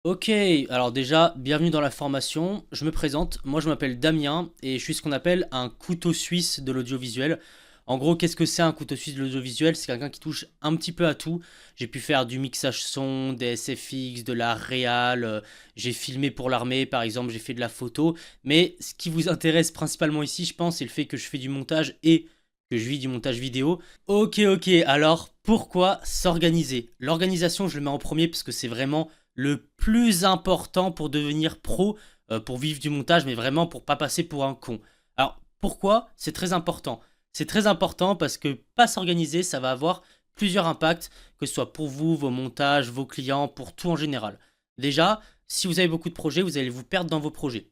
Ok, alors déjà, bienvenue dans la formation. Je me présente, moi je m'appelle Damien et je suis ce qu'on appelle un couteau suisse de l'audiovisuel. En gros, qu'est-ce que c'est un couteau suisse de l'audiovisuel? C'est quelqu'un qui touche un petit peu à tout. J'ai pu faire du mixage son, des SFX, de la réal, j'ai filmé pour l'armée par exemple, j'ai fait de la photo. Mais ce qui vous intéresse principalement ici, je pense, c'est le fait que je fais du montage et que je vis du montage vidéo. Ok, alors pourquoi s'organiser? L'organisation, je le mets en premier parce que c'est vraiment le plus important pour devenir pro, pour vivre du montage, mais vraiment pour pas passer pour un con. Alors pourquoi c'est très important? C'est très important parce que pas s'organiser, ça va avoir plusieurs impacts, que ce soit pour vous, vos montages, vos clients, pour tout en général. Déjà, si vous avez beaucoup de projets, vous allez vous perdre dans vos projets.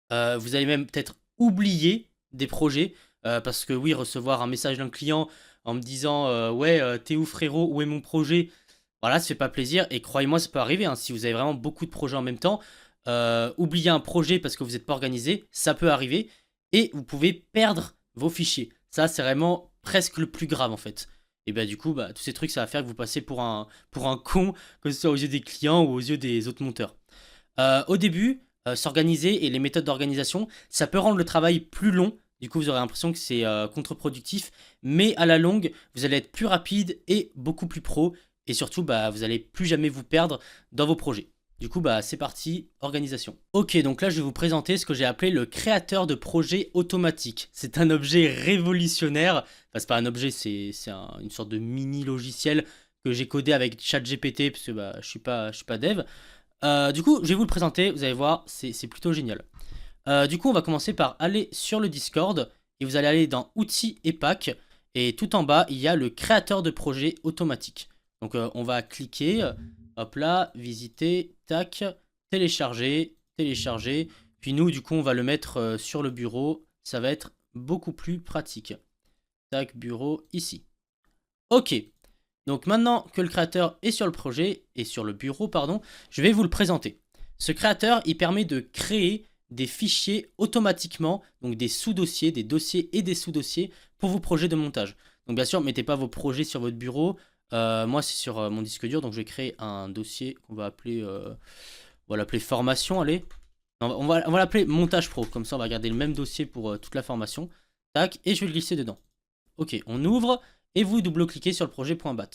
Vous allez même peut-être oublier des projets, parce que oui, recevoir un message d'un client en me disant ouais, t'es où frérot, où est mon projet? Voilà, ça fait pas plaisir et croyez-moi, ça peut arriver, hein, si vous avez vraiment beaucoup de projets en même temps. Oublier un projet parce que vous n'êtes pas organisé, ça peut arriver et vous pouvez perdre vos fichiers. Ça, c'est vraiment presque le plus grave en fait. Et bah du coup, bah, tous ces trucs, ça va faire que vous passez pour un con, que ce soit aux yeux des clients ou aux yeux des autres monteurs. Au début, s'organiser et les méthodes d'organisation, ça peut rendre le travail plus long. Du coup, vous aurez l'impression que c'est contre-productif. Mais à la longue, vous allez être plus rapide et beaucoup plus pro. Et surtout, bah, vous allez plus jamais vous perdre dans vos projets. Du coup, bah, c'est parti, organisation. Ok, donc là, je vais vous présenter ce que j'ai appelé le créateur de projet automatique. C'est un objet révolutionnaire. Enfin, c'est pas un objet, une sorte de mini logiciel que j'ai codé avec ChatGPT, parce que bah, je suis pas dev. Du coup, je vais vous le présenter, vous allez voir, c'est plutôt génial. Du coup, on va commencer par aller sur le Discord et vous allez aller dans Outils et Packs. Et tout en bas, il y a le créateur de projet automatique. Donc, on va cliquer, hop là, visiter, tac, télécharger, télécharger. Puis nous, du coup, on va le mettre sur le bureau. Ça va être beaucoup plus pratique. Tac, bureau, ici. Ok. Donc maintenant que le créateur est sur le projet, et sur le bureau, pardon, je vais vous le présenter. Ce créateur, il permet de créer des fichiers automatiquement, donc des sous-dossiers, des dossiers et des sous-dossiers pour vos projets de montage. Donc bien sûr, mettez pas vos projets sur votre bureau. Moi, c'est sur mon disque dur, donc je vais créer un dossier qu'on va appeler, on va l'appeler formation, allez. Non, on va l'appeler montage pro, comme ça on va garder le même dossier pour toute la formation. Tac, et je vais le glisser dedans. Ok, on ouvre et vous double-cliquez sur le projet .bat.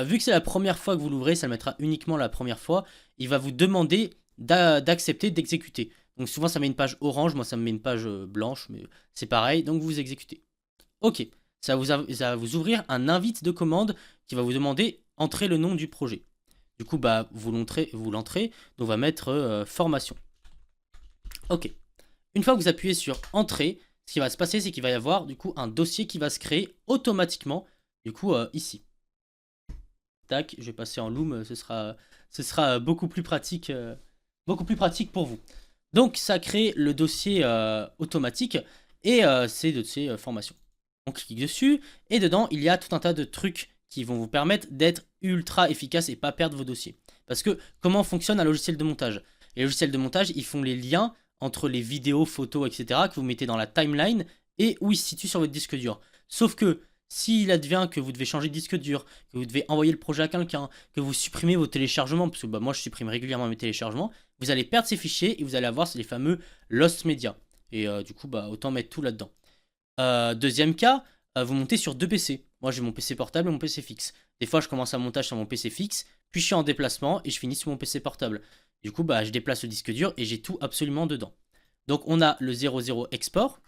Vu que c'est la première fois que vous l'ouvrez, ça le mettra uniquement la première fois, il va vous demander d'accepter d'exécuter. Donc souvent ça met une page orange, moi ça me met une page blanche, mais c'est pareil, donc vous exécutez. Ok, ça va vous ouvrir un invite de commande qui va vous demander entrer le nom du projet. Du coup, bah, vous l'entrez, donc on va mettre formation. Ok, une fois que vous appuyez sur entrée, ce qui va se passer, c'est qu'il va y avoir du coup un dossier qui va se créer automatiquement, du coup ici. Tac, je vais passer en loom, ce sera beaucoup plus pratique pour vous. Donc ça crée le dossier automatique et c'est le dossier formation. On clique dessus et dedans il y a tout un tas de trucs qui vont vous permettre d'être ultra efficace et pas perdre vos dossiers. Parce que comment fonctionne un logiciel de montage? Les logiciels de montage, ils font les liens entre les vidéos, photos, etc. que vous mettez dans la timeline et où ils se situent sur votre disque dur. Sauf que s'il advient que vous devez changer de disque dur, que vous devez envoyer le projet à quelqu'un, que vous supprimez vos téléchargements, parce que bah, moi je supprime régulièrement mes téléchargements, vous allez perdre ces fichiers et vous allez avoir les fameux lost media. Et du coup, bah, autant mettre tout là-dedans. Deuxième cas, vous montez sur deux PC. Moi j'ai mon PC portable et mon PC fixe. Des fois je commence un montage sur mon PC fixe, puis je suis en déplacement et je finis sur mon PC portable. Du coup, bah, je déplace le disque dur et j'ai tout absolument dedans. Donc on a le 00 export,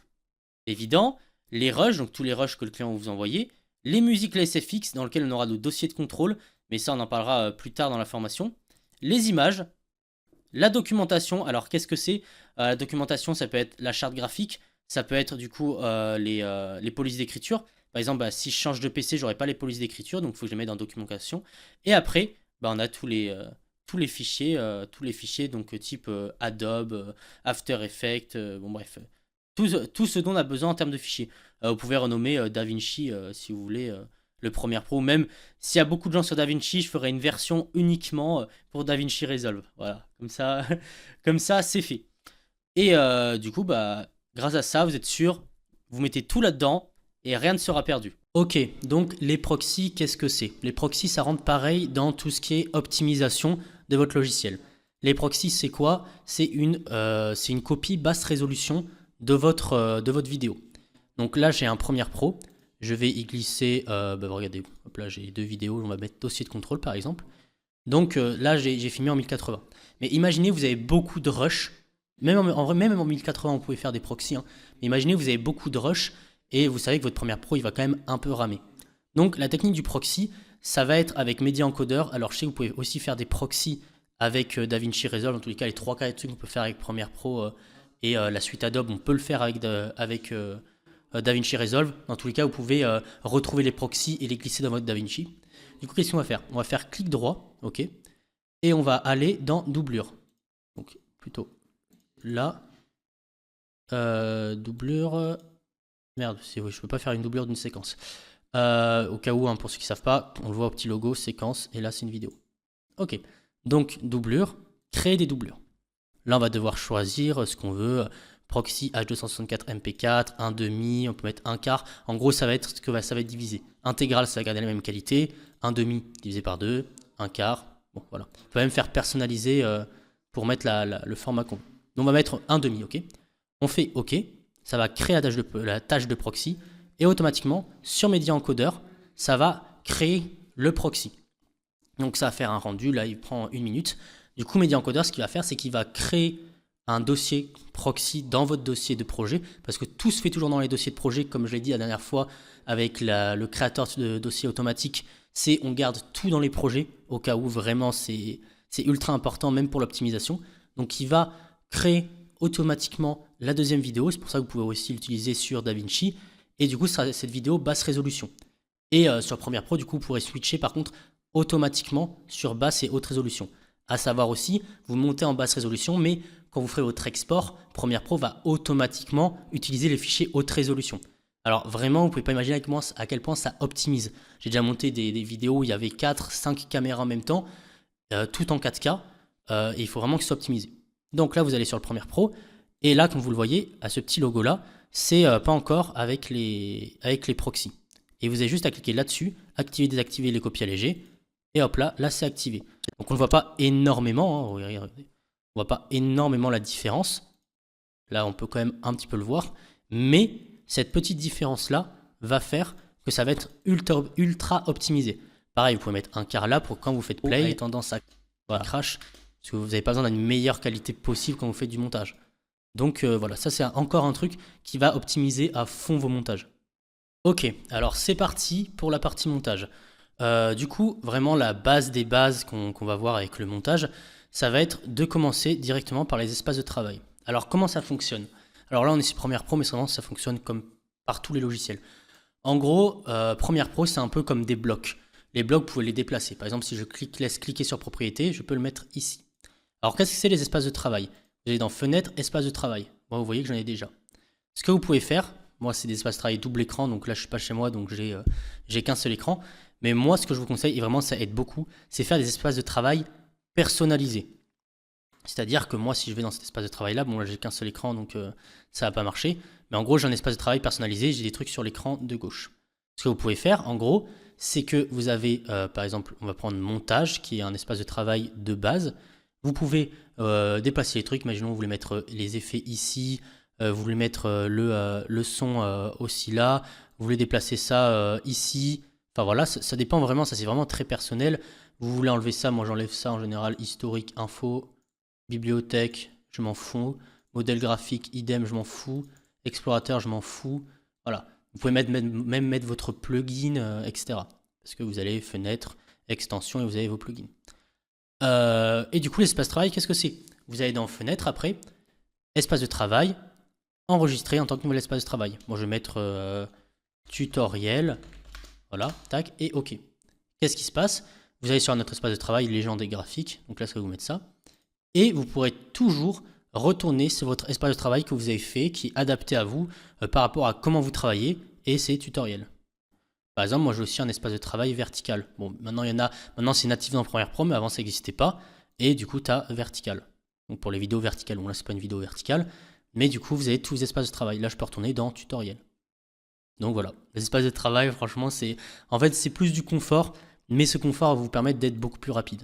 évident, les rushs, donc tous les rushs que le client va vous envoyer, les musiques, les SFX, dans lesquels on aura nos dossiers de contrôle, mais ça on en parlera plus tard dans la formation, les images, la documentation. Alors qu'est-ce que c'est? La documentation, ça peut être la charte graphique, ça peut être du coup les polices d'écriture. Par exemple, bah, si je change de PC, j'aurai pas les polices d'écriture, donc il faut que je les mette dans documentation. Et après, bah, on a tous les fichiers donc type Adobe, After Effects, bon bref, tout ce dont on a besoin en termes de fichiers. Vous pouvez renommer DaVinci si vous voulez le Premiere Pro. Même s'il y a beaucoup de gens sur DaVinci, je ferai une version uniquement pour DaVinci Resolve. Voilà, comme ça, comme ça c'est fait. Et du coup, bah, grâce à ça, vous êtes sûr, vous mettez tout là-dedans et rien ne sera perdu. Ok, donc les proxys, qu'est-ce que c'est? Les proxys, ça rentre pareil dans tout ce qui est optimisation de votre logiciel. Les proxys, c'est quoi? C'est une copie basse résolution de votre vidéo. Donc là, j'ai un Premiere Pro. Je vais y glisser, regardez, hop là, j'ai deux vidéos. On va mettre dossier de contrôle, par exemple. Donc là, j'ai filmé en 1080. Mais imaginez, vous avez beaucoup de rush. En vrai, même en 1080, on pouvait faire des proxys. Hein. Mais imaginez, vous avez beaucoup de rush et vous savez que votre Premiere Pro, il va quand même un peu ramer. Donc la technique du proxy, ça va être avec Media Encoder. Alors je sais que vous pouvez aussi faire des proxys avec DaVinci Resolve. En tous les cas, les 3 4 trucs qu'on peut faire avec Premiere Pro et la suite Adobe, on peut le faire avec DaVinci Resolve. Dans tous les cas, vous pouvez retrouver les proxys et les glisser dans votre DaVinci. Du coup, qu'est-ce qu'on va faire? On va faire clic droit, ok, et on va aller dans doublure. Donc plutôt là, doublure. Merde, oui, je peux pas faire une doublure d'une séquence. Au cas où, hein, pour ceux qui ne savent pas, on le voit au petit logo, séquence, et là c'est une vidéo. Ok, donc doublure, créer des doublures. Là on va devoir choisir ce qu'on veut, proxy H264 MP4, 1/2, on peut mettre 1/4. En gros, ça va être ça va être divisé. Intégral, ça va garder la même qualité, 1/2 divisé par 2, 1/4. Bon, voilà. On peut même faire personnaliser pour mettre le format qu'on veut. Donc on va mettre 1/2, ok. On fait ok, ça va créer la tâche de proxy. Et automatiquement, sur Media Encoder, ça va créer le proxy. Donc ça va faire un rendu, là il prend 1 minute. Du coup, Media Encoder, ce qu'il va faire, c'est qu'il va créer un dossier proxy dans votre dossier de projet, parce que tout se fait toujours dans les dossiers de projet, comme je l'ai dit la dernière fois avec le créateur de dossier automatique, c'est on garde tout dans les projets, au cas où vraiment c'est ultra important, même pour l'optimisation. Donc il va créer automatiquement la deuxième vidéo, c'est pour ça que vous pouvez aussi l'utiliser sur DaVinci. Et du coup, cette vidéo basse résolution. Et sur Premiere Pro, du coup, vous pourrez switcher par contre automatiquement sur basse et haute résolution. À savoir aussi, vous montez en basse résolution, mais quand vous ferez votre export, Premiere Pro va automatiquement utiliser les fichiers haute résolution. Alors vraiment, vous ne pouvez pas imaginer à quel point ça optimise. J'ai déjà monté des vidéos où il y avait 4-5 caméras en même temps, tout en 4K, et il faut vraiment que ce soit optimisé. Donc là, vous allez sur le Premiere Pro, et là, comme vous le voyez, à ce petit logo-là, c'est pas encore avec les proxys. Et vous avez juste à cliquer là-dessus, activer, désactiver les copies allégées, et hop là c'est activé. Donc on ne voit pas énormément, hein, on voit pas énormément la différence. Là on peut quand même un petit peu le voir, mais cette petite différence-là va faire que ça va être ultra optimisé. Pareil, vous pouvez mettre 1/4 là pour quand vous faites play, tendance à crash, parce que vous n'avez pas besoin d'une meilleure qualité possible quand vous faites du montage. Donc voilà, ça c'est encore un truc qui va optimiser à fond vos montages. Ok, alors c'est parti pour la partie montage. Du coup, vraiment la base des bases qu'on va voir avec le montage, ça va être de commencer directement par les espaces de travail. Alors comment ça fonctionne? Alors là on est sur Premiere Pro, mais vraiment ça fonctionne comme par tous les logiciels. En gros, Premiere Pro c'est un peu comme des blocs. Les blocs, vous pouvez les déplacer. Par exemple, si je laisse cliquer sur propriété, je peux le mettre ici. Alors qu'est-ce que c'est les espaces de travail? Vous allez dans fenêtre, espace de travail. Moi, vous voyez que j'en ai déjà. Ce que vous pouvez faire, moi, c'est des espaces de travail double écran. Donc là, je ne suis pas chez moi, donc j'ai qu'un seul écran. Mais moi, ce que je vous conseille, et vraiment ça aide beaucoup, c'est faire des espaces de travail personnalisés. C'est-à-dire que moi, si je vais dans cet espace de travail-là, bon, là, j'ai qu'un seul écran, donc ça va pas marcher. Mais en gros, j'ai un espace de travail personnalisé, j'ai des trucs sur l'écran de gauche. Ce que vous pouvez faire, en gros, c'est que vous avez, par exemple, on va prendre montage, qui est un espace de travail de base. Vous pouvez déplacer les trucs. Imaginons vous voulez mettre les effets ici, vous voulez mettre le son aussi là, vous voulez déplacer ça ici. Enfin voilà, ça dépend vraiment, ça c'est vraiment très personnel. Vous voulez enlever ça, moi j'enlève ça en général, historique, info, bibliothèque, je m'en fous. Modèle graphique, idem, je m'en fous. Explorateur, je m'en fous. Voilà, vous pouvez même mettre votre plugin, etc. Parce que vous allez fenêtre, extension et vous avez vos plugins. Et du coup, l'espace de travail, qu'est-ce que c'est? Vous allez dans fenêtre après, espace de travail, enregistrer en tant que nouvel espace de travail. Moi, je vais mettre tutoriel, voilà, tac, et OK. Qu'est-ce qui se passe? Vous allez sur notre espace de travail, légende et graphique, donc là, ça va vous mettre ça. Et vous pourrez toujours retourner sur votre espace de travail que vous avez fait, qui est adapté à vous par rapport à comment vous travaillez, et c'est tutoriel. Par exemple, moi j'ai aussi un espace de travail vertical. Bon, maintenant c'est natif dans Premiere Pro, mais avant ça n'existait pas. Et du coup, tu as vertical. Donc pour les vidéos verticales, bon là c'est pas une vidéo verticale, mais du coup vous avez tous les espaces de travail. Là je peux retourner dans tutoriel. Donc voilà, les espaces de travail, franchement, en fait c'est plus du confort, mais ce confort va vous permettre d'être beaucoup plus rapide.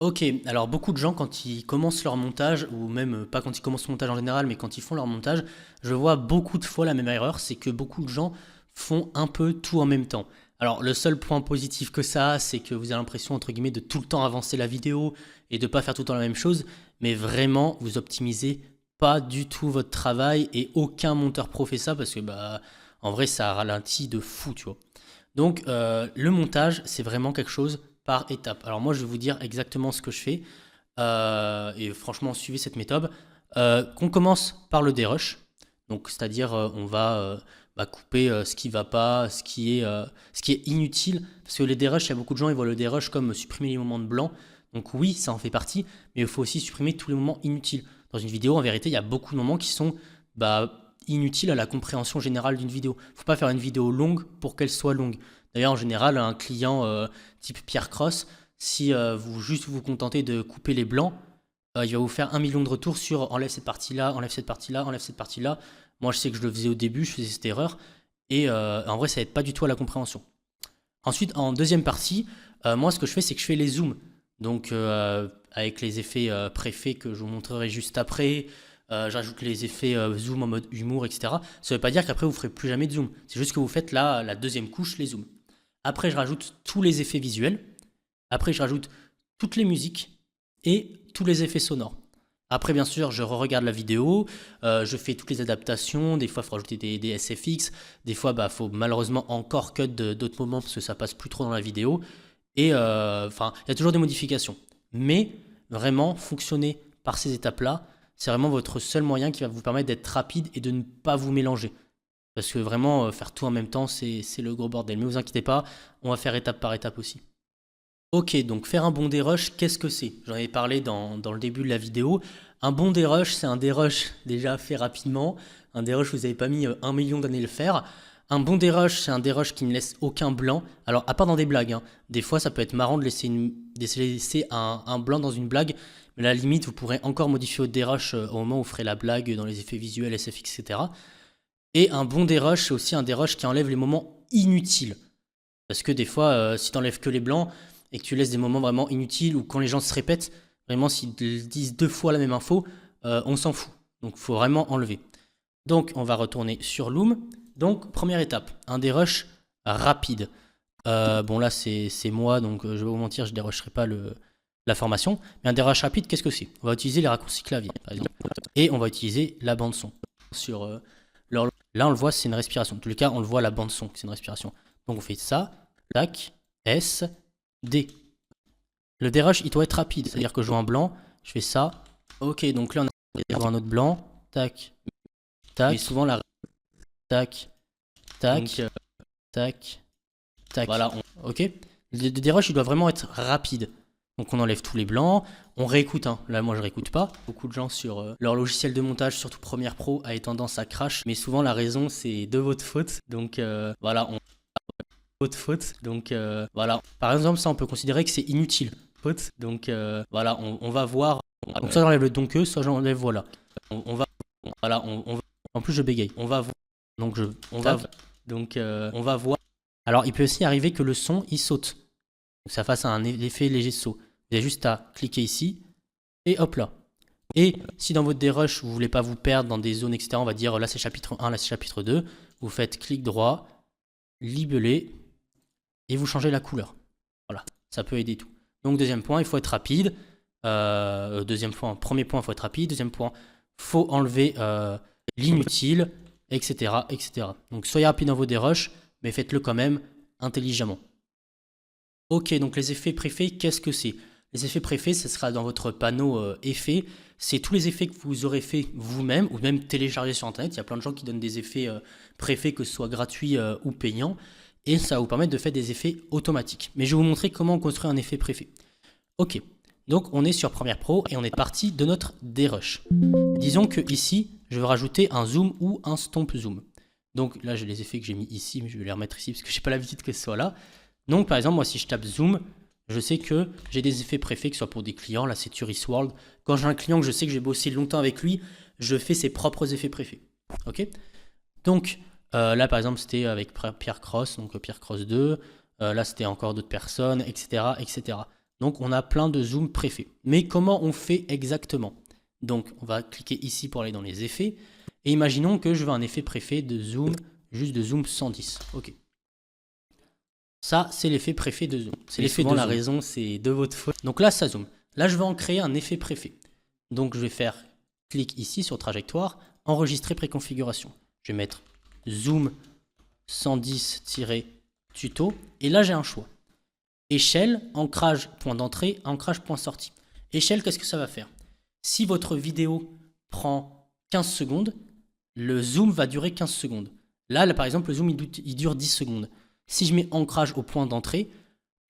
Ok, alors beaucoup de gens quand ils commencent leur montage, ou même pas quand ils commencent le montage en général, mais quand ils font leur montage, je vois beaucoup de fois la même erreur, c'est que beaucoup de gens font un peu tout en même temps. Alors le seul point positif que ça a, c'est que vous avez l'impression entre guillemets de tout le temps avancer la vidéo et de pas faire tout le temps la même chose, mais vraiment vous optimisez pas du tout votre travail et aucun monteur pro fait ça parce que bah en vrai ça ralentit de fou, tu vois. Donc le montage, c'est vraiment quelque chose par étape. Alors moi, je vais vous dire exactement ce que je fais. Et franchement, suivez cette méthode. Qu'on commence par le dérush. Donc c'est-à-dire on va couper ce qui va pas, ce qui est inutile. Parce que les dérush, il y a beaucoup de gens, ils voient le dérush comme supprimer les moments de blanc. Donc oui, ça en fait partie, mais il faut aussi supprimer tous les moments inutiles. Dans une vidéo, en vérité, il y a beaucoup de moments qui sont inutiles à la compréhension générale d'une vidéo. Il ne faut pas faire une vidéo longue pour qu'elle soit longue. D'ailleurs, en général, un client type Pierre Cross, si vous juste vous contentez de couper les blancs, il va vous faire 1 million de retours sur enlève cette partie-là, enlève cette partie-là, enlève cette partie-là. Moi, je sais que je le faisais au début, je faisais cette erreur. Et en vrai, ça n'aide pas du tout à la compréhension. Ensuite, en deuxième partie, moi, ce que je fais, c'est que je fais les zooms. Donc, avec les effets préfaits que je vous montrerai juste après, j'ajoute les effets zoom en mode humour, etc. Ça ne veut pas dire qu'après, vous ne ferez plus jamais de zoom. C'est juste que vous faites là, la deuxième couche, les zooms. Après, je rajoute tous les effets visuels. Après, je rajoute toutes les musiques et tous les effets sonores. Après, bien sûr, je re-regarde la vidéo, je fais toutes les adaptations. Des fois, il faut rajouter des SFX. Des fois, il faut malheureusement encore cut d'autres moments parce que ça passe plus trop dans la vidéo. Et enfin, il y a toujours des modifications. Mais vraiment, fonctionner par ces étapes-là, c'est vraiment votre seul moyen qui va vous permettre d'être rapide et de ne pas vous mélanger. Parce que vraiment, faire tout en même temps, c'est le gros bordel. Mais vous inquiétez pas, on va faire étape par étape aussi. Ok, donc faire un bon dérush, qu'est-ce que c'est? J'en avais parlé dans le début de la vidéo. Un bon dérush, c'est un dérush déjà fait rapidement. Un dérush, vous n'avez pas mis 1 million d'années le faire. Un bon dérush, c'est un dérush qui ne laisse aucun blanc. Alors, à part dans des blagues, hein. Des fois, ça peut être marrant de laisser un blanc dans une blague. Mais à la limite, vous pourrez encore modifier votre dérush au moment où vous ferez la blague dans les effets visuels, SFX, etc. Et un bon dérush, c'est aussi un dérush qui enlève les moments inutiles. Parce que des fois, si tu enlèves que les blancs et que tu laisses des moments vraiment inutiles ou quand les gens se répètent, vraiment s'ils disent 2 fois la même info, on s'en fout. Donc il faut vraiment enlever. Donc on va retourner sur Loom. Donc première étape, un dérush rapide. Bon là c'est moi, donc je vais vous mentir, je ne dérusherai pas la formation. Mais un dérush rapide, qu'est-ce que c'est? On va utiliser les raccourcis clavier, par exemple. Et on va utiliser la bande son. Là on le voit, c'est une respiration. En tous les cas, on le voit la bande son, c'est une respiration. Donc on fait ça, tac, S, D. Le dérush, il doit être rapide, c'est-à-dire que je vois un blanc, je fais ça. Ok, donc là on a un autre blanc, tac, tac. Mais souvent la tac, tac, donc, tac, tac. Voilà, ok. Le dérush, il doit vraiment être rapide. Donc on enlève tous les blancs, on réécoute, hein. Là moi je réécoute pas. Beaucoup de gens sur leur logiciel de montage, surtout Premiere Pro, a tendance à crash. Mais souvent la raison c'est de votre faute. Donc voilà, votre faute. Donc voilà. Par exemple ça on peut considérer que c'est inutile. Faute. Donc voilà, on va voir. Donc soit j'enlève le donc soit j'enlève voilà. On va voilà, en plus je bégaye. On va voir. Donc on va voir. Alors il peut aussi arriver que le son il saute. Donc ça fasse un effet léger saut. Vous avez juste à cliquer ici et hop là. Et si dans votre dérush vous voulez pas vous perdre dans des zones, etc., on va dire là c'est chapitre 1, là c'est chapitre 2, vous faites clic droit, libeller et vous changez la couleur. Voilà, ça peut aider tout. Donc deuxième point, il faut être rapide. Premier point, il faut être rapide. Deuxième point, il faut enlever l'inutile, etc., etc. Donc soyez rapide dans vos dérushs, mais faites-le quand même intelligemment. Ok, donc les effets préfaits, qu'est-ce que c'est? Les effets préfaits, ce sera dans votre panneau effets. C'est tous les effets que vous aurez fait vous-même ou même téléchargés sur Internet. Il y a plein de gens qui donnent des effets préfaits, que ce soit gratuits ou payants. Et ça va vous permettre de faire des effets automatiques. Mais je vais vous montrer comment on construit un effet préfet. Ok, donc on est sur Premiere Pro et on est parti de notre dérush. Disons que ici, je veux rajouter un zoom ou un stomp zoom. Donc là, j'ai les effets que j'ai mis ici, mais je vais les remettre ici parce que je n'ai pas l'habitude que ce soit là. Donc par exemple, moi si je tape zoom, je sais que j'ai des effets préfets, que ce soit pour des clients, là c'est Tourist World. Quand j'ai un client que je sais que j'ai bossé longtemps avec lui, je fais ses propres effets préfets. Ok. Donc là par exemple c'était avec Pierre Cross, donc Pierre Cross 2. Là c'était encore d'autres personnes, etc., etc. Donc on a plein de zooms préfets. Mais comment on fait exactement? Donc on va cliquer ici pour aller dans les effets. Et imaginons que je veux un effet préfet de zoom, juste de zoom 110. Ok. Ça, c'est l'effet préfet de zoom. C'est l'effet de la raison, c'est de votre faute. Donc là, ça zoom. Là, je vais en créer un effet préfet. Donc je vais faire clic ici sur trajectoire, enregistrer préconfiguration. Je vais mettre zoom 110-tuto. Et là, j'ai un choix. Échelle, ancrage, point d'entrée, ancrage, point sortie. Échelle, qu'est-ce que ça va faire? Si votre vidéo prend 15 secondes, le zoom va durer 15 secondes. Là, par exemple, le zoom, il dure 10 secondes. Si je mets ancrage au point d'entrée,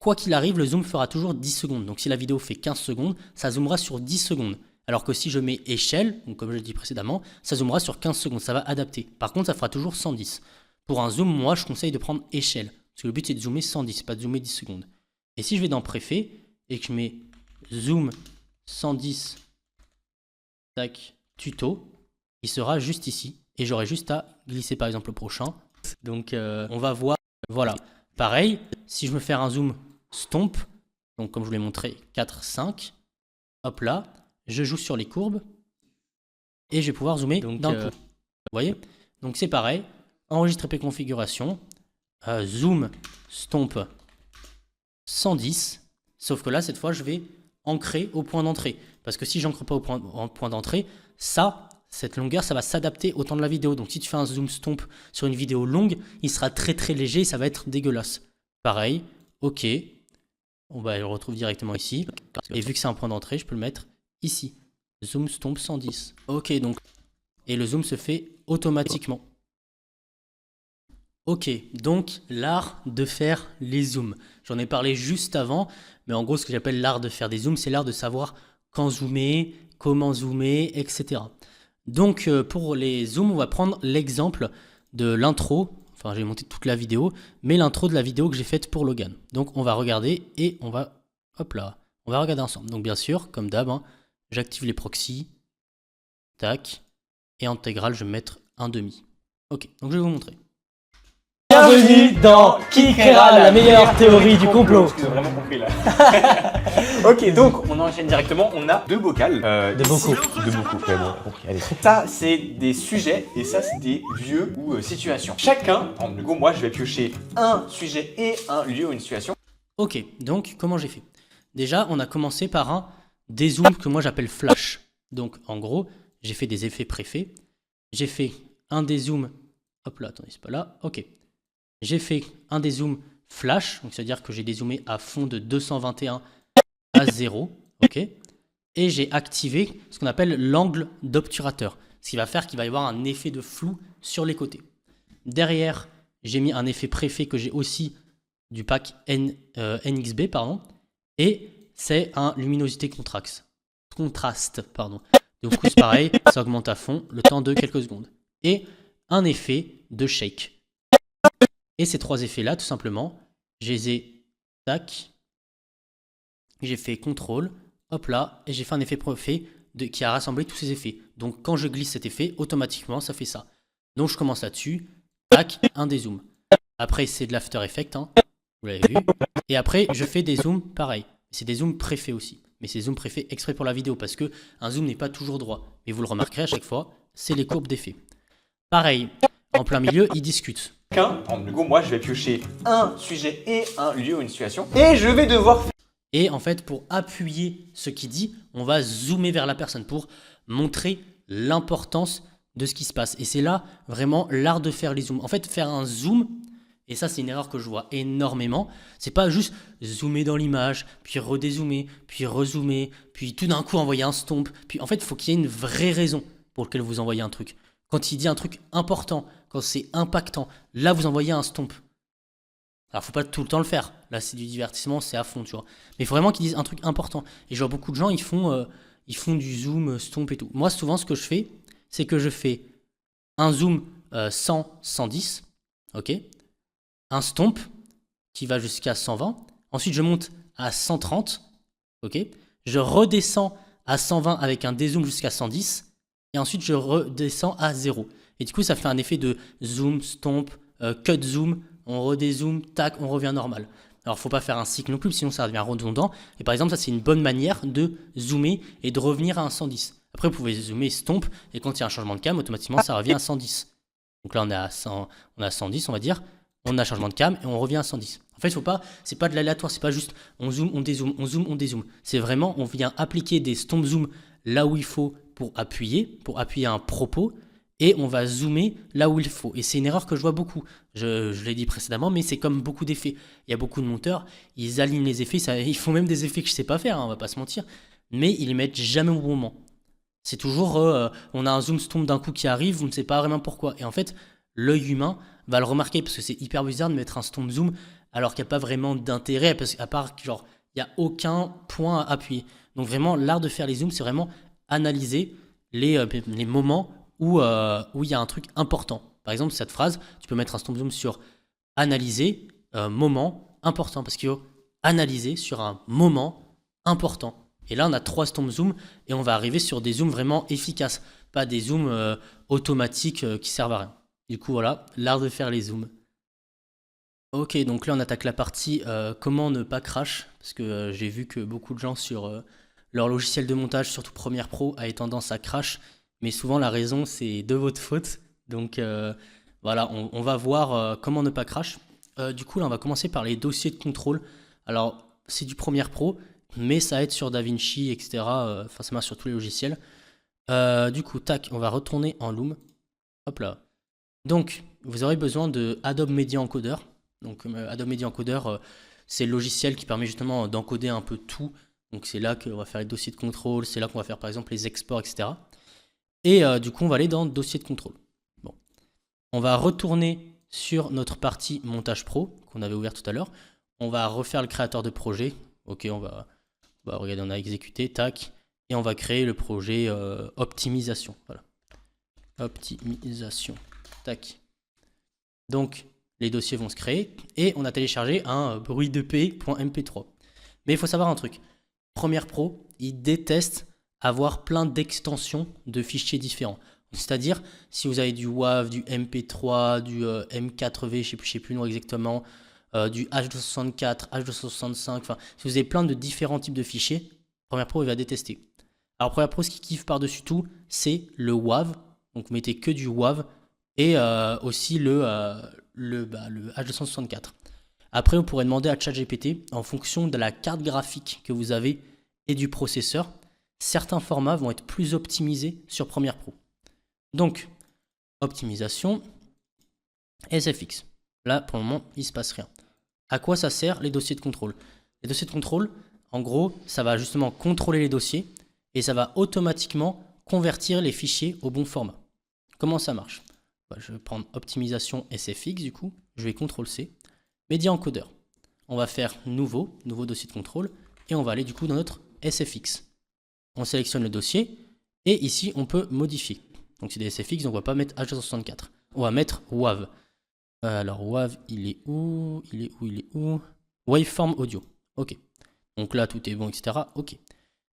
quoi qu'il arrive, le zoom fera toujours 10 secondes. Donc si la vidéo fait 15 secondes, ça zoomera sur 10 secondes. Alors que si je mets échelle, donc comme je l'ai dit précédemment, ça zoomera sur 15 secondes. Ça va adapter. Par contre, ça fera toujours 110. Pour un zoom, moi, je conseille de prendre échelle. Parce que le but, c'est de zoomer 110, pas de zoomer 10 secondes. Et si je vais dans préfet et que je mets zoom 110, tac, tuto, il sera juste ici. Et j'aurai juste à glisser par exemple le prochain. Donc on va voir. Voilà. Pareil, si je veux faire un zoom stomp, donc comme je vous l'ai montré, 4, 5, hop là, je joue sur les courbes et je vais pouvoir zoomer d'un coup. Vous voyez? Donc c'est pareil. Enregistrer préconfiguration, zoom stomp 110, sauf que là, cette fois, je vais ancrer au point d'entrée. Parce que si j'ancre pas au point d'entrée, cette longueur, ça va s'adapter au temps de la vidéo. Donc si tu fais un zoom stomp sur une vidéo longue, il sera très très léger et ça va être dégueulasse. Pareil, ok, on va le retrouver directement ici. Et vu que c'est un point d'entrée, je peux le mettre ici. Zoom stomp 110. Ok, donc, et le zoom se fait automatiquement. Ok, donc l'art de faire les zooms. J'en ai parlé juste avant, mais en gros, ce que j'appelle l'art de faire des zooms, c'est l'art de savoir quand zoomer, comment zoomer, etc. Donc pour les zooms, on va prendre l'exemple de l'intro. Enfin, j'ai monté toute la vidéo, mais l'intro de la vidéo que j'ai faite pour Logan. Donc on va regarder et on va, hop là, on va regarder ensemble. Donc bien sûr, comme d'hab, hein, j'active les proxys, tac, et en intégrale, je vais mettre un demi. Ok, donc je vais vous montrer. Bienvenue dans Qui créera la meilleure théorie du complot. J'ai vraiment compris là. Ok, donc on enchaîne directement. On a deux vocales. De beaucoup. De beaucoup, ouais, bon, compris. Allez. Ça, c'est des sujets et ça, c'est des lieux ou situations. Chacun, en gros, moi, je vais piocher un sujet et un lieu ou une situation. Ok, donc comment j'ai fait? Déjà, on a commencé par un dézoom que moi j'appelle flash. Donc en gros, j'ai fait des effets préfets. J'ai fait un dézoom. Hop là, attendez, c'est pas là. Ok. J'ai fait un dézoom flash, donc c'est-à-dire que j'ai dézoomé à fond de 221 à 0, ok. Et j'ai activé ce qu'on appelle l'angle d'obturateur, ce qui va faire qu'il va y avoir un effet de flou sur les côtés. Derrière, j'ai mis un effet préfet que j'ai aussi du pack NXB, pardon, et c'est un luminosité contraste, pardon. Donc c'est pareil, ça augmente à fond le temps de quelques secondes. Et un effet de shake. Et ces trois effets-là, tout simplement, je les ai, tac, j'ai fait CTRL, hop là, et j'ai fait un effet préfet qui a rassemblé tous ces effets. Donc quand je glisse cet effet, automatiquement, ça fait ça. Donc je commence là-dessus, tac, un dézoom. Après, c'est de l'After Effects, hein, vous l'avez vu. Et après, je fais des zooms, pareil. C'est des zooms préfets aussi. Mais c'est des zooms préfets exprès pour la vidéo, parce que un zoom n'est pas toujours droit. Mais vous le remarquerez à chaque fois, c'est les courbes d'effets. Pareil, en plein milieu, ils discutent. En gros, moi, je vais piocher un sujet et un lieu ou une situation. Et je vais devoir faire... Et en fait, pour appuyer ce qu'il dit, on va zoomer vers la personne pour montrer l'importance de ce qui se passe. Et c'est là vraiment l'art de faire les zooms. En fait, faire un zoom, et ça c'est une erreur que je vois énormément, c'est pas juste zoomer dans l'image, puis redézoomer, puis rezoomer, puis tout d'un coup envoyer un stomp. Puis en fait, il faut qu'il y ait une vraie raison pour laquelle vous envoyez un truc. Quand il dit un truc important, quand c'est impactant, là vous envoyez un stomp. Alors faut pas tout le temps le faire, là c'est du divertissement, c'est à fond, tu vois. Mais il faut vraiment qu'ils disent un truc important. Et je vois beaucoup de gens, ils font du zoom, stomp et tout. Moi souvent ce que je fais, c'est que je fais un zoom 100, 110, ok. Un stomp qui va jusqu'à 120. Ensuite je monte à 130, ok. Je redescends à 120 avec un dézoom jusqu'à 110. Et ensuite, je redescends à 0. Et du coup, ça fait un effet de zoom, stomp, cut zoom, on redézoome, tac, on revient normal. Alors faut pas faire un cycle non plus, sinon ça devient redondant. Et par exemple, ça c'est une bonne manière de zoomer et de revenir à un 110. Après, vous pouvez zoomer stomp, et quand il y a un changement de cam, automatiquement ça revient à 110. Donc là on est à 100, on est à 110, on va dire. On a un changement de cam et on revient à 110. En fait, faut pas, c'est pas de l'aléatoire, c'est pas juste on zoome, on dézoome, on zoome, on dézoome. C'est vraiment, on vient appliquer des stomp zoom là où il faut pour appuyer un propos, et on va zoomer là où il faut. Et c'est une erreur que je vois beaucoup. Je l'ai dit précédemment, mais c'est comme beaucoup d'effets. Il y a beaucoup de monteurs, ils alignent les effets, ils font même des effets que je sais pas faire, hein, on va pas se mentir, mais ils les mettent jamais au bon moment. C'est toujours, on a un zoom stomp d'un coup qui arrive, vous ne savez pas vraiment pourquoi. Et en fait, l'œil humain va le remarquer, parce que c'est hyper bizarre de mettre un stomp zoom alors qu'il n'y a pas vraiment d'intérêt, parce qu'à part que genre, il n'y a aucun point à appuyer. Donc vraiment, l'art de faire les zooms, c'est vraiment analyser les moments où il y a un truc important. Par exemple, cette phrase, tu peux mettre un stomp zoom sur analyser moment important, parce qu'il faut analyser sur un moment important. Et là, on a 3 stomp zooms et on va arriver sur des zooms vraiment efficaces, pas des zooms automatiques qui servent à rien. Du coup, voilà, l'art de faire les zooms. Ok, donc là, on attaque la partie comment ne pas crash, parce que j'ai vu que beaucoup de gens sur leur logiciel de montage, surtout Premiere Pro, avaient tendance à crash, mais souvent la raison, c'est de votre faute. Donc voilà, on va voir comment ne pas crash. Du coup, là, on va commencer par les dossiers de contrôle. Alors, c'est du Premiere Pro, mais ça aide sur DaVinci, etc. Enfin, ça marche sur tous les logiciels. Du coup, tac, on va retourner en Loom. Hop là. Donc, vous aurez besoin de Adobe Media Encoder. Donc, Adobe Media Encoder, c'est le logiciel qui permet justement d'encoder un peu tout. Donc, c'est là qu'on va faire les dossiers de contrôle, c'est là qu'on va faire par exemple les exports, etc. Et du coup, on va aller dans dossier de contrôle. Bon. On va retourner sur notre partie montage pro qu'on avait ouvert tout à l'heure. On va refaire le créateur de projet. Ok, on va regarder, on a exécuté, tac. Et on va créer le projet optimisation. Voilà. Optimisation. Tac. Donc, les dossiers vont se créer et on a téléchargé un bruitdep.mp3. Mais il faut savoir un truc. Premiere Pro, il déteste avoir plein d'extensions de fichiers différents. C'est-à-dire, si vous avez du WAV, du MP3, du M4V, je ne sais plus le nom exactement, du H264, H265, enfin, si vous avez plein de différents types de fichiers, Premiere Pro, il va détester. Alors, Premiere Pro, ce qui kiffe par-dessus tout, c'est le WAV. Donc, vous mettez que du WAV et aussi le H264. Après, vous pourrez demander à ChatGPT, en fonction de la carte graphique que vous avez et du processeur, certains formats vont être plus optimisés sur Premiere Pro. Donc, optimisation, SFX. Là, pour le moment, il ne se passe rien. À quoi ça sert les dossiers de contrôle? Les dossiers de contrôle, en gros, ça va justement contrôler les dossiers et ça va automatiquement convertir les fichiers au bon format. Comment ça marche? Je vais prendre optimisation SFX du coup, je vais CTRL-C, Media Encoder. On va faire nouveau dossier de contrôle et on va aller du coup dans notre SFX. On sélectionne le dossier et ici on peut modifier. Donc c'est des SFX, donc on va pas mettre H264, on va mettre WAV. Alors WAV, il est où? Waveform audio. Ok. Donc là tout est bon, etc. Ok.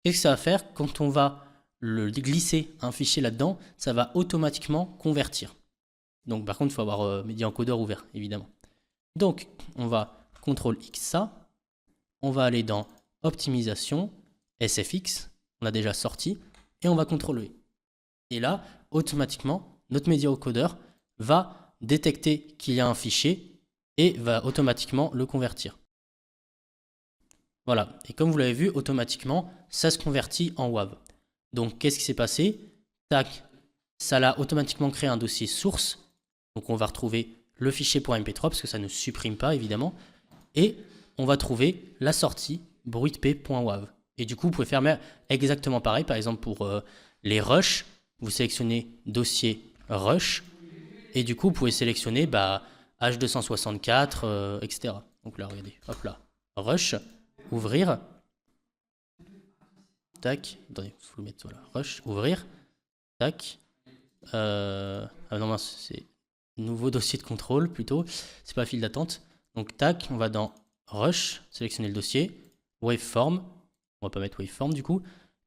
Qu'est-ce que ça va faire quand on va le glisser un fichier là-dedans? Ça va automatiquement convertir. Donc par contre, il faut avoir Media Encoder ouvert, évidemment. Donc, on va CTRL-X ça. On va aller dans Optimisation, SFX. On a déjà sorti. Et on va CTRL-E. Et là, automatiquement, notre Media Encoder va détecter qu'il y a un fichier et va automatiquement le convertir. Voilà. Et comme vous l'avez vu, automatiquement, ça se convertit en WAV. Donc, qu'est-ce qui s'est passé? Tac. Ça l'a automatiquement créé un dossier source. Donc on va retrouver le fichier .mp3 parce que ça ne supprime pas évidemment. Et on va trouver la sortie bruitp.wav. Et du coup, vous pouvez faire exactement pareil. Par exemple, pour les rushs, vous sélectionnez dossier rush. Et du coup, vous pouvez sélectionner H264, etc. Donc là, regardez, hop là. Rush, ouvrir. Tac. Attendez, il faut le mettre, voilà. Rush, ouvrir. Tac. Ah non, c'est nouveau dossier de contrôle plutôt. C'est pas file d'attente. Donc, tac, on va dans Rush, sélectionner le dossier. Waveform. On va pas mettre Waveform du coup.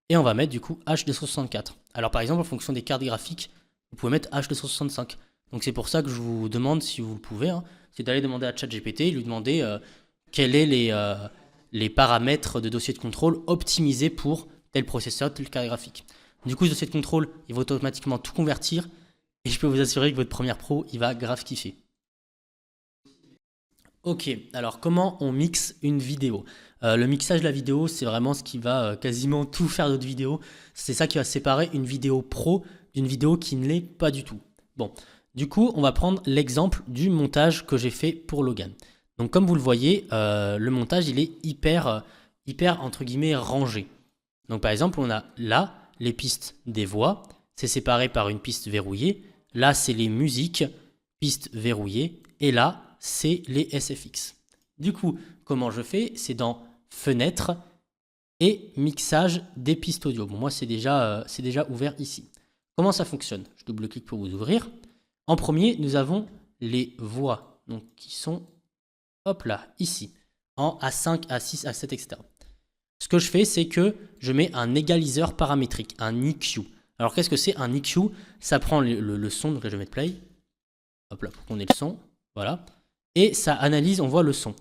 Et on va mettre du coup H264. Alors, par exemple, en fonction des cartes graphiques, vous pouvez mettre H265. Donc, c'est pour ça que je vous demande, si vous le pouvez, c'est d'aller demander à ChatGPT et lui demander quels sont les paramètres de dossier de contrôle optimisés pour tel processeur, telle carte graphique. Du coup, ce dossier de contrôle, il va automatiquement tout convertir et je peux vous assurer que votre Premiere Pro, il va grave kiffer. Ok, alors comment on mixe une vidéo? Le mixage de la vidéo, c'est vraiment ce qui va quasiment tout faire de votre vidéo. C'est ça qui va séparer une vidéo pro d'une vidéo qui ne l'est pas du tout. Bon, du coup, on va prendre l'exemple du montage que j'ai fait pour Logan. Donc comme vous le voyez, le montage, il est hyper entre guillemets, rangé. Donc par exemple, on a là les pistes des voix, c'est séparé par une piste verrouillée. Là, c'est les musiques, piste verrouillée. Et là, c'est les SFX. Du coup, comment je fais? C'est dans Fenêtre et Mixage des pistes audio. Bon, moi, c'est déjà ouvert ici. Comment ça fonctionne? Je double-clique pour vous ouvrir. En premier, nous avons les voix, donc qui sont, hop là, ici, en A5, A6, A7, etc. Ce que je fais, c'est que je mets un égaliseur paramétrique, un EQ. Alors, qu'est-ce que c'est un EQ? Ça prend le son, donc là, je vais mettre play. Hop là, pour qu'on ait le son. Voilà. Et ça analyse, on voit le son.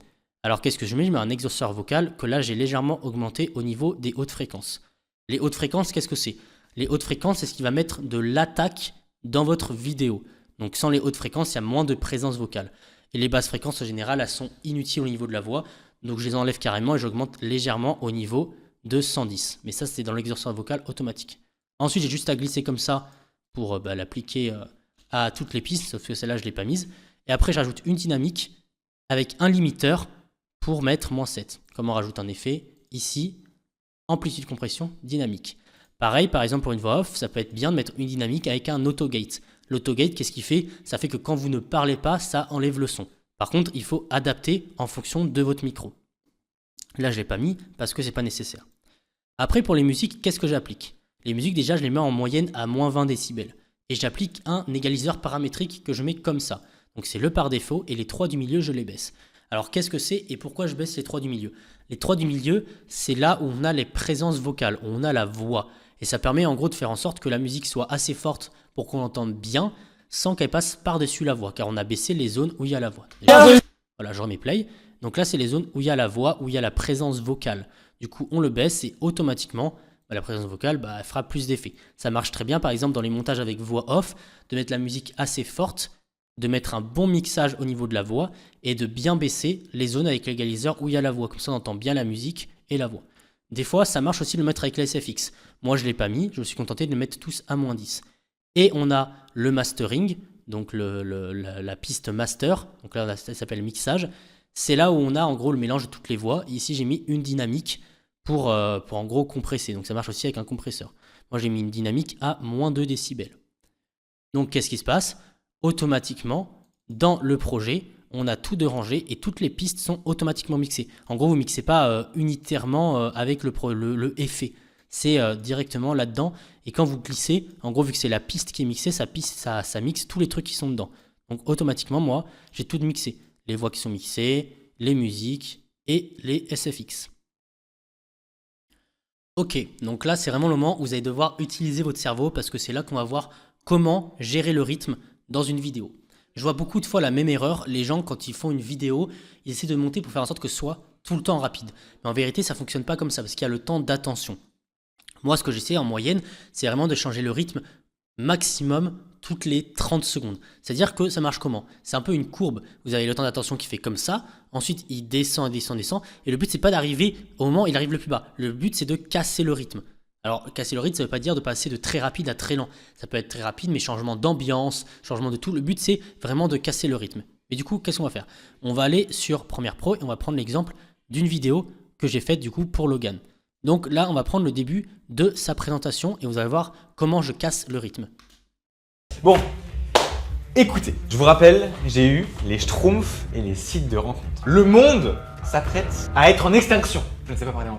Alors, qu'est-ce que je mets? Je mets un exhausteur vocal que là, j'ai légèrement augmenté au niveau des hautes fréquences. Les hautes fréquences, qu'est-ce que c'est? Les hautes fréquences, c'est ce qui va mettre de l'attaque dans votre vidéo. Donc, sans les hautes fréquences, il y a moins de présence vocale. Et les basses fréquences, en général, elles sont inutiles au niveau de la voix. Donc, je les enlève carrément et j'augmente légèrement au niveau de 110. Mais ça, c'est dans l'exhausteur vocal automatique. Ensuite, j'ai juste à glisser comme ça pour l'appliquer à toutes les pistes, sauf que celle-là, je ne l'ai pas mise. Et après, j'ajoute une dynamique avec un limiteur pour mettre -7. Comme on rajoute un effet, ici, amplitude compression, dynamique. Pareil, par exemple, pour une voix off, ça peut être bien de mettre une dynamique avec un autogate. L'autogate, qu'est-ce qu'il fait? Ça fait que quand vous ne parlez pas, ça enlève le son. Par contre, il faut adapter en fonction de votre micro. Là, je ne l'ai pas mis parce que ce n'est pas nécessaire. Après, pour les musiques, qu'est-ce que j'applique? Les musiques, déjà, je les mets en moyenne à -20 décibels. Et j'applique un égaliseur paramétrique que je mets comme ça. Donc, c'est le par défaut et les 3 du milieu, je les baisse. Alors, qu'est-ce que c'est et pourquoi je baisse les 3 du milieu? Les 3 du milieu, c'est là où on a les présences vocales, où on a la voix. Et ça permet en gros de faire en sorte que la musique soit assez forte pour qu'on l'entende bien, sans qu'elle passe par-dessus la voix, car on a baissé les zones où il y a la voix. Voilà, je remets play. Donc là, c'est les zones où il y a la voix, où il y a la présence vocale. Du coup, on le baisse et automatiquement, la présence vocale, elle fera plus d'effet. Ça marche très bien, par exemple, dans les montages avec voix off, de mettre la musique assez forte, de mettre un bon mixage au niveau de la voix et de bien baisser les zones avec l'égaliseur où il y a la voix. Comme ça, on entend bien la musique et la voix. Des fois, ça marche aussi de le mettre avec la SFX. Moi, je ne l'ai pas mis, je me suis contenté de les mettre tous à -10. Et on a le mastering, donc la piste master, donc là, ça s'appelle mixage. C'est là où on a en gros le mélange de toutes les voix. Et ici, j'ai mis une dynamique pour en gros compresser. Donc ça marche aussi avec un compresseur. Moi, j'ai mis une dynamique à -2 décibels. Donc, qu'est-ce qui se passe? Automatiquement, dans le projet, on a tout de rangé et toutes les pistes sont automatiquement mixées. En gros, vous ne mixez pas unitairement avec le effet. C'est directement là-dedans. Et quand vous glissez, en gros, vu que c'est la piste qui est mixée, ça mixe tous les trucs qui sont dedans. Donc, automatiquement, moi, j'ai tout mixé. Les voix qui sont mixées, les musiques et les SFX. Ok, donc là, c'est vraiment le moment où vous allez devoir utiliser votre cerveau parce que c'est là qu'on va voir comment gérer le rythme dans une vidéo. Je vois beaucoup de fois la même erreur. Les gens, quand ils font une vidéo, ils essaient de monter pour faire en sorte que ce soit tout le temps rapide. Mais en vérité, ça ne fonctionne pas comme ça parce qu'il y a le temps d'attention. Moi, ce que j'essaie en moyenne, c'est vraiment de changer le rythme maximum toutes les 30 secondes. C'est-à-dire que ça marche comment? C'est un peu une courbe. Vous avez le temps d'attention qui fait comme ça. Ensuite, il descend, descend, descend. Et le but, c'est pas d'arriver au moment où il arrive le plus bas. Le but, c'est de casser le rythme. Alors, casser le rythme, ça ne veut pas dire de passer de très rapide à très lent. Ça peut être très rapide, mais changement d'ambiance, changement de tout. Le but, c'est vraiment de casser le rythme. Et du coup, qu'est-ce qu'on va faire? On va aller sur Premiere Pro et on va prendre l'exemple d'une vidéo que j'ai faite du coup pour Logan. Donc là, on va prendre le début de sa présentation et vous allez voir comment je casse le rythme. Bon, écoutez, je vous rappelle, j'ai eu les Schtroumpfs et les sites de rencontres. Le monde s'apprête à être en extinction. Je ne sais pas parler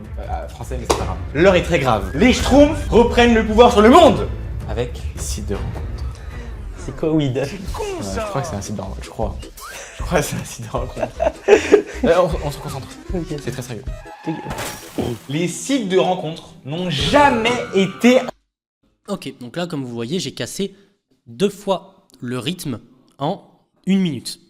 français, mais c'est pas grave. L'heure est très grave. Les Schtroumpfs reprennent le pouvoir sur le monde avec les sites de rencontres. C'est quoi weed? Je crois que c'est un site de rencontre, je crois. Je crois que c'est un site de rencontre. On se concentre. Okay. C'est très sérieux. Les sites de rencontres n'ont jamais été... Ok, donc là, comme vous voyez, j'ai cassé 2 fois le rythme en 1 minute.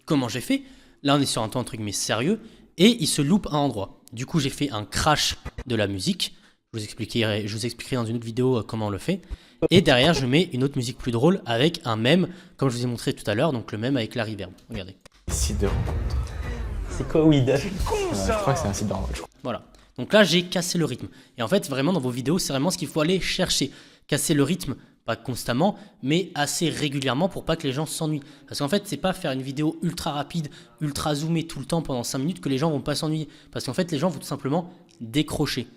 Comment j'ai fait? Là, on est sur un temps entre guillemets sérieux et il se loupe un endroit. Du coup, j'ai fait un crash de la musique. Je vous expliquerai dans une autre vidéo comment on le fait. Et derrière, je mets une autre musique plus drôle avec un mème, comme je vous ai montré tout à l'heure, donc le mème avec la reverb. Regardez. Site de rencontre. C'est quoi weed? Je crois que c'est un site de rencontre. Voilà. Donc là, j'ai cassé le rythme. Et en fait, vraiment, dans vos vidéos, c'est vraiment ce qu'il faut aller chercher. Casser le rythme, pas constamment, mais assez régulièrement pour pas que les gens s'ennuient. Parce qu'en fait, c'est pas faire une vidéo ultra rapide, ultra zoomée tout le temps pendant 5 minutes que les gens vont pas s'ennuyer. Parce qu'en fait, les gens vont tout simplement décrocher.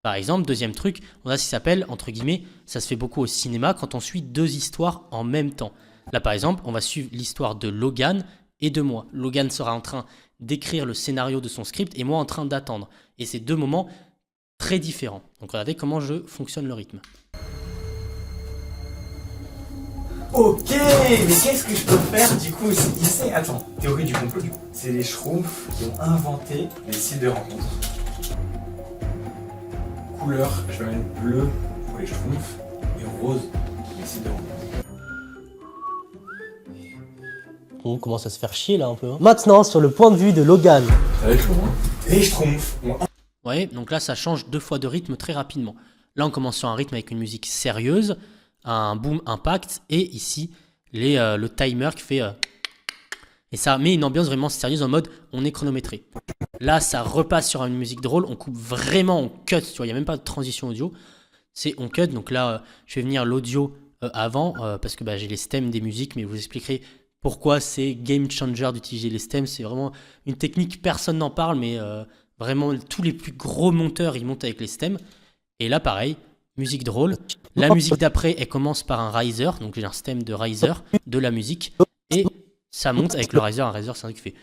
Par exemple, deuxième truc, on a ce qui s'appelle, entre guillemets, ça se fait beaucoup au cinéma quand on suit 2 histoires en même temps. Là, par exemple, on va suivre l'histoire de Logan et de moi. Logan sera en train d'écrire le scénario de son script et moi en train d'attendre. Et c'est 2 moments très différents. Donc regardez comment je fonctionne le rythme. Ok, mais qu'est-ce que je peux faire du coup ici? Attends, théorie du complot du coup. C'est les Schtroumpfs qui ont inventé les sites de rencontre. Couleur, je vais mettre bleu pour les Schtroumpfs et rose pour les sites de rencontre. On commence à se faire chier là un peu. Hein. Maintenant, sur le point de vue de Logan. Les Schtroumpfs ont... Vous voyez, donc là, ça change 2 fois de rythme très rapidement. Là, on commence sur un rythme avec une musique sérieuse, un boom impact, et ici, le timer qui fait... et ça met une ambiance vraiment sérieuse en mode on est chronométré. Là, ça repasse sur une musique drôle, on coupe vraiment, on cut, tu vois, il n'y a même pas de transition audio. C'est on cut, donc là, je vais venir l'audio avant, parce que j'ai les stems des musiques, mais je vous expliquerai pourquoi c'est game changer d'utiliser les stems. C'est vraiment une technique, personne n'en parle, mais vraiment tous les plus gros monteurs, ils montent avec les stems. Et là, pareil, musique drôle. La musique d'après, elle commence par un riser, donc j'ai un stem de riser de la musique, et ça monte avec le riser. Un riser, c'est un truc qui fait...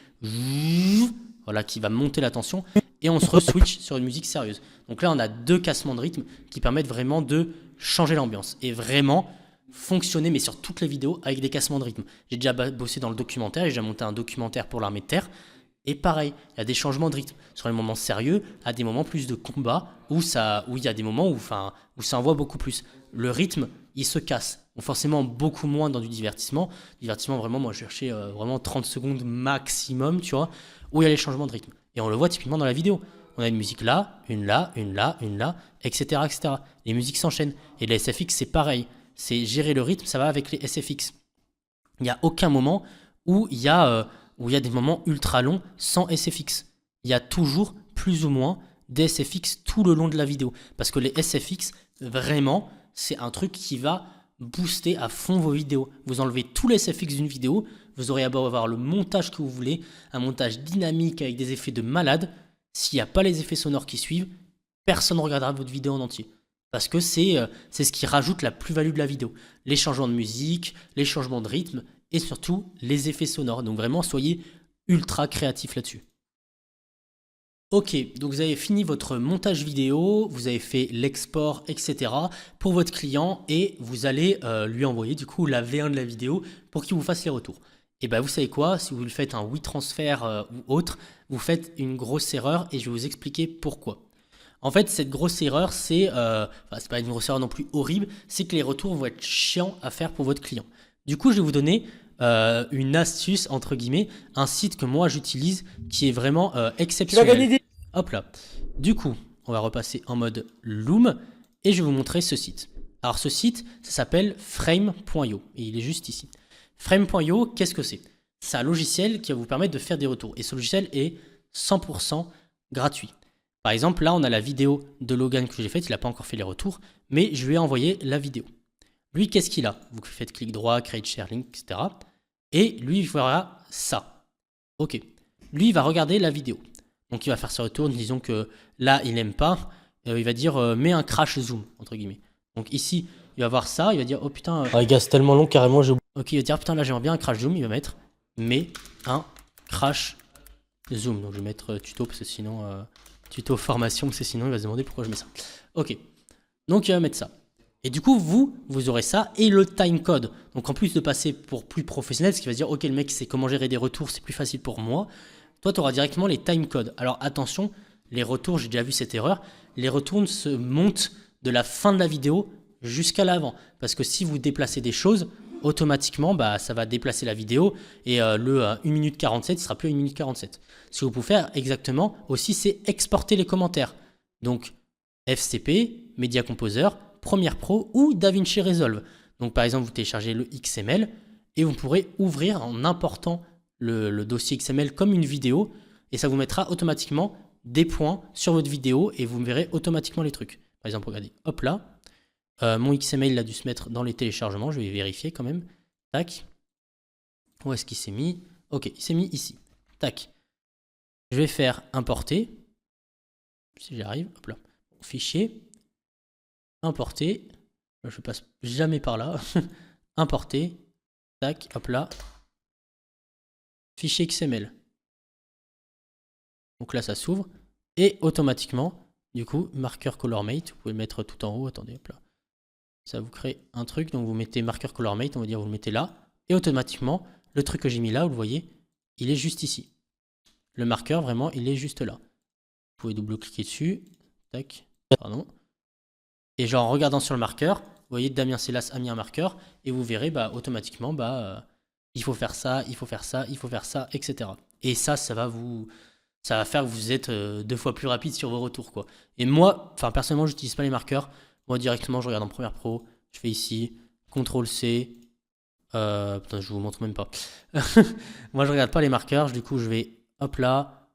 Voilà, qui va monter la tension, et on se re-switch sur une musique sérieuse. Donc là, on a 2 cassements de rythme qui permettent vraiment de changer l'ambiance, et vraiment fonctionner, mais sur toutes les vidéos, avec des cassements de rythme. J'ai déjà bossé dans le documentaire, j'ai déjà monté un documentaire pour l'armée de terre, et pareil, il y a des changements de rythme. Sur les moments sérieux, à des moments plus de combat, où il y a des moments où ça envoie beaucoup plus. Le rythme, il se casse. Donc forcément, beaucoup moins dans du divertissement. Divertissement, vraiment, moi, je cherchais vraiment 30 secondes maximum, tu vois, où il y a les changements de rythme. Et on le voit typiquement dans la vidéo. On a une musique là, une là, une là, une là, etc., etc. Les musiques s'enchaînent. Et la SFX, c'est pareil. C'est gérer le rythme, ça va avec les SFX. Il n'y a aucun moment où il y a des moments ultra longs sans SFX. Il y a toujours plus ou moins des SFX tout le long de la vidéo. Parce que les SFX, vraiment, c'est un truc qui va booster à fond vos vidéos. Vous enlevez tous les SFX d'une vidéo, vous aurez à avoir le montage que vous voulez, un montage dynamique avec des effets de malade. S'il n'y a pas les effets sonores qui suivent, personne ne regardera votre vidéo en entier. Parce que c'est ce qui rajoute la plus-value de la vidéo. Les changements de musique, les changements de rythme et surtout les effets sonores. Donc vraiment, soyez ultra créatifs là-dessus. Ok, donc vous avez fini votre montage vidéo, vous avez fait l'export, etc. pour votre client et vous allez lui envoyer du coup la V1 de la vidéo pour qu'il vous fasse les retours. Et bien vous savez quoi, si vous le faites un WeTransfer ou autre, vous faites une grosse erreur et je vais vous expliquer pourquoi. En fait, cette grosse erreur, c'est pas une grosse erreur non plus horrible, c'est que les retours vont être chiants à faire pour votre client. Du coup, je vais vous donner une astuce, entre guillemets, un site que moi j'utilise qui est vraiment exceptionnel. Tu vas gagner des... Hop là. Du coup, on va repasser en mode Loom et je vais vous montrer ce site. Alors ce site, ça s'appelle frame.io et il est juste ici. Frame.io, qu'est-ce que c'est? C'est un logiciel qui va vous permettre de faire des retours et ce logiciel est 100% gratuit. Par exemple, là, on a la vidéo de Logan que j'ai faite. Il n'a pas encore fait les retours, mais je lui ai envoyé la vidéo. Lui, qu'est-ce qu'il a? Vous faites clic droit, create share link, etc. Et lui, il verra ça. Ok. Lui, il va regarder la vidéo. Donc, il va faire ce retour. Disons que là, il n'aime pas. Il va dire mets un crash zoom, entre guillemets. Donc, ici, il va voir ça. Il va dire oh putain. Ah, les gars, c'est tellement long, carrément, j'ai oublié. Ok, il va dire putain, là, j'aimerais bien un crash zoom. Il va mettre mais un crash zoom. Donc, je vais mettre tuto parce que sinon. Tuto formation, parce que sinon il va se demander pourquoi je mets ça. Ok, donc il va mettre ça. Et du coup, vous aurez ça et le timecode. Donc en plus de passer pour plus professionnel, ce qui va se dire, ok, le mec sait comment gérer des retours, c'est plus facile pour moi. Toi, tu auras directement les timecodes. Alors attention, les retours, j'ai déjà vu cette erreur, les retours se montent de la fin de la vidéo jusqu'à l'avant. Parce que si vous déplacez des choses, automatiquement, bah, ça va déplacer la vidéo et le 1 minute 47, il sera plus à 1 minute 47. Ce que vous pouvez faire exactement aussi, c'est exporter les commentaires. Donc, FCP, Media Composer, Premiere Pro ou DaVinci Resolve. Donc, par exemple, vous téléchargez le XML et vous pourrez ouvrir en important le dossier XML comme une vidéo et ça vous mettra automatiquement des points sur votre vidéo et vous verrez automatiquement les trucs. Par exemple, regardez, hop là. Mon XML il a dû se mettre dans les téléchargements, je vais vérifier quand même. Tac. Où est-ce qu'il s'est mis? Ok, il s'est mis ici. Tac. Je vais faire importer. Si j'y arrive, hop là. Fichier. Importer. Je passe jamais par là. Importer. Tac, hop là. Fichier XML. Donc là, ça s'ouvre. Et automatiquement, du coup, marqueur ColorMate. Vous pouvez le mettre tout en haut. Attendez, hop là. Ça vous crée un truc, donc vous mettez marqueur ColorMate, on va dire vous le mettez là, et automatiquement, le truc que j'ai mis là, vous le voyez, il est juste ici. Le marqueur, vraiment, il est juste là. Vous pouvez double-cliquer dessus, tac, pardon. Et genre, en regardant sur le marqueur, vous voyez, Damien Sélas a mis un marqueur, et vous verrez, bah, automatiquement, bah, il faut faire ça, il faut faire ça, il faut faire ça, etc. Et ça va faire que vous êtes 2 fois plus rapide sur vos retours, quoi. Et moi, enfin, personnellement, je n'utilise pas les marqueurs. Moi, directement, je regarde en Premiere Pro. Je fais ici, CTRL-C. Putain, je vous montre même pas. Moi, je regarde pas les marqueurs. Du coup, je vais, hop là,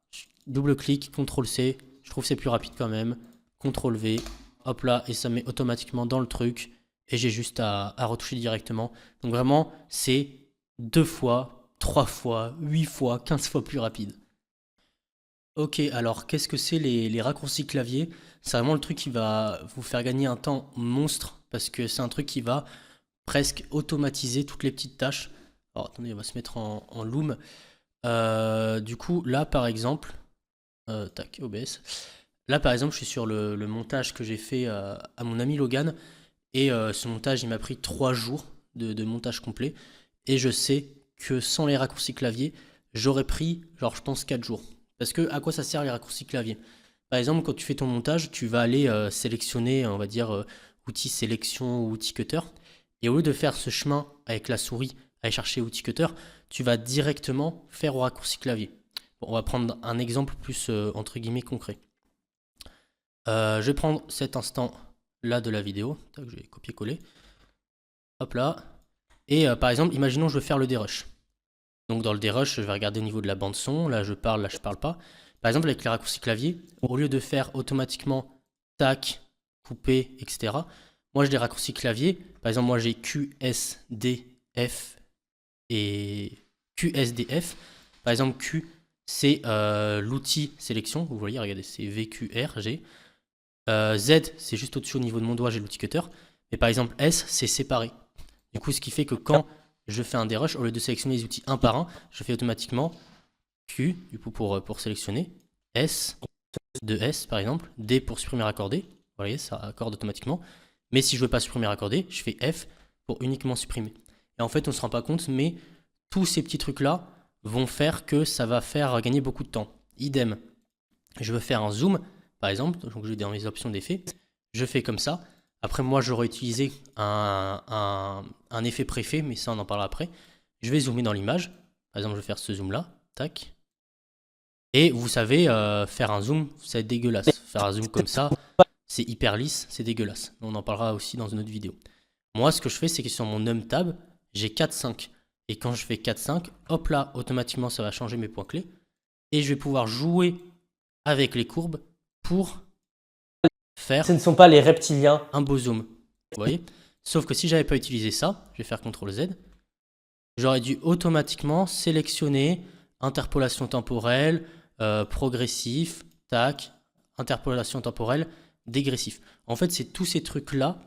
double-clic, CTRL-C. Je trouve que c'est plus rapide quand même. CTRL-V, hop là, et ça met automatiquement dans le truc. Et j'ai juste à retoucher directement. Donc vraiment, c'est 2 fois, 3 fois, 8 fois, 15 fois plus rapide. Ok, alors qu'est-ce que c'est les raccourcis clavier? C'est vraiment le truc qui va vous faire gagner un temps monstre parce que c'est un truc qui va presque automatiser toutes les petites tâches. Alors attendez, on va se mettre en loom. Du coup, là par exemple, tac, OBS. Là par exemple, je suis sur le montage que j'ai fait à mon ami Logan et ce montage il m'a pris 3 jours de montage complet et je sais que sans les raccourcis clavier, j'aurais pris genre je pense 4 jours. Parce que à quoi ça sert les raccourcis clavier? Par exemple, quand tu fais ton montage, tu vas aller sélectionner, on va dire, outil sélection ou outil cutter. Et au lieu de faire ce chemin avec la souris, aller chercher outil cutter, tu vas directement faire au raccourci clavier. Bon, on va prendre un exemple plus, entre guillemets, concret. Je vais prendre cet instant-là de la vidéo. Tac, je vais copier-coller. Hop là. Et par exemple, imaginons que je veux faire le dérush. Donc dans le dérush, je vais regarder au niveau de la bande son. Là, je parle pas. Par exemple, avec les raccourcis clavier, au lieu de faire automatiquement tac, couper, etc. Moi, j'ai des raccourcis clavier. Par exemple, moi, j'ai QSDF et QSDF. Par exemple, Q, c'est l'outil sélection. Vous voyez, regardez, c'est VQRG. Z, c'est juste au-dessus au niveau de mon doigt, j'ai l'outil cutter. Mais par exemple, S, c'est séparé. Du coup, ce qui fait que quand je fais un dérush, au lieu de sélectionner les outils un par un, je fais automatiquement Q, du coup pour sélectionner, S, de S par exemple, D pour supprimer raccordé, vous voyez, ça accorde automatiquement. Mais si je veux pas supprimer raccordé, je fais F pour uniquement supprimer. Et en fait, on se rend pas compte, mais tous ces petits trucs-là vont faire que ça va faire gagner beaucoup de temps. Idem, je veux faire un zoom, par exemple, donc je vais dans mes options d'effet, je fais comme ça. Après, moi, j'aurais utilisé un effet préfet, mais ça, on en parlera après. Je vais zoomer dans l'image. Par exemple, je vais faire ce zoom-là. Tac. Et vous savez, faire un zoom, c'est dégueulasse. Faire un zoom comme ça, c'est hyper lisse, c'est dégueulasse. On en parlera aussi dans une autre vidéo. Moi, ce que je fais, c'est que sur mon Num Tab, j'ai 4-5. Et quand je fais 4-5, hop là, automatiquement, ça va changer mes points clés. Et je vais pouvoir jouer avec les courbes pour faire Ce ne sont pas les reptiliens. un beau zoom. Vous voyez? Sauf que si j'avais pas utilisé ça, je vais faire CTRL-Z, j'aurais dû automatiquement sélectionner interpolation temporelle, progressif, tac, interpolation temporelle, dégressif. En fait, c'est tous ces trucs-là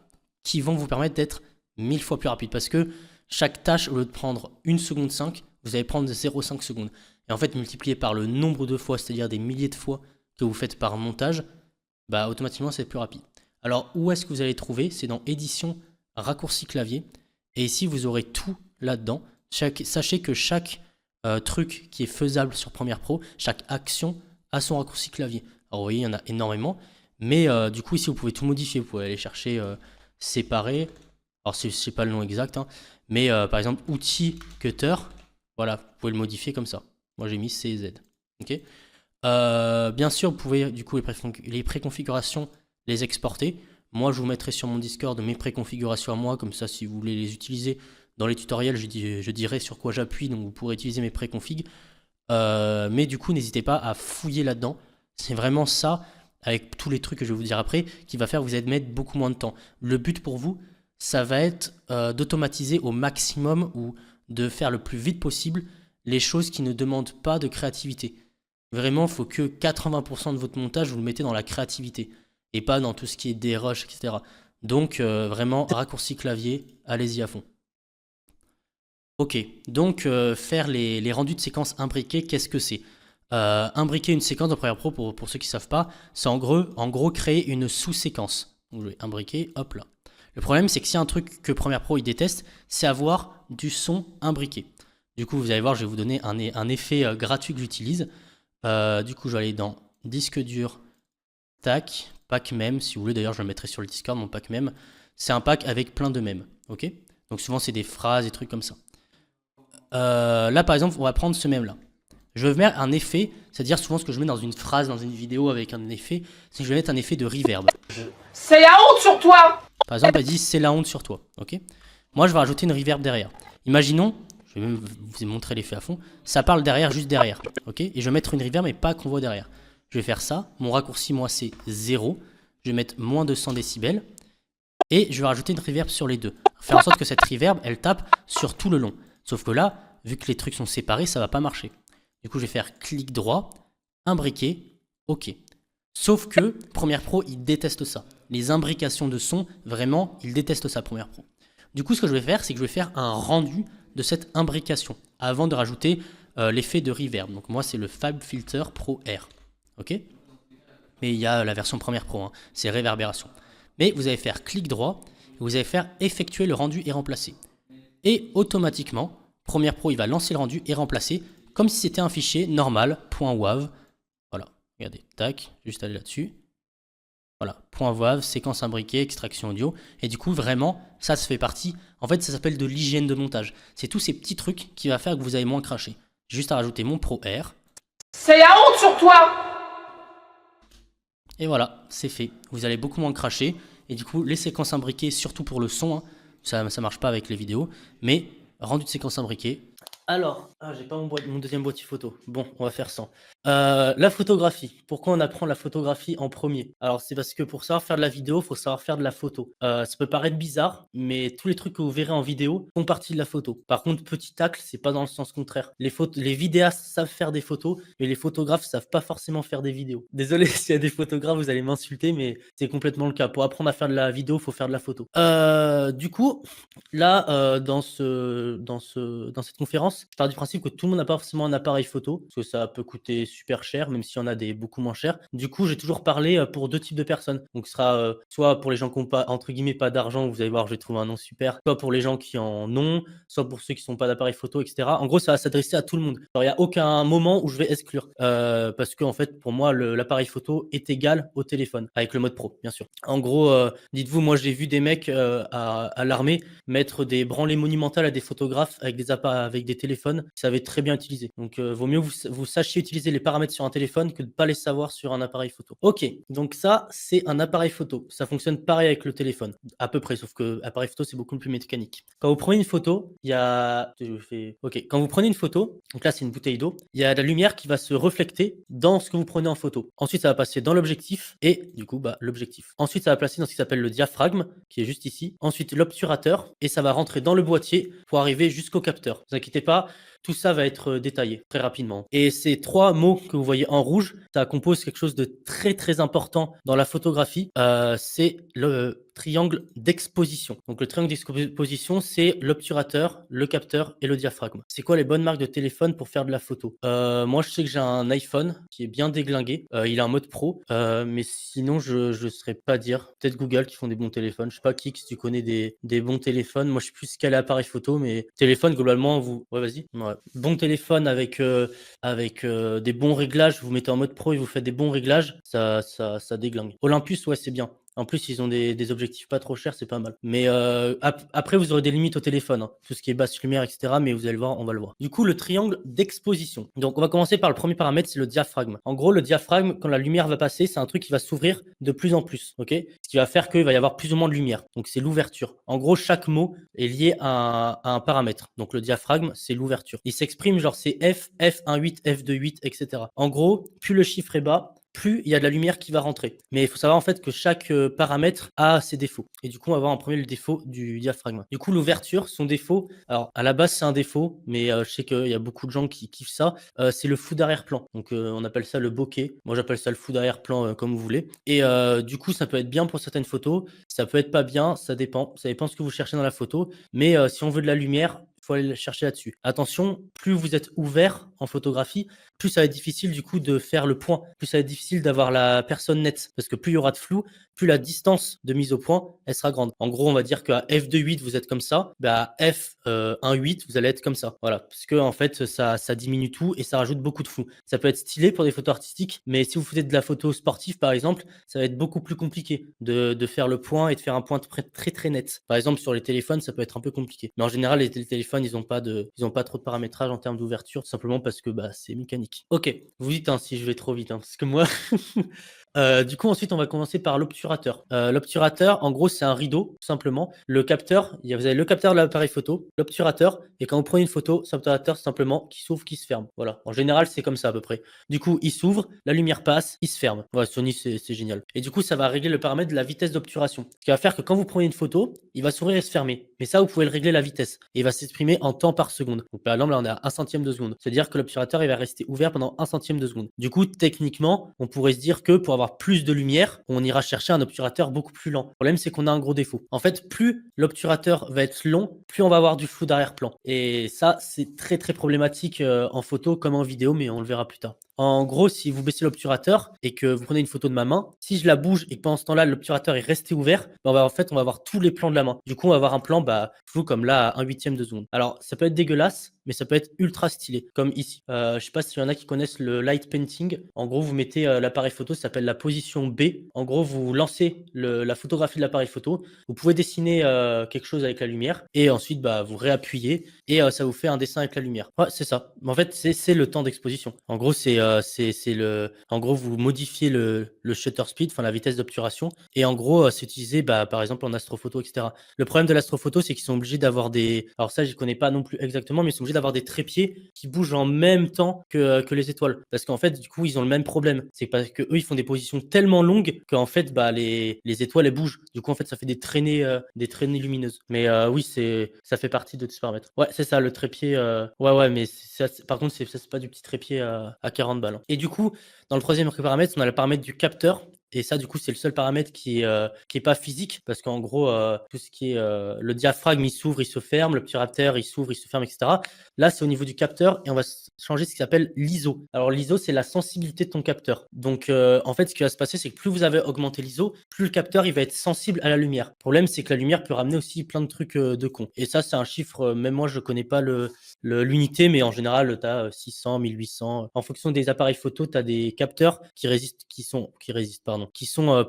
qui vont vous permettre d'être 1000 fois plus rapide. Parce que chaque tâche, au lieu de prendre 1 seconde 5, vous allez prendre 0,5 secondes. Et en fait, multiplié par le nombre de fois, c'est-à-dire des milliers de fois que vous faites par montage, bah automatiquement c'est plus rapide. Alors où est-ce que vous allez trouver? C'est dans édition raccourci clavier. Et ici vous aurez tout là-dedans. Sachez que chaque truc qui est faisable sur Premiere Pro, chaque action a son raccourci clavier. Alors vous voyez, il y en a énormément. Mais du coup ici vous pouvez tout modifier. Vous pouvez aller chercher séparer. Alors c'est pas le nom exact, hein, mais par exemple outil cutter, voilà, vous pouvez le modifier comme ça. Moi j'ai mis CZ. Ok. Bien sûr, vous pouvez du coup les préconfigurations les exporter. Moi je vous mettrai sur mon Discord mes préconfigurations à moi, comme ça si vous voulez les utiliser dans les tutoriels, je dirai sur quoi j'appuie, donc vous pourrez utiliser mes préconfigs. Mais du coup, n'hésitez pas à fouiller là-dedans. C'est vraiment ça, avec tous les trucs que je vais vous dire après, qui va faire que vous allez mettre beaucoup moins de temps. Le but pour vous, ça va être d'automatiser au maximum ou de faire le plus vite possible les choses qui ne demandent pas de créativité. Vraiment, il faut que 80% de votre montage, vous le mettez dans la créativité et pas dans tout ce qui est dérush, etc. Donc, vraiment, raccourci clavier, allez-y à fond. Ok, donc faire les rendus de séquences imbriqués, qu'est-ce que c'est? Imbriquer une séquence dans Premiere Pro, pour ceux qui ne savent pas, c'est en gros créer une sous-séquence. Donc je vais imbriquer, hop là. Le problème, c'est que s'il y a un truc que Premiere Pro il déteste, c'est avoir du son imbriqué. Du coup, vous allez voir, je vais vous donner un effet gratuit que j'utilise. Du coup, je vais aller dans disque dur, tac, pack mem. Si vous voulez, d'ailleurs, je le mettrai sur le Discord, mon pack mem. C'est un pack avec plein de mèmes, ok? Donc souvent, c'est des phrases, des trucs comme ça. Là, par exemple, on va prendre ce mème-là. Je vais mettre un effet, c'est-à-dire souvent ce que je mets dans une phrase, dans une vidéo avec un effet, c'est que je vais mettre un effet de reverb. C'est la honte sur toi! Par exemple, elle dit c'est la honte sur toi. Ok. Moi, je vais rajouter une reverb derrière. Imaginons, je vais même vous montrer l'effet à fond, ça parle derrière, juste derrière. Ok. Et je vais mettre une reverb, mais pas qu'on voit derrière. Je vais faire ça. Mon raccourci, moi, c'est 0. Je vais mettre moins de 100 décibels. Et je vais rajouter une reverb sur les deux. Faire en sorte que cette reverb, elle tape sur tout le long. Sauf que là, vu que les trucs sont séparés, ça va pas marcher. Du coup, je vais faire clic droit, imbriquer, OK. Sauf que Premiere Pro, il déteste ça. Les imbrications de son, vraiment, il déteste ça, Premiere Pro. Du coup, ce que je vais faire, c'est que je vais faire un rendu de cette imbrication avant de rajouter l'effet de reverb. Donc moi, c'est le Fab Filter Pro R. OK. Mais il y a la version Premiere Pro, hein, c'est réverbération. Mais vous allez faire clic droit, et vous allez faire effectuer le rendu et remplacer. Et automatiquement, Premiere Pro, il va lancer le rendu et remplacer comme si c'était un fichier normal, .wav. Voilà, regardez, tac, juste aller là-dessus. Voilà, .wav, séquence imbriquée, extraction audio. Et du coup, vraiment, ça fait partie. En fait, ça s'appelle de l'hygiène de montage. C'est tous ces petits trucs qui vont faire que vous allez moins cracher. Juste à rajouter mon Pro R. C'est la honte sur toi! Et voilà, c'est fait. Vous allez beaucoup moins cracher. Et du coup, les séquences imbriquées, surtout pour le son, hein, ça marche pas avec les vidéos, mais rendu de séquences imbriquées. Alors, j'ai pas mon deuxième boîtier photo. Bon, on va faire sans. La photographie. Pourquoi on apprend la photographie en premier? Alors, c'est parce que pour savoir faire de la vidéo, il faut savoir faire de la photo. Ça peut paraître bizarre, mais tous les trucs que vous verrez en vidéo font partie de la photo. Par contre, petit tacle, c'est pas dans le sens contraire. Les vidéastes savent faire des photos, mais les photographes savent pas forcément faire des vidéos. Désolé s'il y a des photographes, vous allez m'insulter, mais c'est complètement le cas. Pour apprendre à faire de la vidéo, il faut faire de la photo. Du coup, là, dans cette conférence, je pars du principe que tout le monde n'a pas forcément un appareil photo, parce que ça peut coûter super cher, même s'il y en a des beaucoup moins chers. Du coup, j'ai toujours parlé pour deux types de personnes. Donc, ce sera soit pour les gens qui n'ont pas, entre guillemets, pas d'argent, vous allez voir, je vais trouver un nom super, soit pour les gens qui en ont, soit pour ceux qui n'ont pas d'appareil photo, etc. En gros, ça va s'adresser à tout le monde. Alors, il n'y a aucun moment où je vais exclure, parce que, en fait, pour moi, l'appareil photo est égal au téléphone, avec le mode pro, bien sûr. En gros, dites-vous, moi, j'ai vu des mecs à l'armée mettre des branlées monumentales à des photographes avec des téléphones qui savaient très bien utiliser. Donc, vaut mieux vous sachiez utiliser les paramètres sur un téléphone que de ne pas les savoir sur un appareil photo. Ok, donc ça, c'est un appareil photo. Ça fonctionne pareil avec le téléphone, à peu près, sauf que appareil photo, c'est beaucoup plus mécanique. Quand vous prenez une photo, il y a... Ok, quand vous prenez une photo, donc là, c'est une bouteille d'eau, il y a de la lumière qui va se refléter dans ce que vous prenez en photo. Ensuite, ça va passer dans l'objectif et, du coup, l'objectif. Ensuite, ça va passer dans ce qui s'appelle le diaphragme, qui est juste ici. Ensuite, l'obturateur, et ça va rentrer dans le boîtier pour arriver jusqu'au capteur. Ne vous inquiétez pas, tout ça va être détaillé très rapidement. Et ces trois mots que vous voyez en rouge, ça compose quelque chose de très très important dans la photographie. C'est le triangle d'exposition. Donc le triangle d'exposition, c'est l'obturateur, le capteur et le diaphragme. C'est quoi les bonnes marques de téléphone pour faire de la photo? Moi, je sais que j'ai un iPhone qui est bien déglingué. Il a un mode pro, mais sinon, je ne saurais pas dire. Peut-être Google qui font des bons téléphones. Je sais pas, Kik, si tu connais des bons téléphones. Moi, je suis plus calé appareil photo, mais téléphone, globalement, vous... Ouais, vas-y. Ouais. Bon téléphone avec des bons réglages. Vous mettez en mode pro et vous faites des bons réglages. Ça déglingue. Olympus, ouais, c'est bien. En plus, ils ont des objectifs pas trop chers, c'est pas mal. Mais après, vous aurez des limites au téléphone, hein, tout ce qui est basse lumière, etc. Mais vous allez le voir, on va le voir. Du coup, le triangle d'exposition. Donc, on va commencer par le premier paramètre, c'est le diaphragme. En gros, le diaphragme, quand la lumière va passer, c'est un truc qui va s'ouvrir de plus en plus, ok? Ce qui va faire qu'il va y avoir plus ou moins de lumière. Donc, c'est l'ouverture. En gros, chaque mot est lié à un paramètre. Donc, le diaphragme, c'est l'ouverture. Il s'exprime genre c'est F, F1.8, F2.8, etc. En gros, plus le chiffre est bas, plus il y a de la lumière qui va rentrer. Mais il faut savoir en fait que chaque paramètre a ses défauts. Et du coup, on va voir en premier le défaut du diaphragme. Du coup, l'ouverture, son défaut, alors à la base c'est un défaut, mais je sais qu'il y a beaucoup de gens qui kiffent ça, c'est le flou d'arrière-plan. Donc on appelle ça le bokeh. Moi j'appelle ça le flou d'arrière-plan comme vous voulez. Et du coup, ça peut être bien pour certaines photos, ça peut être pas bien, ça dépend. Ça dépend ce que vous cherchez dans la photo. Mais si on veut de la lumière, il faut aller le chercher là-dessus. Attention, plus vous êtes ouvert en photographie, plus ça va être difficile du coup de faire le point, plus ça va être difficile d'avoir la personne nette, parce que plus il y aura de flou, plus la distance de mise au point, elle sera grande. En gros, on va dire qu'à f2.8, vous êtes comme ça, bah à f1.8, vous allez être comme ça. Voilà, parce que en fait, ça diminue tout et ça rajoute beaucoup de flou. Ça peut être stylé pour des photos artistiques, mais si vous faites de la photo sportive, par exemple, ça va être beaucoup plus compliqué de faire le point et de faire un point très très net. Par exemple, sur les téléphones, ça peut être un peu compliqué. Mais en général, les téléphones, ils n'ont pas trop de paramétrage en termes d'ouverture, tout simplement parce que bah, c'est mécanique. Ok, vous dites hein, si je vais trop vite, hein, parce que moi, du coup, ensuite, on va commencer par l'obturateur. L'obturateur, en gros, c'est un rideau, tout simplement. Le capteur, vous avez le capteur de l'appareil photo, l'obturateur, et quand vous prenez une photo, cet obturateur, c'est simplement qui s'ouvre, qui se ferme. Voilà. En général, c'est comme ça à peu près. Du coup, il s'ouvre, la lumière passe, il se ferme. Voilà, Sony, c'est génial. Et du coup, ça va régler le paramètre de la vitesse d'obturation. Ce qui va faire que quand vous prenez une photo, il va s'ouvrir et se fermer. Mais ça, vous pouvez le régler la vitesse. Et il va s'exprimer en temps par seconde. Donc, par exemple, là, on est à 1 centième de seconde. C'est-à-dire que l'obturateur, il va rester ouvert pendant 1 centième de seconde. Du coup, techniquement, on pourrait se dire que pour avoir plus de lumière, on ira chercher un obturateur beaucoup plus lent. Le problème, c'est qu'on a un gros défaut. En fait, plus l'obturateur va être long, plus on va avoir du flou d'arrière-plan. Et ça, c'est très très problématique en photo comme en vidéo, mais on le verra plus tard. En gros, si vous baissez l'obturateur et que vous prenez une photo de ma main, si je la bouge et que pendant ce temps-là, l'obturateur est resté ouvert, bah, on va avoir tous les plans de la main. Du coup, on va avoir un plan flou comme là à 1/8 de seconde. Alors, ça peut être dégueulasse, mais ça peut être ultra stylé, comme ici. Je sais pas s'il y en a qui connaissent le light painting. En gros, vous mettez l'appareil photo, ça s'appelle la position B. En gros, vous lancez la photographie de l'appareil photo. Vous pouvez dessiner quelque chose avec la lumière et ensuite vous réappuyez et ça vous fait un dessin avec la lumière. Ouais, c'est ça. Mais en fait, c'est le temps d'exposition. En gros, en gros, vous modifiez le shutter speed, enfin la vitesse d'obturation, et en gros, c'est utilisé, par exemple, en astrophoto, etc. Le problème de l'astrophoto, c'est qu'ils sont obligés d'avoir alors ça, je connais pas non plus exactement, mais ils sont obligés d'avoir des trépieds qui bougent en même temps que les étoiles. Parce qu'en fait, du coup, ils ont le même problème. C'est parce que eux, ils font des positions tellement longues qu'en fait, les étoiles, elles bougent. Du coup, en fait, ça fait des traînées lumineuses. Mais oui, ça fait partie de ce paramètre. Ouais, c'est ça, le trépied. Ouais, mais par contre, c'est pas du petit trépied à 40 balles. Et du coup, dans le troisième paramètre, on a le paramètre du capteur. Et ça, du coup, c'est le seul paramètre qui est pas physique, parce qu'en gros, tout ce qui est le diaphragme, il s'ouvre, il se ferme, l'obturateur, il s'ouvre, il se ferme, etc. Là, c'est au niveau du capteur, et on va changer ce qui s'appelle l'ISO. Alors, l'ISO, c'est la sensibilité de ton capteur. Donc, en fait, ce qui va se passer, c'est que plus vous avez augmenté l'ISO, plus le capteur, il va être sensible à la lumière. Le problème, c'est que la lumière peut ramener aussi plein de trucs de con. Et ça, c'est un chiffre, même moi, je connais pas l'unité, mais en général, tu as 600, 1800. En fonction des appareils photo, tu as des capteurs qui sont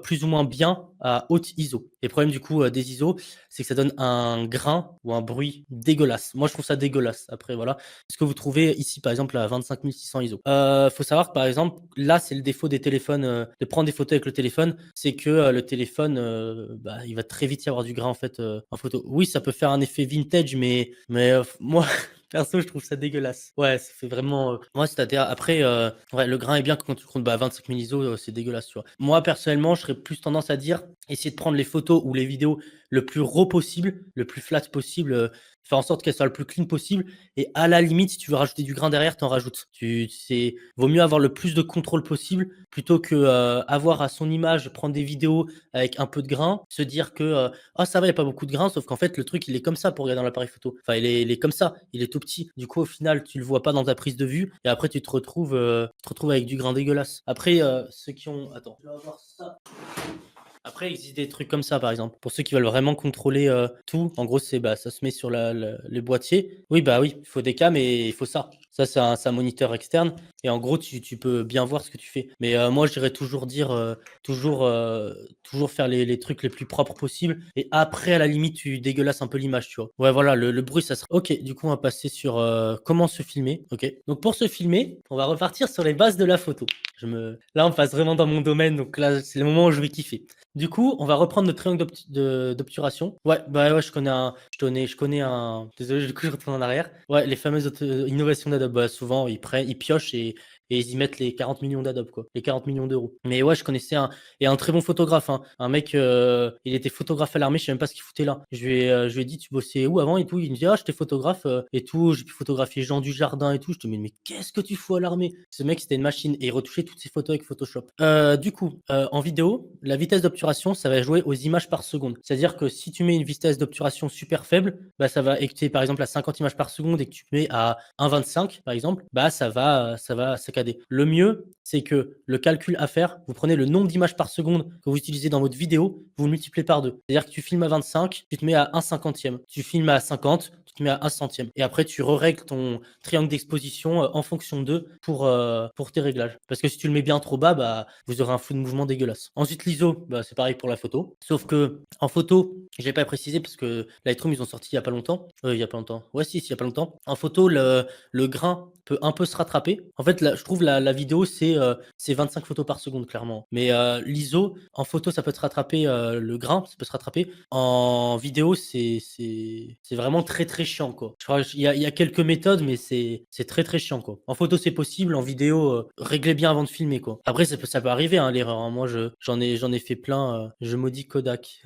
plus ou moins bien à haute ISO. Et le problème du coup des ISO, c'est que ça donne un grain ou un bruit dégueulasse. Moi, je trouve ça dégueulasse. Après, voilà. Ce que vous trouvez ici, par exemple, à 25 600 ISO. Faut savoir que, par exemple, là, c'est le défaut des téléphones, de prendre des photos avec le téléphone, c'est que le téléphone, il va très vite y avoir du grain, en fait, en photo. Oui, ça peut faire un effet vintage, mais moi... Perso, je trouve ça dégueulasse. Ouais, ça fait vraiment. Moi, c'est-à-dire, après, ouais, le grain est bien quand tu comptes 25 000 ISO, c'est dégueulasse, tu vois. Moi, personnellement, je serais plus tendance à dire essayer de prendre les photos ou les vidéos le plus raw possible, le plus flat possible, faire en sorte qu'elles soient le plus clean possible. Et à la limite, si tu veux rajouter du grain derrière, t'en rajoutes. Vaut mieux avoir le plus de contrôle possible plutôt que avoir à son image, prendre des vidéos avec un peu de grain, se dire que ça va, il n'y a pas beaucoup de grain, sauf qu'en fait, le truc, il est comme ça pour regarder dans l'appareil photo. Enfin, il est comme ça, il est tout petit. Du coup, au final, tu le vois pas dans ta prise de vue et après, tu te retrouves avec du grain dégueulasse. Après, ceux qui ont. Attends, je vais avoir ça. Après, il existe des trucs comme ça, par exemple. Pour ceux qui veulent vraiment contrôler tout, en gros, ça se met sur le boîtier. Oui, il faut des cams et il faut ça. Ça, c'est un moniteur externe. et en gros, tu peux bien voir ce que tu fais. Mais moi, je dirais toujours dire, toujours faire les trucs les plus propres possibles. Et après, à la limite, tu dégueulasses un peu l'image, tu vois. Ouais, voilà, le bruit, ça sera. Ok, du coup, on va passer sur comment se filmer. Ok. Donc, pour se filmer, on va repartir sur les bases de la photo. Là, on passe vraiment dans mon domaine. Donc là, c'est le moment où je vais kiffer. Du coup, on va reprendre notre triangle d'obturation. Ouais, bah ouais, je connais un. Désolé, du coup, je retourne en arrière. Ouais, les fameuses innovations d'Adobe. Bah, souvent, ils piochent et ils y mettent les 40 millions d'Adobe, quoi. Les 40 millions d'euros. Mais ouais, je connaissais un très bon photographe, hein. Un mec, il était photographe à l'armée, je sais même pas ce qu'il foutait là. Je lui ai dit, tu bossais où avant et tout. Il me dit, ah, j'étais photographe et tout. J'ai pu photographier Jean du Jardin et tout. Je te dis, mais qu'est-ce que tu fous à l'armée? Ce mec, c'était une machine et il retouchait toutes ses photos avec Photoshop. Du coup, en vidéo, la vitesse d'obturation, ça va jouer aux images par seconde. C'est-à-dire que si tu mets une vitesse d'obturation super faible, bah, et que tu es par exemple à 50 images par seconde et que tu mets à 1,25 par exemple, bah, ça va saccader. Le mieux, c'est que le calcul à faire, vous prenez le nombre d'images par seconde que vous utilisez dans votre vidéo, vous le multipliez par 2. C'est-à-dire que tu filmes à 25, tu te mets à 1/50. Tu filmes à 50, tu te mets à 1/100. Et après, tu règles ton triangle d'exposition en fonction d'eux pour tes réglages. Parce que si tu le mets bien trop bas, bah, vous aurez un flou de mouvement dégueulasse. Ensuite, l'ISO, bah, c'est pareil pour la photo. Sauf que en photo, je l'ai pas précisé parce que Lightroom, ils ont sorti il y a pas longtemps. Il y a pas longtemps. Ouais, si, il y a pas longtemps. En photo, le grain peut un peu se rattraper. En fait, là, je trouve la vidéo, c'est 25 photos par seconde, clairement. Mais l'ISO, en photo, ça peut se rattraper, le grain, ça peut se rattraper. En vidéo, c'est vraiment très très chiant, quoi. Je crois il y a quelques méthodes, mais c'est très très chiant, quoi. En photo, c'est possible. En vidéo, réglez bien avant de filmer, quoi. Après, ça peut arriver, hein, l'erreur, hein. Moi, j'en ai fait plein. Je maudis Kodak.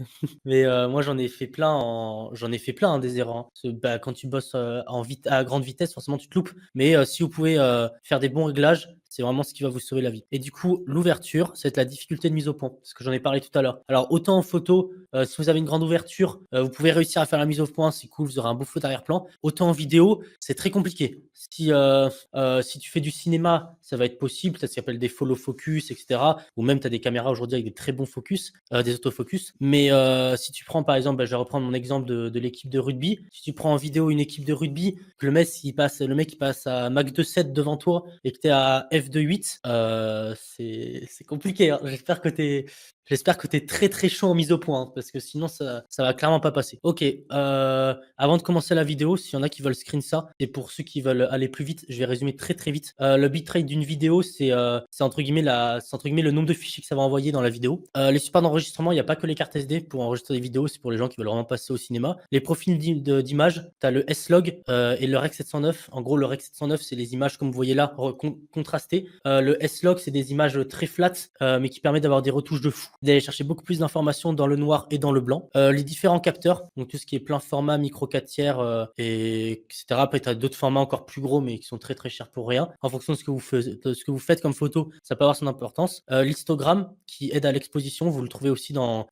Mais moi, j'en ai fait plein, hein, des erreurs, hein. Bah, quand tu bosses à grande vitesse, forcément, tu te loupes. Mais si vous pouvez faire des bons réglages, c'est vraiment ce qui va vous sauver la vie. Et du coup, l'ouverture, c'est la difficulté de mise au point, parce que j'en ai parlé tout à l'heure. Alors, autant en photo, si vous avez une grande ouverture, vous pouvez réussir à faire la mise au point, c'est cool, vous aurez un beau feu d'arrière-plan. Autant en vidéo, c'est très compliqué. Si tu fais du cinéma, ça va être possible, ça s'appelle des follow focus, etc. Ou même tu as des caméras aujourd'hui avec des très bons focus, des autofocus. Mais si tu prends par exemple, bah, je vais reprendre mon exemple de l'équipe de rugby. Si tu prends en vidéo une équipe de rugby, que le mec il passe à Mac 2.7 devant toi et que tu es à F2.8, c'est compliqué, hein. J'espère que tu es très très chaud en mise au point, hein, parce que sinon ça va clairement pas passer. Ok, avant de commencer la vidéo, s'il y en a qui veulent screen ça, et pour ceux qui veulent aller plus vite, je vais résumer très très vite. Le bitrate d'une vidéo, c'est entre guillemets le nombre de fichiers que ça va envoyer dans la vidéo. Les supports d'enregistrement, il n'y a pas que les cartes SD pour enregistrer des vidéos, c'est pour les gens qui veulent vraiment passer au cinéma. Les profils d'image, tu as le S-Log et le Rec 709. En gros, le Rec 709, c'est les images comme vous voyez là, contrastées. Le S-Log, c'est des images très flat, mais qui permettent d'avoir des retouches de fou, d'aller chercher beaucoup plus d'informations dans le noir et dans le blanc. Les différents capteurs, donc tout ce qui est plein format, micro 4 tiers, et etc. Après, tu as d'autres formats encore plus gros, mais qui sont très très chers pour rien. En fonction de ce que vous faites comme photo, ça peut avoir son importance. L'histogramme, qui aide à l'exposition, vous le trouvez aussi dans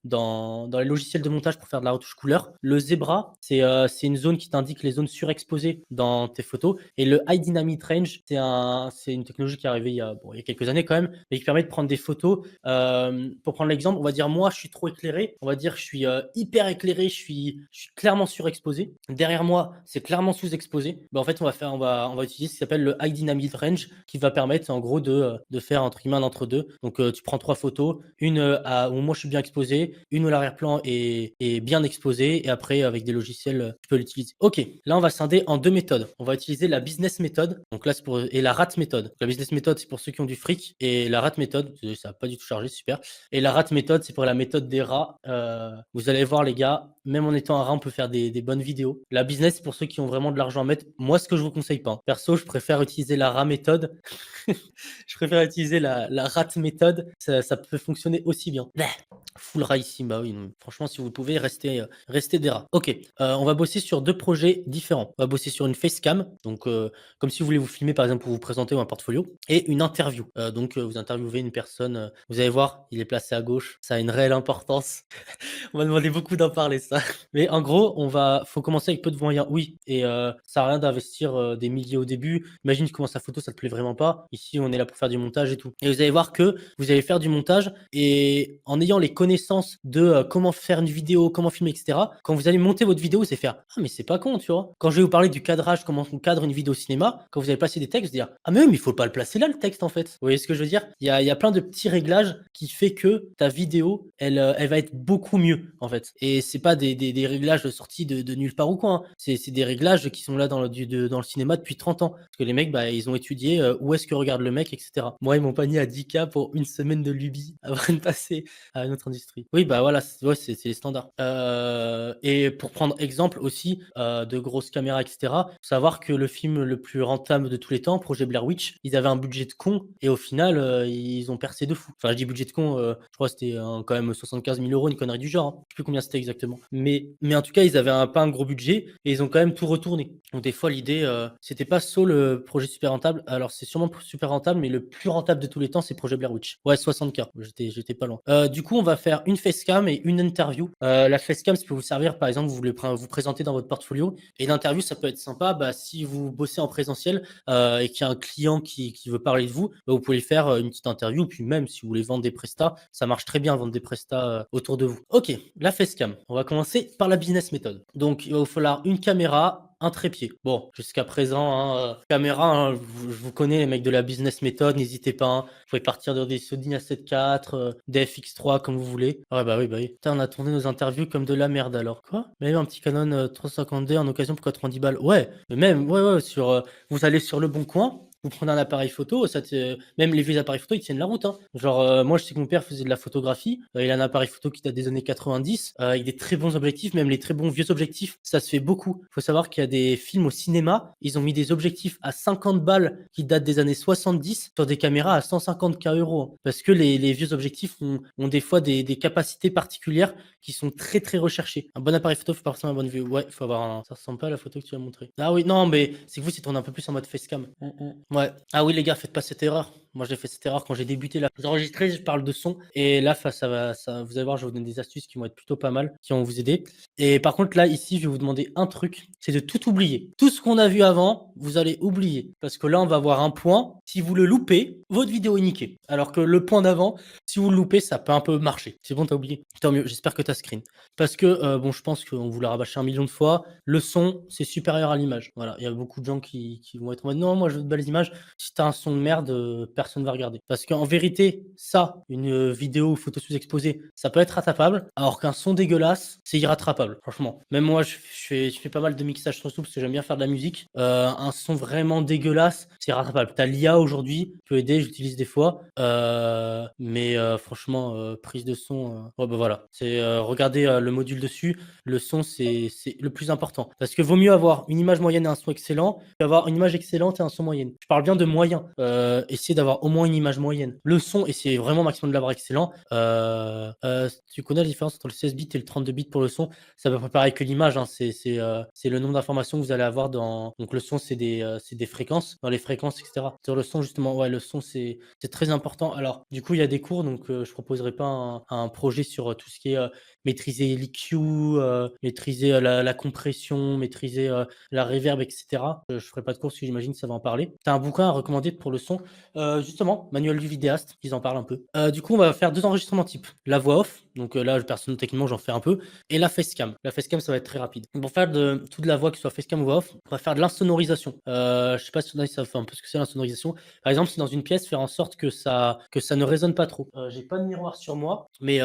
les logiciels de montage pour faire de la retouche couleur. Le zebra, c'est une zone qui t'indique les zones surexposées dans tes photos. Et le High Dynamic Range, c'est une technologie qui est arrivée il y a quelques années quand même, mais qui permet de prendre des photos. Pour prendre l'exemple, on va dire moi, je suis trop éclairé. On va dire je suis hyper éclairé, je suis clairement surexposé. Derrière moi, c'est clairement sous-exposé. En fait, on va utiliser ce qui s'appelle le High Dynamic Range, qui va permettre en gros de faire entre guillemets un entre-deux. Donc tu prends 3 photos, une où moi je suis bien exposé, une où l'arrière-plan est bien exposé, et après avec des logiciels, tu peux l'utiliser. Ok, là on va scinder en 2 méthodes. On va utiliser la business méthode, donc là et la rat méthode. La business méthode, c'est pour ceux qui ont du fric, et la rat méthode, ça va pas du tout charger, super. Et la rat méthode, c'est pour la méthode des rats. Vous allez voir les gars, même en étant un rat, on peut faire des bonnes vidéos. La business, c'est pour ceux qui ont vraiment de l'argent à mettre. Moi, ce que je vous conseille pas. Perso, je préfère utiliser la rat méthode. Je préfère utiliser la rat méthode. Ça peut fonctionner aussi bien. Full rat ici, bah oui. Franchement, si vous pouvez, rester des rats. Ok, on va bosser sur 2 projets différents. On va bosser sur une facecam, donc comme si vous voulez vous filmer par exemple pour vous présenter ou un portfolio, et une interview. Donc vous interviewez une personne, vous allez voir, il est placé à gauche, ça a une réelle importance. On m'a demandé beaucoup d'en parler, ça. Mais en gros, faut commencer avec peu de moyens, oui, et ça sert à rien d'investir des milliers au début. Imagine tu commences ta photo, ça te plaît vraiment pas. Ici, on est là pour faire du montage et tout. Et vous allez voir que vous allez faire du montage, et en ayant les connaissances connaissance de comment faire une vidéo, comment filmer, etc. Quand vous allez monter votre vidéo, vous allez faire ah mais c'est pas con, tu vois. Quand je vais vous parler du cadrage, comment on cadre une vidéo au cinéma, quand vous allez placer des textes, vous allez dire ah mais oui, mais il faut pas le placer là le texte en fait. Vous voyez ce que je veux dire? Il y a plein de petits réglages qui fait que ta vidéo, elle va être beaucoup mieux en fait. Et c'est pas des réglages sortis de nulle part ou quoi, hein. C'est des réglages qui sont là dans le cinéma depuis 30 ans. Parce que les mecs, bah, ils ont étudié où est-ce que regarde le mec, etc. Moi, ils m'ont pas mis à 10K pour une semaine de lubie avant de passer à une autre industrie. Oui, bah voilà, ouais, c'est les standards. Et pour prendre exemple aussi de grosses caméras, etc., faut savoir que le film le plus rentable de tous les temps, Projet Blair Witch, ils avaient un budget de con et au final, ils ont percé de fou. Enfin, je dis budget de con, je crois que c'était quand même 75 000 euros, une connerie du genre, hein. Je sais plus combien c'était exactement. Mais en tout cas, ils avaient pas un gros budget et ils ont quand même tout retourné. Donc des fois, l'idée, c'était pas Saw le projet super rentable. Alors c'est sûrement super rentable, mais le plus rentable de tous les temps, c'est Projet Blair Witch. Ouais, 60K. J'étais pas loin. Du coup, on va faire une facecam et une interview. La facecam, ça peut vous servir, par exemple, vous voulez vous présenter dans votre portfolio. Et l'interview, ça peut être sympa. Bah, si vous bossez en présentiel et qu'il y a un client qui veut parler de vous, bah, vous pouvez faire une petite interview. Puis même si vous voulez vendre des prestats, ça marche très bien vendre des prestats autour de vous. Ok, la facecam. On va commencer par la business méthode. Donc, il va vous falloir une caméra, un trépied. Bon, jusqu'à présent, hein, caméra, hein, je vous connais les mecs de la business méthode, n'hésitez pas. Hein, vous pouvez partir de des Sony A7 IV, des FX3 comme vous voulez. Ouais, bah oui, bah oui. Putain, on a tourné nos interviews comme de la merde alors. Quoi? Mais un petit Canon 350D en occasion pour 90 balles. Ouais, mais même, ouais, vous allez sur Le Bon Coin. Vous prenez un appareil photo, même les vieux appareils photo, ils tiennent la route. Hein. Genre, moi, je sais que mon père faisait de la photographie. Il a un appareil photo qui date des années 90, avec des très bons objectifs, même les très bons vieux objectifs. Ça se fait beaucoup. Il faut savoir qu'il y a des films au cinéma, ils ont mis des objectifs à 50 balles qui datent des années 70 sur des caméras à 150K euros. Hein. Parce que les vieux objectifs ont des fois des capacités particulières qui sont très très recherchées. Un bon appareil photo, faut pas forcément une bonne vue. Ouais, il faut avoir un. Ça ressemble pas à la photo que tu as montrée. Ah oui, non, mais c'est que vous, c'est tourné un peu plus en mode facecam. Ouais. Ah oui, les gars, faites pas cette erreur. Moi, j'ai fait cette erreur quand j'ai débuté là. Vous enregistrez, je parle de son. Et là, vous allez voir, je vais vous donner des astuces qui vont être plutôt pas mal, qui vont vous aider. Et par contre, là, ici, je vais vous demander un truc, c'est de tout oublier. Tout ce qu'on a vu avant, vous allez oublier. Parce que là, on va voir un point. Si vous le loupez, votre vidéo est niquée. Alors que le point d'avant, si vous le loupez, ça peut un peu marcher. C'est bon, t'as oublié. Tant mieux, j'espère que t'as screen. Parce que, bon, je pense qu'on vous l'a rabâché 1 million de fois. Le son, c'est supérieur à l'image. Voilà, il y a beaucoup de gens qui vont être en mode non, moi, je veux de belles images. Si t'as un son de merde, personne va regarder. Parce qu'en vérité, ça, une vidéo ou photo sous-exposée, ça peut être rattrapable, alors qu'un son dégueulasse, c'est irrattrapable, franchement. Même moi, je fais pas mal de mixage sur tout parce que j'aime bien faire de la musique. Un son vraiment dégueulasse, c'est rattrapable. T'as l'IA aujourd'hui, peut aider, j'utilise des fois. Mais franchement, prise de son, ouais, bah voilà. C'est regardez le module dessus. Le son, c'est le plus important. Parce que vaut mieux avoir une image moyenne et un son excellent qu'avoir une image excellente et un son moyenne. Je parle bien de moyen. Essayez d'avoir au moins une image moyenne. Le son, essayez vraiment maximum de l'avoir excellent. Tu connais la différence entre le 16 bits et le 32 bits pour le son? C'est à peu près pareil que l'image. Hein. C'est le nombre d'informations que vous allez avoir dans. Donc le son, c'est des fréquences, dans les fréquences, etc. Sur le son, justement, ouais, le son, c'est très important. Alors, du coup, il y a des cours, donc je proposerai pas un projet sur tout ce qui est maîtriser l'EQ, maîtriser la compression, maîtriser la reverb, etc. Je ferai pas de cours parce que j'imagine que ça va en parler. Tu as un bouquin à recommander pour le son, justement, Manuel du vidéaste, ils en parlent un peu. Du coup, on va faire 2 enregistrements type. La voix off, donc là, personnellement, techniquement, j'en fais un peu, et la facecam. La facecam, ça va être très rapide. Pour faire toute la voix, que ce soit facecam ou voix off, on va faire de l'insonorisation. Je sais pas si on a ça fait un peu ce que c'est l'insonorisation. Par exemple, si dans une pièce, faire en sorte que ça ne résonne pas trop. J'ai pas de miroir sur moi, mais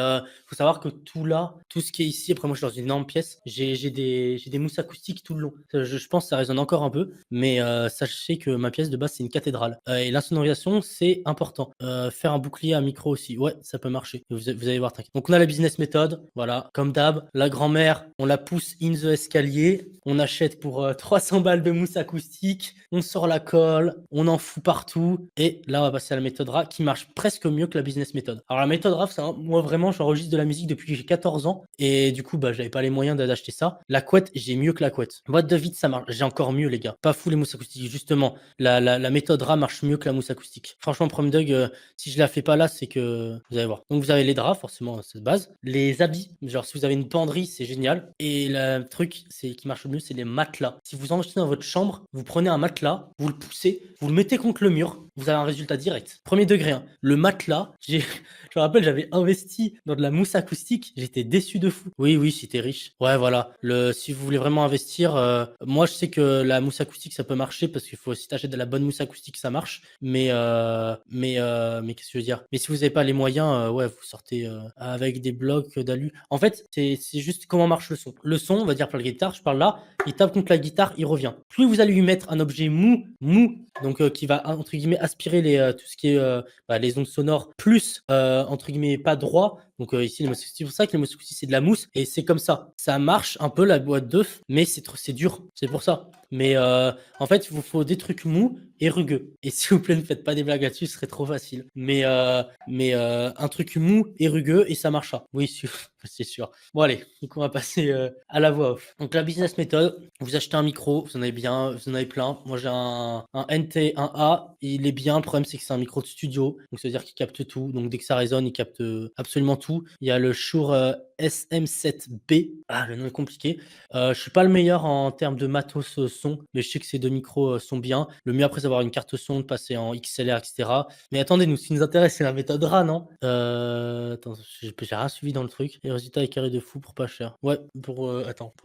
faut savoir que tout ce qui est ici, après moi je suis dans une énorme pièce, j'ai des mousses acoustiques tout le long. Je pense que ça résonne encore un peu, mais sachez que ma pièce de base c'est une cathédrale. Et l'insonorisation c'est important. Faire un bouclier à micro aussi, ouais, ça peut marcher. Vous allez voir, t'inquiète. Donc on a la business méthode, voilà, comme d'hab. La grand-mère, on la pousse in the escalier, on achète pour 300 balles de mousse acoustique, on sort la colle, on en fout partout, et là on va passer à la méthode RAW qui marche presque mieux que la business méthode. Alors la méthode RAW, moi vraiment j'enregistre de la musique depuis que j'ai 14 ans, et du coup j'avais pas les moyens d'acheter ça. La couette, j'ai mieux que la couette. Boîte de vide, ça marche, j'ai encore mieux les gars. Pas fou les mousses acoustiques, justement. La méthode RAW marche mieux que la mousse acoustique. Franchement, PromDug, si je la fais pas là, c'est que vous allez voir. Donc vous avez les draps, forcément, c'est de base. Les habits, genre si vous avez une penderie, c'est génial. Et le truc qui marche le mieux, c'est les matelas. Si vous enregistrez dans votre chambre, vous prenez un matelas, vous le poussez, vous le mettez contre le mur, vous avez un résultat direct. Premier degré, hein. Le matelas, je me rappelle, j'avais investi dans de la mousse acoustique, j'étais déçu de fou. Oui, oui, si t'es riche. Ouais, voilà. Si vous voulez vraiment investir, moi je sais que la mousse acoustique ça peut marcher parce qu'il faut si t'achètes de la bonne mousse acoustique ça marche. Mais qu'est-ce que je veux dire? Mais si vous n'avez pas les moyens, ouais, vous sortez avec des blocs d'alu. En fait, c'est juste comment marche le son. Le son, on va dire pour la guitare, je parle là, il tape contre la guitare, il revient. Plus vous allez lui mettre un objet mou, donc qui va entre guillemets aspirer tout ce qui est les ondes sonores, plus entre guillemets pas droit. Donc ici, c'est pour ça que les mousses c'est de la mousse et c'est comme ça. Ça marche un peu la boîte d'œufs, mais c'est dur. C'est pour ça. Mais en fait, il vous faut des trucs mous et rugueux. Et s'il vous plaît, ne faites pas des blagues là-dessus, ce serait trop facile. Mais un truc mou et rugueux et ça marchera. Oui, c'est sûr. Bon allez, donc on va passer à la voix off. Donc la business méthode, vous achetez un micro, vous en avez bien, vous en avez plein. Moi j'ai un NT1A, il est bien. Le problème c'est que c'est un micro de studio, donc ça veut dire qu'il capte tout. Donc dès que ça résonne, il capte absolument tout. Il y a le Shure SM7B. Ah, le nom est compliqué. Je suis pas le meilleur en termes de matos son, mais je sais que ces deux micros sont bien. Le mieux après c'est d'avoir une carte son, de passer en XLR, etc. Mais attendez, ce qui nous intéresse, c'est la méthode RA, non? Attends, j'ai rien suivi dans le truc. Les résultats est carré de fou pour pas cher. Ouais, pour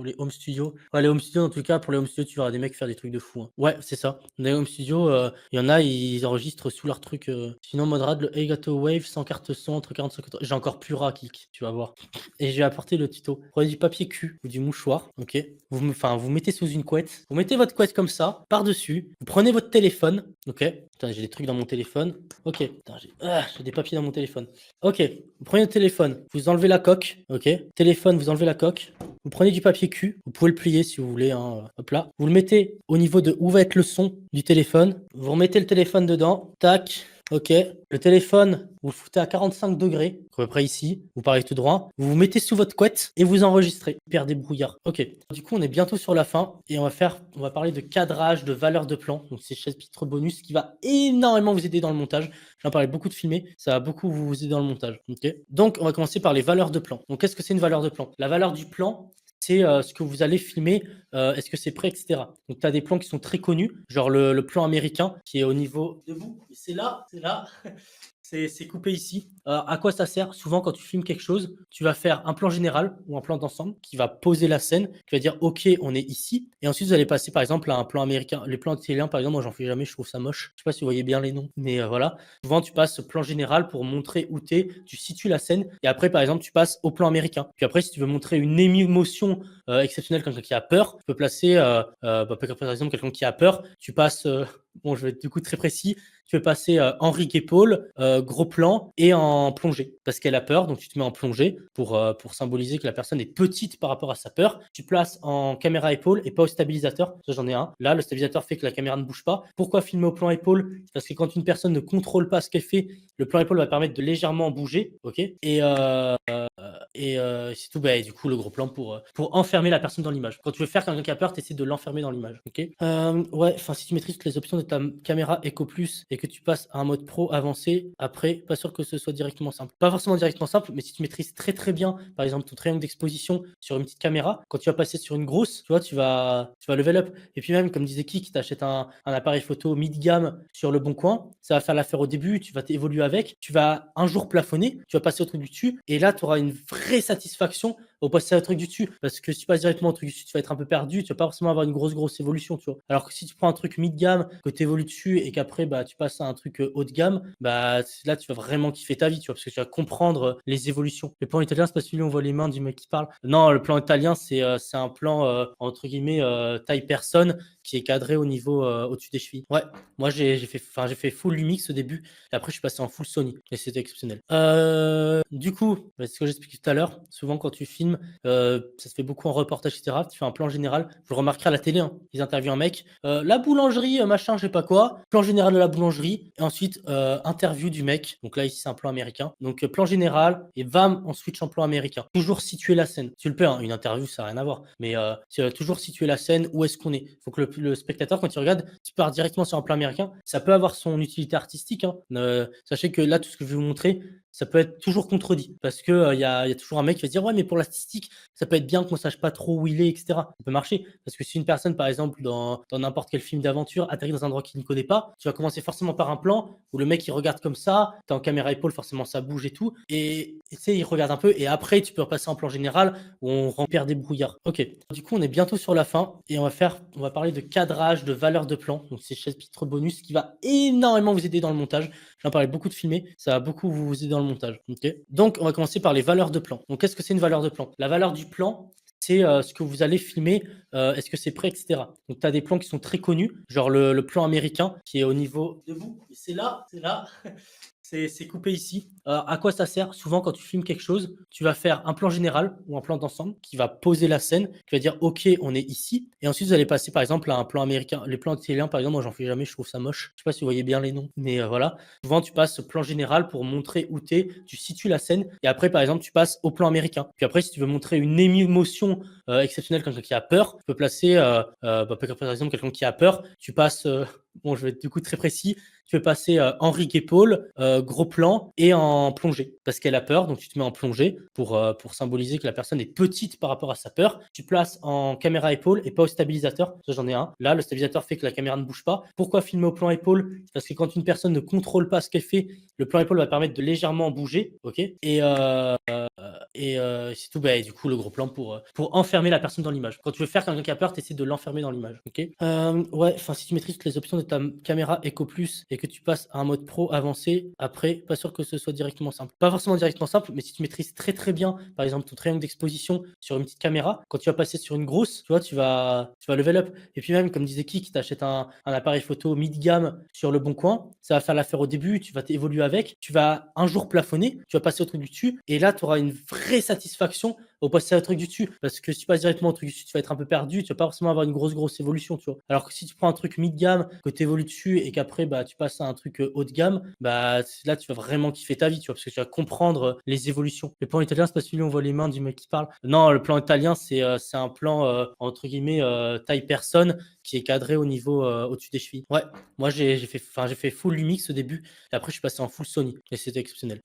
les home studios. Ouais, les home studios, en tout cas, pour les home studios, tu verras des mecs faire des trucs de fou, hein. Ouais, c'est ça. Dans les home studios, il y en a, ils enregistrent sous leur truc. Sinon, Modrad, le Elgato Wave sans carte son, entre 40 et 50. J'ai encore plus RA, Kik, tu vas voir. Et je vais apporter le tuto. Prenez du papier cul ou du mouchoir, ok? Vous mettez sous une couette. Vous mettez votre couette comme ça, par-dessus. Vous prenez votre téléphone, ok? Putain, j'ai des trucs dans mon téléphone. Ok, putain, j'ai des papiers dans mon téléphone. Ok, vous prenez le téléphone, vous enlevez la coque, ok? Téléphone, vous enlevez la coque. Vous prenez du papier cul, vous pouvez le plier si vous voulez, hein, hop là. Vous le mettez au niveau de où va être le son du téléphone. Vous remettez le téléphone dedans, tac. Ok, le téléphone, vous le foutez à 45 degrés, à peu près ici, vous parlez tout droit, vous vous mettez sous votre couette et vous enregistrez. Hyper débrouillard. Ok, du coup on est bientôt sur la fin et on va parler de cadrage, de valeur de plan, donc c'est chapitre bonus qui va énormément vous aider dans le montage. J'en parlais beaucoup de filmer, ça va beaucoup vous aider dans le montage. Ok, donc on va commencer par les valeurs de plan. Donc qu'est-ce que c'est une valeur de plan? La valeur du plan, c'est ce que vous allez filmer, est-ce que c'est prêt, etc. Donc tu as des plans qui sont très connus, genre le plan américain qui est au niveau debout, c'est là, c'est coupé ici. À quoi ça sert? Souvent, quand tu filmes quelque chose, tu vas faire un plan général ou un plan d'ensemble qui va poser la scène, qui va dire OK, on est ici. Et ensuite, vous allez passer par exemple à un plan américain. Les plans italiens, par exemple, moi j'en fais jamais, je trouve ça moche. Je sais pas si vous voyez bien les noms, mais voilà. Souvent, tu passes plan général pour montrer où tu es, tu situes la scène. Et après, par exemple, tu passes au plan américain. Puis après, si tu veux montrer une émotion exceptionnelle, quelqu'un qui a peur, tu peux placer, par exemple, quelqu'un qui a peur, tu passes. Bon, je vais être du coup très précis. Tu peux passer Henri Paul, gros plan et en plongée parce qu'elle a peur. Donc tu te mets en plongée pour symboliser que la personne est petite par rapport à sa peur. Tu places en caméra épaule et pas au stabilisateur. Ça, j'en ai un. Là, le stabilisateur fait que la caméra ne bouge pas. Pourquoi filmer au plan épaule? Parce que quand une personne ne contrôle pas ce qu'elle fait, le plan épaule va permettre de légèrement bouger. Ok. Et c'est tout. Bah, et du coup, le gros plan pour enfermer la personne dans l'image. Quand tu veux faire quelqu'un qui a peur, tu essaies de l'enfermer dans l'image. Ok. Ouais. Enfin, si tu maîtrises toutes les options de ta caméra Eco Plus et que tu passes à un mode pro avancé, après, pas sûr que ce soit directement simple. Pas forcément directement simple, mais si tu maîtrises très très bien, par exemple, ton triangle d'exposition sur une petite caméra, quand tu vas passer sur une grosse, tu vois, tu vas level up. Et puis même, comme disait Kik, tu achètes un appareil photo mid-gamme sur le bon coin, ça va faire l'affaire au début, tu vas t'évoluer avec, tu vas un jour plafonner, tu vas passer au truc du dessus, et là, tu auras une vraie satisfaction au passer au truc du dessus. Parce que si tu passes directement au truc du dessus, tu vas être un peu perdu, tu vas pas forcément avoir une grosse évolution, tu vois. Alors que si tu prends un truc mid-gamme, que tu évolues dessus et qu'après, bah, tu passes à un truc haut de gamme, bah, là, tu vas vraiment kiffer ta vie, tu vois, parce que tu vas comprendre les évolutions. Le plan italien, c'est pas celui où on voit les mains du mec qui parle. Non, le plan italien, c'est un plan, entre guillemets, taille personne, qui est cadré au niveau au-dessus des chevilles. Ouais, moi j'ai fait full Lumix au début, et après je suis passé en full Sony, et c'était exceptionnel. Du coup, c'est ce que j'expliquais tout à l'heure, souvent quand tu filmes, ça se fait beaucoup en reportage, etc. Tu fais un plan général, vous le remarquerez à la télé, hein, ils interviewent un mec, la boulangerie, machin, je sais pas quoi, plan général de la boulangerie, et ensuite interview du mec, donc là ici c'est un plan américain, donc plan général, et bam, on switch en plan américain. Toujours situer la scène, tu le peux, hein, une interview ça n'a rien à voir, mais toujours situer la scène, où est-ce qu'on est. Faut que le spectateur, quand il regarde, tu pars directement sur un plan américain, ça peut avoir son utilité artistique, hein. Sachez que là, tout ce que je vais vous montrer, ça peut être toujours contredit. Parce que y a toujours un mec qui va dire ouais, mais pour la statistique, ça peut être bien qu'on sache pas trop où il est, etc. Ça peut marcher. Parce que si une personne, par exemple, dans n'importe quel film d'aventure, atterrit dans un endroit qu'il ne connaît pas, tu vas commencer forcément par un plan où le mec il regarde comme ça, t'es en caméra épaule, forcément ça bouge et tout. Et tu sais, il regarde un peu, et après tu peux repasser en plan général où on repère des brouillards. Ok. Du coup, on est bientôt sur la fin et on va parler de cadrage, de valeur de plan. Donc c'est chapitre bonus qui va énormément vous aider dans le montage. J'en parlais beaucoup de filmer, ça va beaucoup vous aider dans le montage. Ok. Donc on va commencer par les valeurs de plan. Donc qu'est-ce que c'est une valeur de plan? La valeur du plan, c'est ce que vous allez filmer, est-ce que c'est prêt, etc. Donc tu as des plans qui sont très connus, genre le plan américain qui est au niveau debout, c'est là, c'est coupé ici. À quoi ça sert? Souvent, quand tu filmes quelque chose, tu vas faire un plan général ou un plan d'ensemble qui va poser la scène, qui va dire OK, on est ici. Et ensuite, vous allez passer par exemple à un plan américain. Les plans italiens, par exemple, moi j'en fais jamais, je trouve ça moche. Je sais pas si vous voyez bien les noms, mais voilà. Souvent, tu passes au plan général pour montrer où tu es, tu situes la scène. Et après, par exemple, tu passes au plan américain. Puis après, si tu veux montrer une émotion exceptionnelle, quelqu'un qui a peur, tu peux placer, par exemple, quelqu'un qui a peur, tu passes. Bon, je vais être du coup très précis. Tu peux passer Henri Guépaul, gros plan et en plongée parce qu'elle a peur. Donc tu te mets en plongée pour symboliser que la personne est petite par rapport à sa peur. Tu places en caméra épaule et pas au stabilisateur. Ça, j'en ai un. Là, le stabilisateur fait que la caméra ne bouge pas. Pourquoi filmer au plan épaule? Parce que quand une personne ne contrôle pas ce qu'elle fait, le plan épaule va permettre de légèrement bouger. Ok. Et c'est tout. Bah, du coup, le gros plan pour enfermer la personne dans l'image. Quand tu veux faire quelqu'un qui a peur, tu essaies de l'enfermer dans l'image. Ok. Ouais, enfin, si tu maîtrises toutes les options de ta caméra Eco Plus et que tu passes à un mode pro avancé, après, pas sûr que ce soit directement simple. Pas forcément directement simple, mais si tu maîtrises très très bien, par exemple, ton triangle d'exposition sur une petite caméra, quand tu vas passer sur une grosse, tu vois, tu vas level up. Et puis même, comme disait Kik, t'achètes un appareil photo mid gamme sur le bon coin, ça va faire l'affaire au début, tu vas t'évoluer avec, tu vas un jour plafonner, tu vas passer au truc du dessus, et là, tu auras une vraie satisfaction au passer au truc du dessus. Parce que si tu passes directement au truc du dessus, tu vas être un peu perdu, tu vas pas forcément avoir une grosse évolution, tu vois. Alors que si tu prends un truc mid gamme, que tu évolues dessus et qu'après, bah, tu passes à un truc haut de gamme, bah, là, tu vas vraiment kiffer ta vie, tu vois, parce que tu vas comprendre les évolutions. Le plan italien, c'est pas celui où on voit les mains du mec qui parle. Non, le plan italien, c'est un plan, entre guillemets, taille personne qui est cadré au niveau, au-dessus des chevilles. Ouais, moi, j'ai fait full Lumix au début, et après, je suis passé en full Sony, et c'était exceptionnel.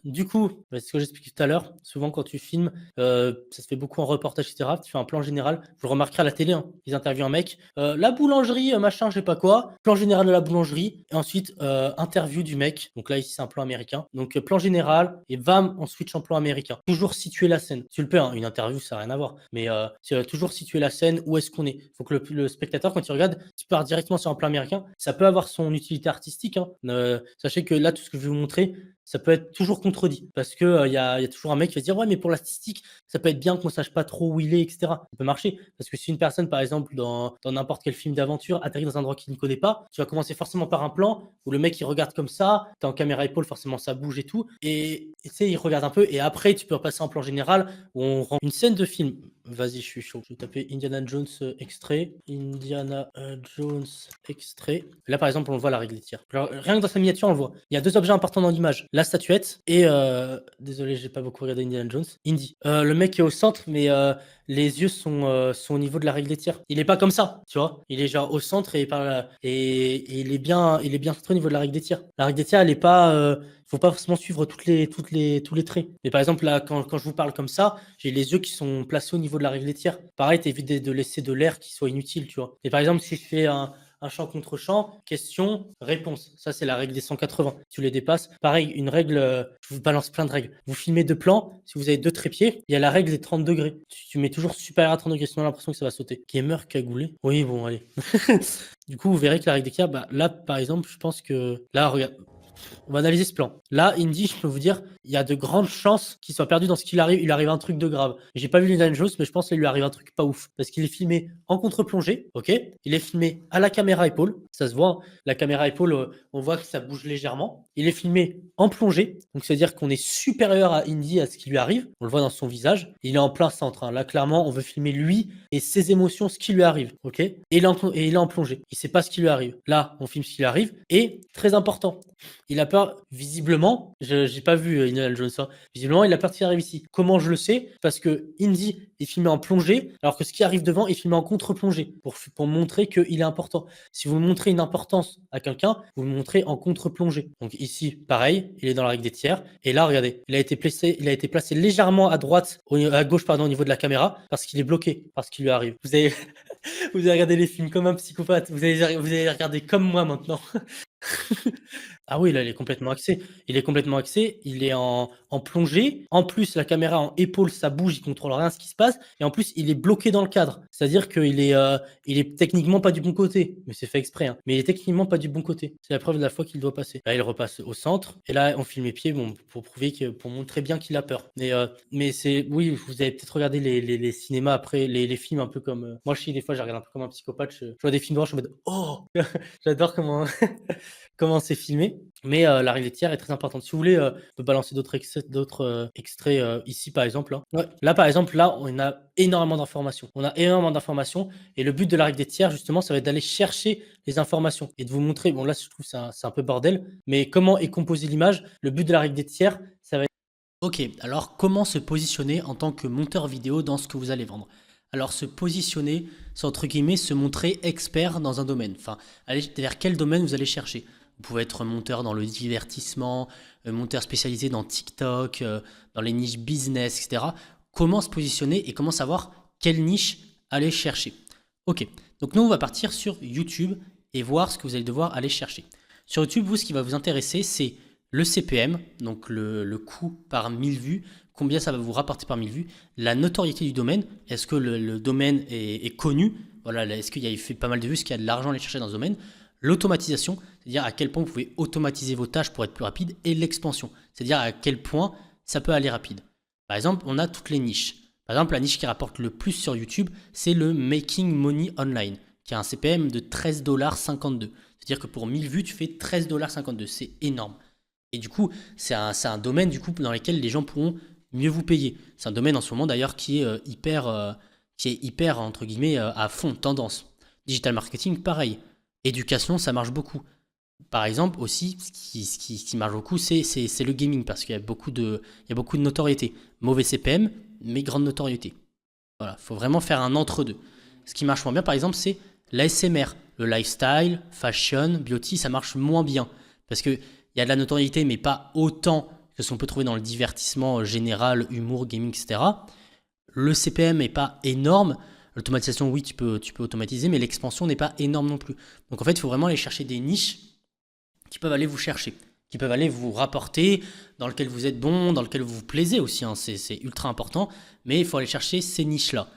Du coup, bah, c'est ce que j'expliquais tout à l'heure, souvent quand tu filmes, ça se fait beaucoup en reportage, etc. Tu fais un plan général, vous le remarquerez à la télé, hein, ils interviewent un mec, la boulangerie, machin, je sais pas quoi, plan général de la boulangerie, et ensuite interview du mec, donc là ici c'est un plan américain, donc plan général, et bam, on switch en plan américain. Toujours situer la scène, tu le peux, hein, une interview ça n'a rien à voir, mais toujours situer la scène, où est-ce qu'on est. Faut que le spectateur, quand il regarde, tu pars directement sur un plan américain, ça peut avoir son utilité artistique, hein. Sachez que là, tout ce que je vais vous montrer, ça peut être toujours contredit parce que y a toujours un mec qui va se dire ouais, mais pour la statistique, ça peut être bien qu'on sache pas trop où il est, etc. Ça peut marcher parce que si une personne, par exemple, dans n'importe quel film d'aventure, atterrit dans un endroit qu'il ne connaît pas, tu vas commencer forcément par un plan où le mec il regarde comme ça, t'es en caméra épaule, forcément ça bouge et tout, et tu sais, il regarde un peu, et après tu peux repasser en plan général où on rend une scène de film. Vas-y, je suis chaud. Je vais taper Indiana Jones extrait. Indiana Jones extrait. Là, par exemple, on voit la règle des tirs. Alors, rien que dans sa miniature, on le voit. Il y a deux objets importants dans l'image. La statuette et... désolé, j'ai pas beaucoup regardé Indiana Jones. Indy. Le mec est au centre, mais les yeux sont au niveau de la règle des tirs. Il est pas comme ça, tu vois. Il est genre au centre et il est bien centré au niveau de la règle des tirs. La règle des tirs, elle est pas... faut pas forcément suivre tous les traits. Mais par exemple, là, quand je vous parle comme ça, j'ai les yeux qui sont placés au niveau de la règle des tirs. Pareil, t'évites de laisser de l'air qui soit inutile, tu vois. Et par exemple, si je fais un champ contre champ, question, réponse. Ça, c'est la règle des 180. Tu les dépasses. Pareil, une règle, je vous balance plein de règles. Vous filmez deux plans, si vous avez deux trépieds, il y a la règle des 30 degrés. Tu mets toujours supérieur à 30 degrés, sinon on a l'impression que ça va sauter. Gamer cagoulé. Oui, bon, allez. Du coup, vous verrez que la règle des tirs, bah, là, par exemple, je pense que... Là, regarde. On va analyser ce plan. Là, Indy, je peux vous dire, il y a de grandes chances qu'il soit perdu dans ce qu'il arrive. Il arrive un truc de grave. J'ai pas vu Indiana Jones, mais je pense qu'il lui arrive un truc pas ouf. Parce qu'il est filmé en contre-plongée, ok. Il est filmé à la caméra épaule. Ça se voit, hein. La caméra épaule, on voit que ça bouge légèrement. Il est filmé en plongée. Donc, c'est-à-dire qu'on est supérieur à Indy, à ce qui lui arrive. On le voit dans son visage. Il est en plein centre, hein. Là, clairement, on veut filmer lui et ses émotions, ce qui lui arrive, ok. Et il est en plongée. Il sait pas ce qui lui arrive. Là, on filme ce qui lui arrive. Et, très important, il a peur, visiblement, j'ai pas vu Indiana Jones, hein. Visiblement, il a peur qu'il arrive ici. Comment je le sais? Parce que Indy il filmait en plongée, alors que ce qui arrive devant, il filmait en contre-plongée pour montrer qu'il est important. Si vous montrez une importance à quelqu'un, vous le montrez en contre-plongée. Donc ici, pareil, il est dans la règle des tiers. Et là, regardez, il a été placé légèrement à droite, à gauche, pardon, au niveau de la caméra, parce qu'il est bloqué, parce qu'il lui arrive. Vous avez, vous avez regardé les films comme un psychopathe. Vous avez regardé comme moi maintenant. Ah oui, là, il est complètement axé. Il est complètement axé. Il est en plongée. En plus, la caméra en épaule, ça bouge, il contrôle rien de ce qui se passe. Et en plus, il est bloqué dans le cadre. C'est-à-dire il est techniquement pas du bon côté. Mais c'est fait exprès, hein. Mais il est techniquement pas du bon côté. C'est la preuve de la fois qu'il doit passer. Là, il repasse au centre. Et là, on filme les pieds, bon, pour montrer bien qu'il a peur. Mais oui, vous avez peut-être regardé les cinémas après, les films un peu comme. Moi, des fois, je regarde un peu comme un psychopathe. Je vois des films d'horreur, je me dis, oh, j'adore comment c'est filmé. Mais la règle des tiers est très importante. Si vous voulez, on peut balancer d'autres extraits ici, par exemple. Hein. Ouais. Là, par exemple, là, on a énormément d'informations. Et le but de la règle des tiers, justement, ça va être d'aller chercher les informations et de vous montrer. Bon, là, je trouve que c'est un peu bordel. Mais comment est composée l'image? Le but de la règle des tiers, ça va être. Ok, alors comment se positionner en tant que monteur vidéo dans ce que vous allez vendre? Alors se positionner, c'est entre guillemets se montrer expert dans un domaine. Enfin, vers quel domaine vous allez chercher? Vous pouvez être monteur dans le divertissement, monteur spécialisé dans TikTok, dans les niches business, etc. Comment se positionner et comment savoir quelle niche aller chercher? Ok, donc nous on va partir sur YouTube et voir ce que vous allez devoir aller chercher. Sur YouTube, vous, ce qui va vous intéresser, c'est le CPM, donc le coût par 1000 vues, combien ça va vous rapporter par 1000 vues, la notoriété du domaine, est-ce que le domaine est connu, voilà, est-ce qu'il y a fait pas mal de vues, est-ce qu'il y a de l'argent à aller chercher dans ce domaine, l'automatisation, c'est-à-dire à quel point vous pouvez automatiser vos tâches pour être plus rapide, et l'expansion, c'est-à-dire à quel point ça peut aller rapide. Par exemple, on a toutes les niches. Par exemple, la niche qui rapporte le plus sur YouTube, c'est le Making Money Online, qui a un CPM de 13,52 $. C'est-à-dire que pour 1000 vues, tu fais 13,52 $. C'est énorme. Et du coup, c'est un domaine du coup, dans lequel les gens pourront mieux vous payer. C'est un domaine en ce moment d'ailleurs qui est hyper entre guillemets, à fond, tendance. Digital marketing, pareil. Éducation, ça marche beaucoup. Par exemple, aussi, ce qui marche beaucoup, c'est le gaming, parce qu'il y a beaucoup de notoriété. Mauvais CPM, mais grande notoriété. Voilà, il faut vraiment faire un entre-deux. Ce qui marche moins bien, par exemple, c'est l'ASMR. Le lifestyle, fashion, beauty, ça marche moins bien. Parce qu'il y a de la notoriété, mais pas autant que ce qu'on peut trouver dans le divertissement général, humour, gaming, etc. Le CPM n'est pas énorme. L'automatisation, oui, tu peux automatiser, mais l'expansion n'est pas énorme non plus. Donc en fait, il faut vraiment aller chercher des niches qui peuvent aller vous chercher, qui peuvent aller vous rapporter, dans lequel vous êtes bon, dans lequel vous vous plaisez aussi, hein, c'est ultra important, mais il faut aller chercher ces niches-là.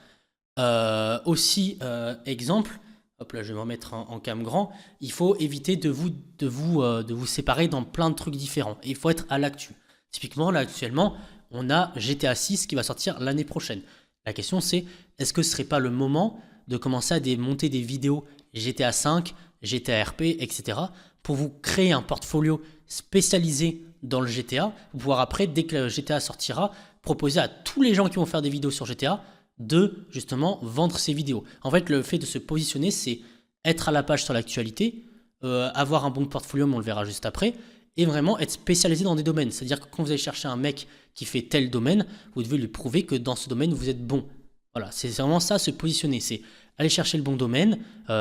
Exemple, hop là, je vais me remettre en cam grand, il faut éviter de vous séparer dans plein de trucs différents, et il faut être à l'actu. Typiquement, là, actuellement, on a GTA 6 qui va sortir l'année prochaine. La question, c'est, est-ce que ce ne serait pas le moment de commencer à monter des vidéos GTA 5, GTA RP, etc. pour vous créer un portfolio spécialisé dans le GTA, pour pouvoir après, dès que le GTA sortira, proposer à tous les gens qui vont faire des vidéos sur GTA de justement vendre ces vidéos. En fait, le fait de se positionner, c'est être à la page sur l'actualité, avoir un bon portfolio, mais on le verra juste après, et vraiment être spécialisé dans des domaines. C'est-à-dire que quand vous allez chercher un mec qui fait tel domaine, vous devez lui prouver que dans ce domaine, vous êtes bon. Voilà, c'est vraiment ça, se positionner. C'est aller chercher le bon domaine,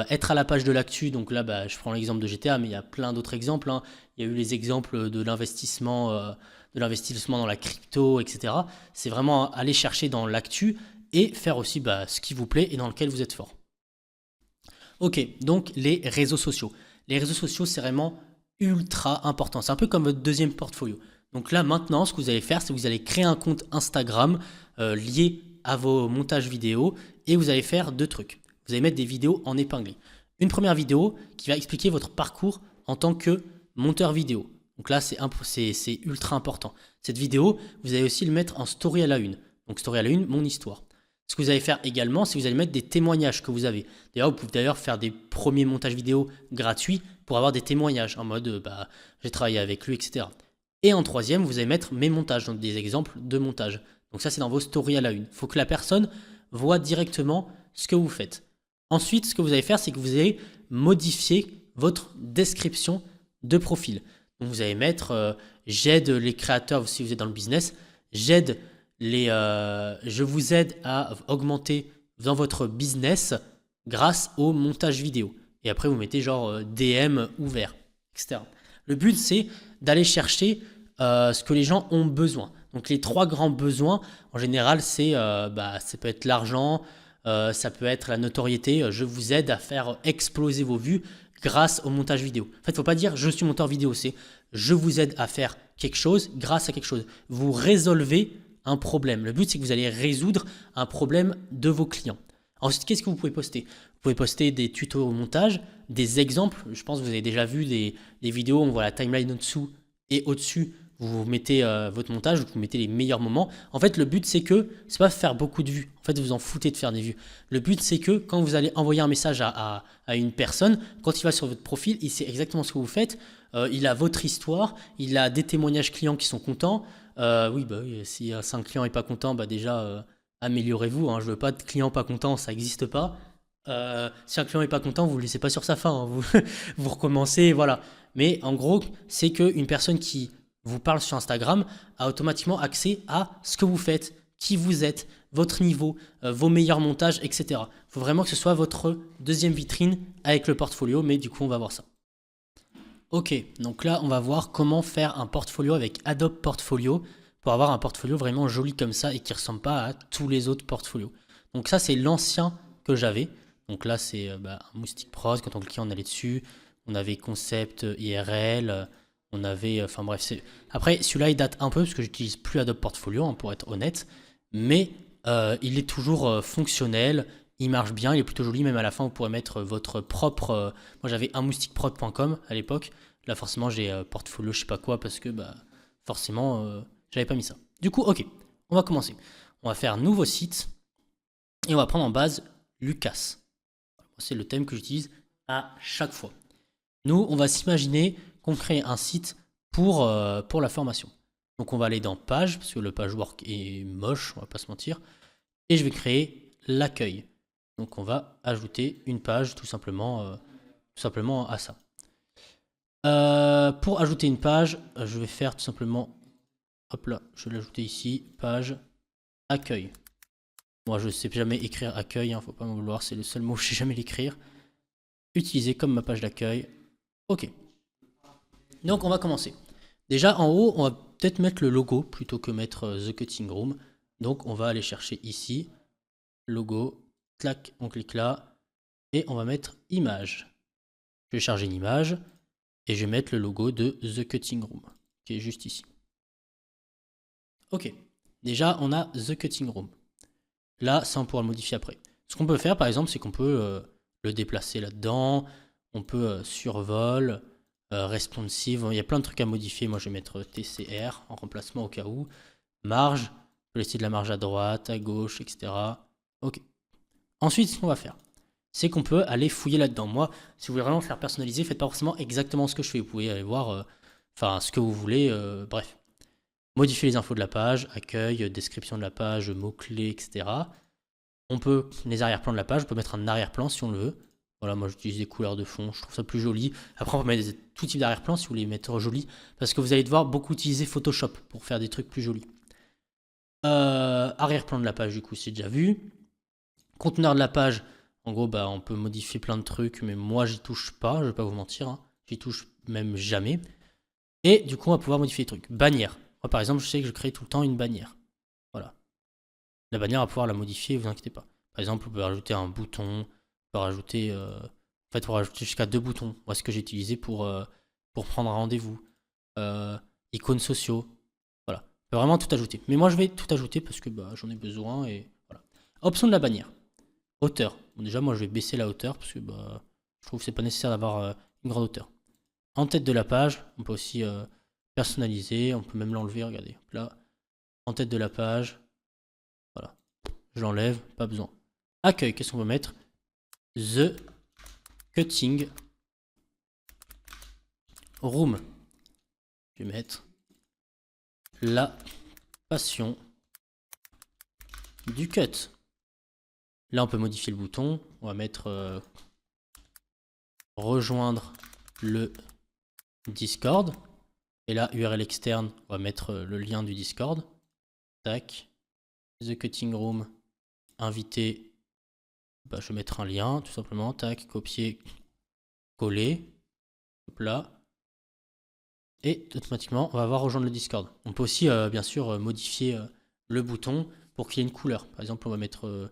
être à la page de l'actu. Donc là, je prends l'exemple de GTA, mais il y a plein d'autres exemples. Hein. Il y a eu les exemples de l'investissement dans la crypto, etc. C'est vraiment aller chercher dans l'actu et faire aussi ce qui vous plaît et dans lequel vous êtes fort. Ok, donc les réseaux sociaux. Les réseaux sociaux, c'est vraiment ultra important. C'est un peu comme votre deuxième portfolio. Donc là, maintenant, ce que vous allez faire, c'est que vous allez créer un compte Instagram lié à vos montages vidéo et vous allez faire deux trucs. Vous allez mettre des vidéos en épinglé. Une première vidéo qui va expliquer votre parcours en tant que monteur vidéo. Donc là, c'est ultra important. Cette vidéo, vous allez aussi le mettre en story à la une. Donc story à la une, mon histoire. Ce que vous allez faire également, c'est que vous allez mettre des témoignages que vous avez. D'ailleurs, vous pouvez faire des premiers montages vidéo gratuits pour avoir des témoignages en mode j'ai travaillé avec lui, etc. Et en troisième, vous allez mettre mes montages, donc des exemples de montage. Donc ça, c'est dans vos stories à la une. Il faut que la personne voit directement ce que vous faites. Ensuite, ce que vous allez faire, c'est que vous allez modifier votre description de profil. Donc vous allez mettre j'aide les créateurs, si vous êtes dans le business, j'aide je vous aide à augmenter dans votre business grâce au montage vidéo. Et après, vous mettez genre DM ouvert, etc. Le but, c'est d'aller chercher ce que les gens ont besoin. Donc, les 3 grands besoins, en général, ça peut être l'argent, ça peut être la notoriété. Je vous aide à faire exploser vos vues grâce au montage vidéo. En fait, il ne faut pas dire je suis monteur vidéo, c'est je vous aide à faire quelque chose grâce à quelque chose. Vous résolvez un problème. Le but, c'est que vous allez résoudre un problème de vos clients. Ensuite, qu'est-ce que vous pouvez poster? Vous pouvez poster des tutos au montage, des exemples. Je pense que vous avez déjà vu des vidéos, on voit la timeline au-dessous et au-dessus, vous mettez votre montage, vous mettez les meilleurs moments. En fait, le but, c'est pas faire beaucoup de vues. En fait, vous en foutez de faire des vues. Le but, c'est que quand vous allez envoyer un message à une personne, quand il va sur votre profil, il sait exactement ce que vous faites. Il a votre histoire, il a des témoignages clients qui sont contents. Oui, si un client n'est pas content, déjà, améliorez-vous. Hein. Je veux pas de clients pas contents, ça n'existe pas. Si un client n'est pas content, vous ne le laissez pas sur sa faim. Hein. Vous recommencez, voilà. Mais en gros, c'est qu'une personne qui vous parle sur Instagram a automatiquement accès à ce que vous faites, qui vous êtes, votre niveau, vos meilleurs montages, etc. Il faut vraiment que ce soit votre deuxième vitrine avec le portfolio, mais du coup, on va voir ça. Ok, donc là, on va voir comment faire un portfolio avec Adobe Portfolio pour avoir un portfolio vraiment joli comme ça et qui ne ressemble pas à tous les autres portfolios. Donc ça, c'est l'ancien que j'avais. Donc là, c'est un Moustique Prose. Quand on cliquait, on allait dessus. On avait Concept, IRL, on avait... Enfin bref, après, celui-là, il date un peu parce que j'utilise plus Adobe Portfolio, hein, pour être honnête. Mais il est toujours fonctionnel. Il marche bien, il est plutôt joli. Même à la fin, vous pourrez mettre votre propre... moi, j'avais unmoustiqueprod.com à l'époque. Là, forcément, j'ai portfolio, je sais pas quoi, parce que forcément, j'avais pas mis ça. Du coup, ok, on va commencer. On va faire nouveau site et on va prendre en base Lucas. C'est le thème que j'utilise à chaque fois. Nous, on va s'imaginer qu'on crée un site pour la formation. Donc, on va aller dans page, parce que le page work est moche, on va pas se mentir. Et je vais créer l'accueil. Donc, on va ajouter une page tout simplement à ça. Pour ajouter une page, je vais faire tout simplement, hop là, je vais l'ajouter ici, page accueil. Moi, je ne sais jamais écrire accueil, hein, faut pas m'en vouloir, c'est le seul mot que je sais jamais l'écrire. Utiliser comme ma page d'accueil. Ok. Donc, on va commencer. Déjà, en haut, on va peut-être mettre le logo plutôt que mettre The Cutting Room. Donc, on va aller chercher ici, logo, clac, on clique là, et on va mettre image. Je vais charger une image. Et je vais mettre le logo de The Cutting Room, qui est juste ici. Ok, déjà on a The Cutting Room. Là, ça on pourra le modifier après. Ce qu'on peut faire par exemple, c'est qu'on peut le déplacer là-dedans. On peut survol, responsive. Il y a plein de trucs à modifier. Moi je vais mettre TCR en remplacement au cas où. Marge, je peux laisser de la marge à droite, à gauche, etc. Ok. Ensuite, ce qu'on va faire, c'est qu'on peut aller fouiller là-dedans. Moi, si vous voulez vraiment faire personnaliser, faites pas forcément exactement ce que je fais. Vous pouvez aller voir ce que vous voulez. Bref. Modifier les infos de la page, accueil, description de la page, mots-clés, etc. On peut, les arrière-plans de la page, on peut mettre un arrière-plan si on le veut. Voilà, moi j'utilise des couleurs de fond, je trouve ça plus joli. Après, on peut mettre tout type d'arrière-plan si vous voulez mettre joli. Parce que vous allez devoir beaucoup utiliser Photoshop pour faire des trucs plus jolis. Arrière-plan de la page, du coup, c'est déjà vu. Conteneur de la page. En gros, on peut modifier plein de trucs, mais moi, j'y touche pas, je vais pas vous mentir. Hein. J'y touche même jamais. Et du coup, on va pouvoir modifier les trucs. Bannière. Moi, par exemple, je sais que je crée tout le temps une bannière. Voilà. La bannière, on va pouvoir la modifier, vous inquiétez pas. Par exemple, on peut rajouter un bouton, on peut rajouter... En fait, on peut rajouter jusqu'à 2 boutons. Moi, ce que j'ai utilisé pour prendre un rendez-vous. Icônes sociaux. Voilà. On peut vraiment tout ajouter. Mais moi, je vais tout ajouter parce que j'en ai besoin et voilà. Option de la bannière. Hauteur. Bon, déjà, moi, je vais baisser la hauteur parce que je trouve que c'est pas nécessaire d'avoir une grande hauteur. En tête de la page, on peut aussi personnaliser. On peut même l'enlever, regardez. Là, en tête de la page. Voilà. Je l'enlève, pas besoin. Accueil, qu'est-ce qu'on va mettre? The Cutting Room. Je vais mettre la passion du cut. Là, on peut modifier le bouton. On va mettre rejoindre le Discord. Et là, URL externe, on va mettre le lien du Discord. Tac. The Cutting Room, invité. Bah, je vais mettre un lien, tout simplement. Tac, copier, coller. Hop là. Et automatiquement, on va voir rejoindre le Discord. On peut aussi, bien sûr, modifier le bouton pour qu'il y ait une couleur. Par exemple, on va mettre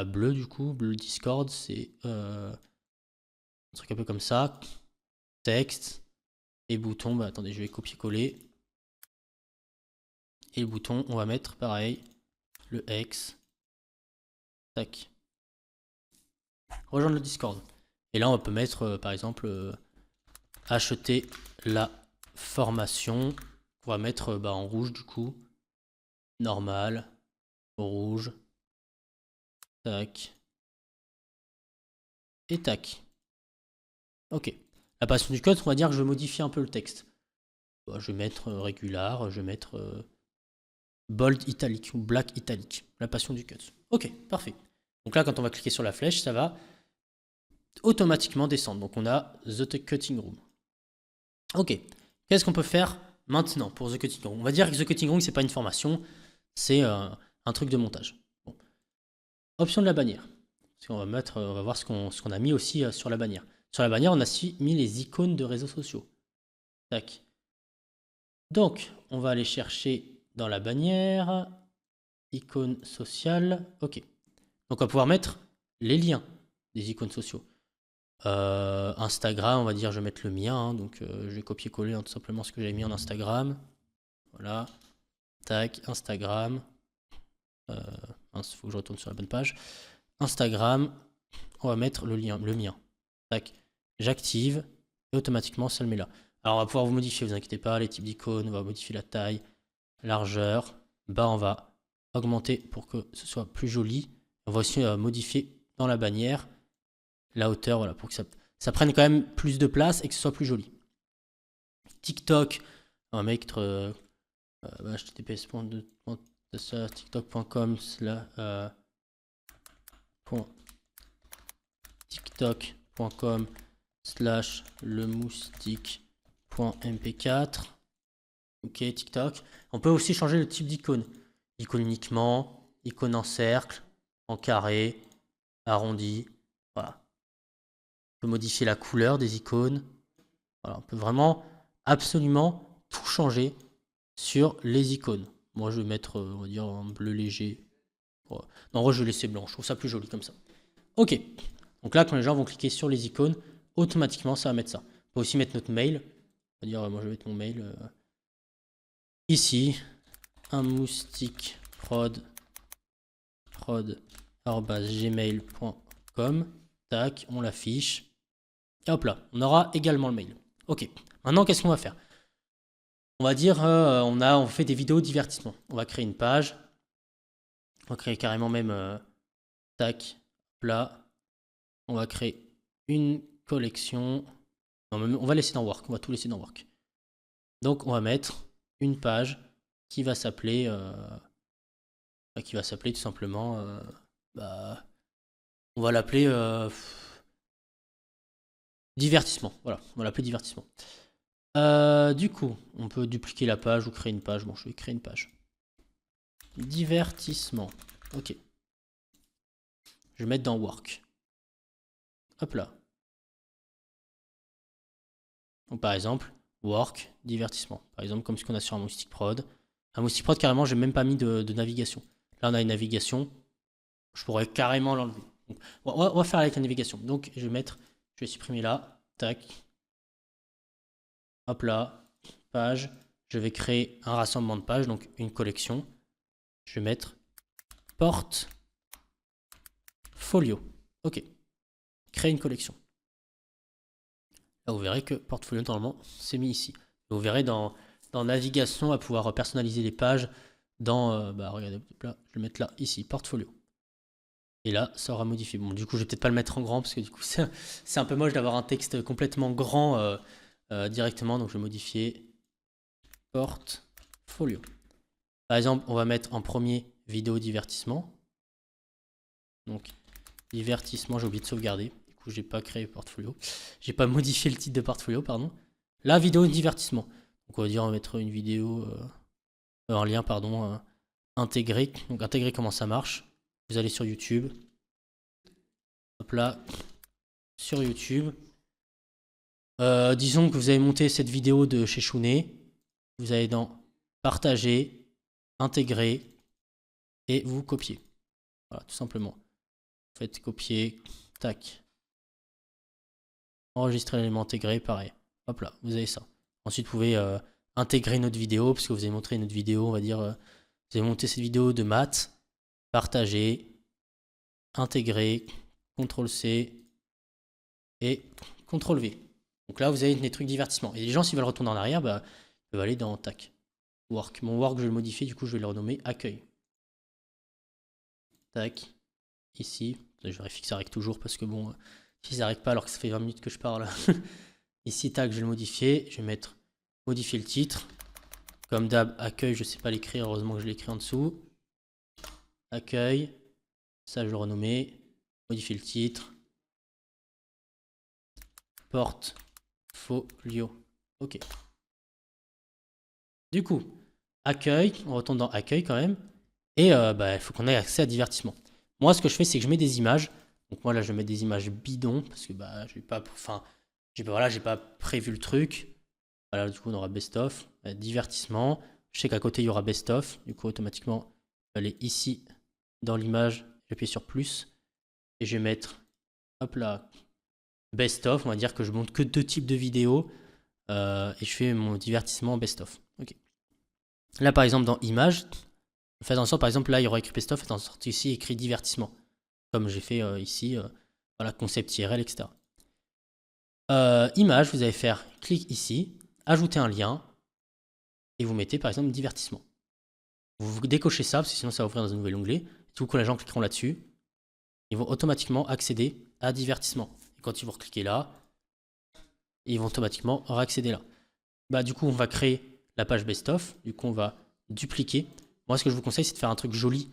bleu du coup. Bleu Discord, c'est un truc un peu comme ça. Texte. Et bouton, bah attendez, je vais copier-coller. Et le bouton, on va mettre pareil, le X. Tac. Rejoindre le Discord. Et là, on peut mettre, par exemple, acheter la formation. On va mettre en rouge du coup. Normal. Rouge. Tac. Et tac. Ok. La passion du code, on va dire que je vais modifier un peu le texte. Bon, je vais mettre régular, je vais mettre bold italique ou black italique. La passion du cut. Ok, parfait. Donc là, quand on va cliquer sur la flèche, ça va automatiquement descendre. Donc on a The Cutting Room. Ok. Qu'est-ce qu'on peut faire maintenant pour The Cutting Room? On va dire que The Cutting Room, c'est pas une formation, c'est un truc de montage. Bon. Option de la bannière. On va voir ce qu'on a mis aussi sur la bannière. Sur la bannière, on a mis les icônes de réseaux sociaux. Tac. Donc, on va aller chercher dans la bannière. Icônes sociales. Ok. Donc, on va pouvoir mettre les liens des icônes sociaux. Instagram, on va dire, je vais mettre le mien. Hein, donc, je vais copier-coller tout simplement ce que j'avais mis en Instagram. Voilà. Tac, Instagram. Il faut que je retourne sur la bonne page. Instagram. On va mettre le mien. Tac. J'active et automatiquement ça le met là. Alors on va pouvoir vous modifier, vous inquiétez pas, les types d'icônes, on va modifier la taille, largeur, bah on va augmenter pour que ce soit plus joli. On va aussi modifier dans la bannière la hauteur, voilà, pour que ça prenne quand même plus de place et que ce soit plus joli. TikTok, on va mettre https://tiktok.com tiktok.com/lemoustique.mp4. Ok, TikTok. On peut aussi changer le type d'icône. Icône uniquement, icône en cercle, en carré, arrondi. Voilà. On peut modifier la couleur des icônes. Voilà, on peut vraiment absolument tout changer sur les icônes. Moi, je vais mettre, on va dire, un bleu léger. Ouais. Non, en vrai, je vais laisser blanc. Je trouve ça plus joli comme ça. Ok. Donc là, quand les gens vont cliquer sur les icônes, automatiquement, ça va mettre ça. On peut aussi mettre notre mail. On va dire, moi, je vais mettre mon mail ici. Un moustique prod@gmail.com. Tac, on l'affiche. Et hop là, on aura également le mail. Ok. Maintenant, qu'est-ce qu'on va faire? On va dire, on fait des vidéos divertissement. On va créer une page. On va créer carrément même, tac, là. On va créer une collection. Non, on va laisser dans Work. On va tout laisser dans Work. Donc, on va mettre une page qui va s'appeler tout simplement. On va l'appeler divertissement. Voilà, on va l'appeler divertissement. Du coup, on peut dupliquer la page ou créer une page. Bon, je vais créer une page. Divertissement. Ok. Je vais mettre dans Work. Hop là. Donc par exemple, Work, divertissement. Par exemple, comme ce qu'on a sur un Moustique Prod. Un Moustique Prod, carrément, j'ai même pas mis de navigation. Là, on a une navigation. Je pourrais carrément l'enlever. On va faire avec la navigation. Donc, je vais supprimer là. Tac. Hop là. Page. Je vais créer un rassemblement de pages, donc une collection. Je vais mettre portfolio. Ok. Créer une collection. Là, vous verrez que portfolio, normalement, c'est mis ici. Vous verrez dans navigation, on va pouvoir personnaliser les pages dans, regardez, là, je vais mettre là, ici, portfolio. Et là, ça aura modifié. Bon, du coup, je vais peut-être pas le mettre en grand parce que du coup, c'est un peu moche d'avoir un texte complètement grand directement. Donc, je vais modifier portfolio. Par exemple, on va mettre en premier vidéo divertissement. Donc, divertissement, j'ai oublié de sauvegarder. Du coup, j'ai pas créé portfolio. J'ai pas modifié le titre de portfolio, pardon. La vidéo divertissement. Donc, on va dire, on va mettre une vidéo, un lien, pardon, intégrer. Donc intégrer comment ça marche. Vous allez sur YouTube. Hop là. Sur YouTube. Disons que vous avez monté cette vidéo de chez Chounet. Vous allez dans partager, intégrer et vous copiez. Voilà, tout simplement. Vous faites copier, tac. Enregistrer l'élément intégré, pareil. Hop là, vous avez ça. Ensuite, vous pouvez intégrer notre vidéo, parce que vous avez montré notre vidéo, on va dire, vous avez monté cette vidéo de maths, partager, intégrer, CTRL-C et CTRL-V. Donc là, vous avez des trucs divertissement. Et les gens, s'ils veulent retourner en arrière, bah, ils peuvent aller dans tac. Work. Mon work, je vais le modifier, du coup, je vais le renommer accueil. Tac. Ici. Je vérifie que ça règle toujours parce que bon, si ça règle pas alors que ça fait 20 minutes que je parle. Ici, tac, je vais le modifier. Je vais mettre modifier le titre. Comme d'hab, accueil, je sais pas l'écrire, heureusement que je l'écris en dessous. Accueil. Ça, je vais le renommer. Modifier le titre. Portfolio. Ok. Du coup, accueil, on retourne dans accueil quand même. Et il faut qu'on ait accès à divertissement. Moi, ce que je fais, c'est que je mets des images. Donc moi, là, je vais mettre des images bidons parce que j'ai pas, j'ai pas prévu le truc. Voilà, du coup, on aura best of, divertissement. Je sais qu'à côté, il y aura best of. Du coup, automatiquement, je vais aller ici dans l'image, j'appuie sur plus et je vais mettre, hop là, best of. On va dire que je montre que 2 types de vidéos et je fais mon divertissement best of. Ok. Là, par exemple, dans images. Faites en sorte, par exemple, là, il y aura écrit best of, faites en sorte ici, écrit divertissement. Comme j'ai fait ici, voilà, concept IRL, etc. Image, vous allez faire clic ici, ajouter un lien, et vous mettez, par exemple, divertissement. Vous décochez ça, parce que sinon, ça va ouvrir dans un nouvel onglet. Du coup, quand les gens cliqueront là-dessus, ils vont automatiquement accéder à divertissement. Et quand ils vont recliquer là, ils vont automatiquement réaccéder là. Bah, du coup, on va créer la page best of. Du coup, on va dupliquer. Moi, ce que je vous conseille, c'est de faire un truc joli.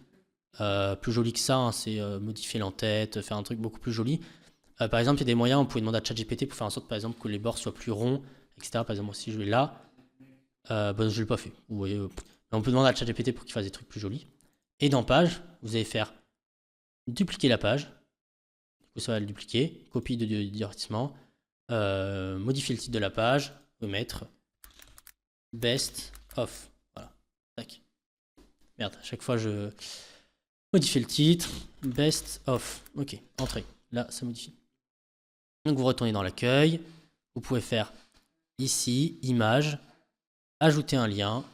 Plus joli que ça, hein, c'est modifier l'entête, faire un truc beaucoup plus joli. Par exemple, il y a des moyens, on peut demander à ChatGPT pour faire en sorte, par exemple, que les bords soient plus ronds, etc. Par exemple, si je vais là, je ne l'ai pas fait. Vous voyez, on peut demander à ChatGPT pour qu'il fasse des trucs plus jolis. Et dans page, vous allez faire dupliquer la page. Du coup, ça va le dupliquer. Copie de divertissement. Modifier le titre de la page. Vous mettre best of. Voilà. Tac. Merde, à chaque fois je modifie le titre, best of. Ok, entrée. Là, ça modifie. Donc vous retournez dans l'accueil. Vous pouvez faire ici, image, ajouter un lien.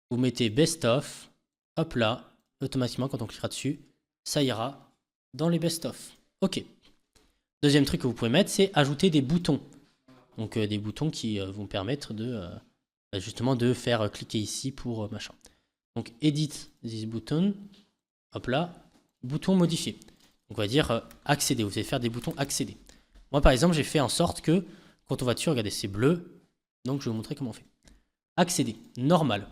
Vous mettez best of. Hop là, automatiquement, quand on cliquera dessus, ça ira dans les best of. Ok. Deuxième truc que vous pouvez mettre, c'est ajouter des boutons. Donc des boutons qui vont permettre de justement de faire cliquer ici pour machin. Donc, edit this button. Hop là. Bouton modifié. Donc, on va dire accéder. Vous allez faire des boutons accéder. Moi, par exemple, j'ai fait en sorte que quand on va dessus, regardez, c'est bleu. Donc, je vais vous montrer comment on fait. Accéder. Normal.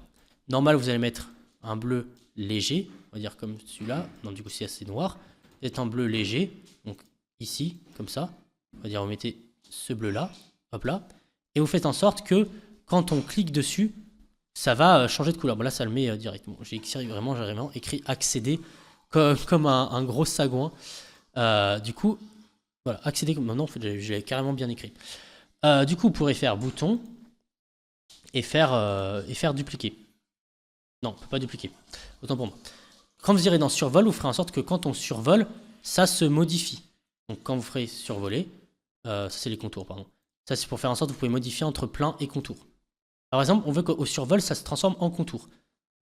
Normal, vous allez mettre un bleu léger. On va dire comme celui-là. Non, du coup, c'est assez noir. C'est un bleu léger. Donc, ici, comme ça. On va dire, vous mettez ce bleu-là. Hop là. Et vous faites en sorte que quand on clique dessus, ça va changer de couleur. Bon, là, ça le met directement. J'ai vraiment écrit accéder comme un gros sagouin. Du coup, voilà, accéder comme maintenant, en fait, je l'ai carrément bien écrit. Du coup, vous pourrez faire bouton et faire dupliquer. Non, on ne peut pas dupliquer. Autant pour moi. Quand vous irez dans survol, vous ferez en sorte que quand on survole, ça se modifie. Donc, quand vous ferez survoler, ça c'est les contours, pardon. Ça, c'est pour faire en sorte que vous pouvez modifier entre plein et contour. Par exemple, on veut qu'au survol, ça se transforme en contour.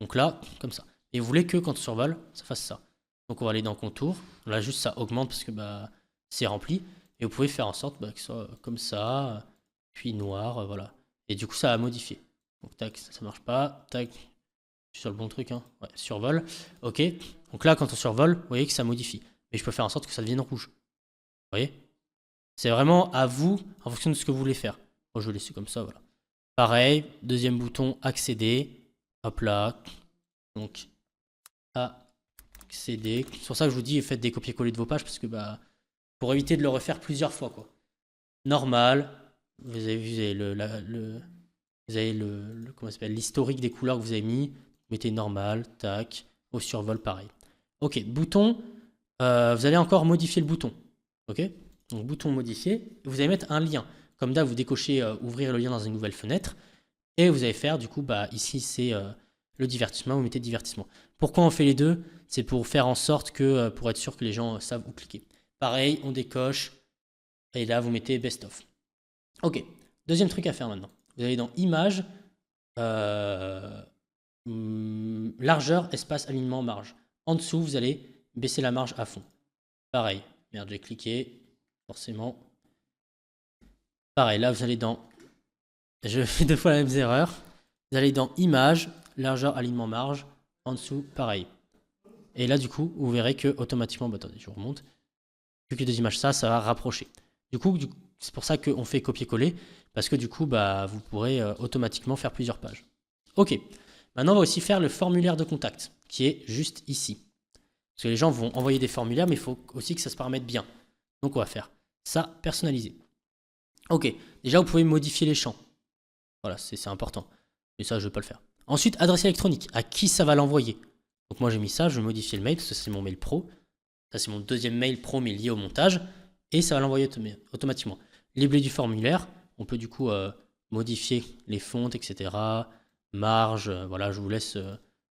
Donc là, comme ça. Et vous voulez que quand on survole, ça fasse ça. Donc on va aller dans contour. Là, juste ça augmente parce que c'est rempli. Et vous pouvez faire en sorte que ce soit comme ça, puis noir, voilà. Et du coup, ça a modifié. Donc tac, ça marche pas. Tac, je suis sur le bon truc, hein. Ouais, survol. Ok. Donc là, quand on survole, vous voyez que ça modifie. Mais je peux faire en sorte que ça devienne rouge. Vous voyez? C'est vraiment à vous, en fonction de ce que vous voulez faire. Moi, je vais laisser comme ça, voilà. Pareil, deuxième bouton, accéder. Hop là. Donc, accéder. C'est pour ça que je vous dis, faites des copier-coller de vos pages parce que pour éviter de le refaire plusieurs fois, quoi. Normal. Vous avez le comment ça s'appelle, l'historique des couleurs que vous avez mis. mettez normal, tac, au survol pareil. Ok, bouton, vous allez encore modifier le bouton. Ok, donc bouton modifié, vous allez mettre un lien. Comme d'hab, vous décochez ouvrir le lien dans une nouvelle fenêtre. Et vous allez faire, du coup, ici c'est le divertissement, vous mettez divertissement. Pourquoi on fait les deux? C'est pour faire en sorte que, pour être sûr que les gens savent où cliquer. Pareil, on décoche, et là vous mettez best of. Ok, deuxième truc à faire maintenant. Vous allez dans Images, largeur, espace, alignement, marge. En dessous, vous allez baisser la marge à fond. Pareil, merde, j'ai cliqué, forcément. Pareil, là vous allez dans... Je fais deux fois la même erreur. Vous allez dans Images, largeur, alignement, marge. En dessous, pareil. Et là, du coup, vous verrez que automatiquement... attendez, je remonte. Vu que deux images, ça va rapprocher. Du coup, c'est pour ça qu'on fait copier-coller. Parce que du coup, vous pourrez automatiquement faire plusieurs pages. Ok. Maintenant, on va aussi faire le formulaire de contact, qui est juste ici. Parce que les gens vont envoyer des formulaires, mais il faut aussi que ça se paramètre bien. Donc, on va faire ça, personnaliser. Ok. Déjà, vous pouvez modifier les champs. Voilà, c'est important. Mais ça, je ne vais pas le faire. Ensuite, adresse électronique. À qui ça va l'envoyer? Donc moi, j'ai mis ça. Je vais modifier le mail parce que c'est mon mail pro. Ça, c'est mon deuxième mail pro, mais lié au montage. Et ça va l'envoyer automatiquement. Libellé du formulaire. On peut du coup modifier les fontes, etc. Marge. Voilà, je vous laisse,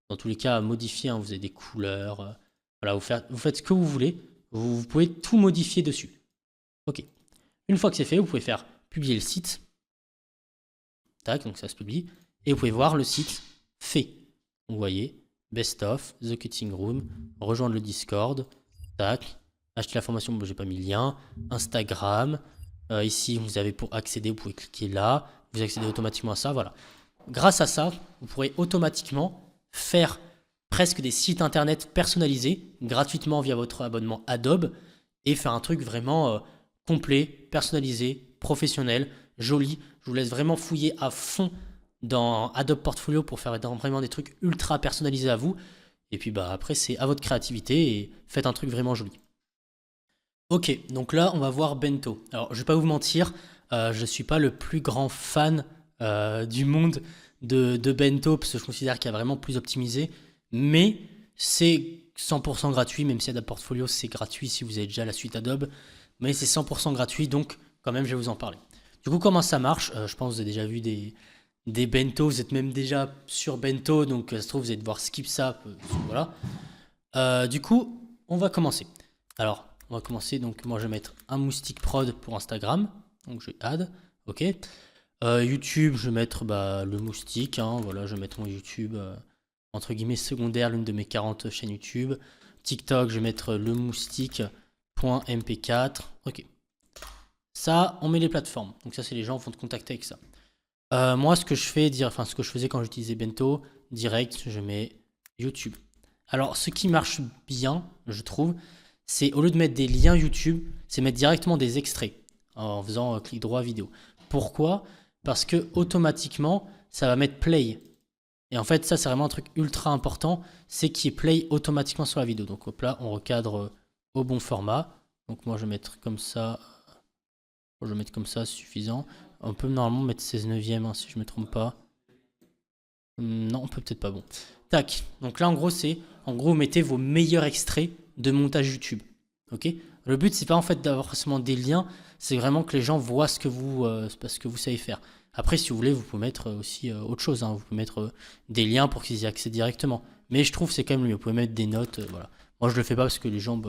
dans tous les cas, modifier. Hein, vous avez des couleurs. Voilà, vous faites ce que vous voulez. Vous pouvez tout modifier dessus. Ok. Une fois que c'est fait, vous pouvez faire publier le site. Tac, donc ça se publie. Et vous pouvez voir le site fait. Vous voyez, best of, the cutting room, rejoindre le Discord, tac, acheter la formation, bon, j'ai pas mis le lien, Instagram, ici vous avez pour accéder, vous pouvez cliquer là, vous accédez automatiquement à ça, voilà. Grâce à ça, vous pourrez automatiquement faire presque des sites internet personnalisés gratuitement via votre abonnement Adobe et faire un truc vraiment complet, personnalisé, professionnel, joli. Je vous laisse vraiment fouiller à fond dans Adobe Portfolio pour faire vraiment des trucs ultra personnalisés à vous. Et puis après, c'est à votre créativité et faites un truc vraiment joli. Ok, donc là, on va voir Bento. Alors, je vais pas vous mentir, je suis pas le plus grand fan du monde de Bento parce que je considère qu'il y a vraiment plus optimisé. Mais c'est 100% gratuit, même si Adobe Portfolio, c'est gratuit si vous avez déjà la suite Adobe. Mais c'est 100% gratuit, donc quand même, je vais vous en parler. Du coup, comment ça marche? Je pense que vous avez déjà vu des Bento, vous êtes même déjà sur Bento, donc ça se trouve, vous allez devoir skip ça. Voilà. Du coup, on va commencer. Alors, on va commencer, donc moi je vais mettre un moustique prod pour Instagram. Donc je vais add, ok. YouTube, je vais mettre le moustique, hein, voilà, je vais mettre mon YouTube, entre guillemets secondaire, l'une de mes 40 chaînes YouTube. TikTok, je vais mettre le moustique.mp4, ok. Ça, on met les plateformes. Donc ça, c'est les gens vont te contacter avec ça. Moi, ce que je faisais quand j'utilisais Bento, direct, je mets YouTube. Alors, ce qui marche bien, je trouve, c'est au lieu de mettre des liens YouTube, c'est mettre directement des extraits en faisant clic droit vidéo. Pourquoi? Parce que automatiquement, ça va mettre play. Et en fait, ça, c'est vraiment un truc ultra important, c'est qu'il y ait play automatiquement sur la vidéo. Donc hop là, on recadre au bon format. Donc moi, je vais mettre comme ça. Je vais mettre comme ça, c'est suffisant. On peut normalement mettre 16/9 hein, si je ne me trompe pas. Non, on peut peut-être pas, bon. Tac, donc là en gros vous mettez vos meilleurs extraits de montage YouTube. Ok. Le but c'est pas en fait d'avoir forcément des liens, c'est vraiment que les gens voient ce que vous savez faire. Après si vous voulez vous pouvez mettre aussi autre chose, hein. Vous pouvez mettre des liens pour qu'ils y accèdent directement. Mais je trouve que c'est quand même mieux, vous pouvez mettre des notes, voilà. Moi je le fais pas parce que les gens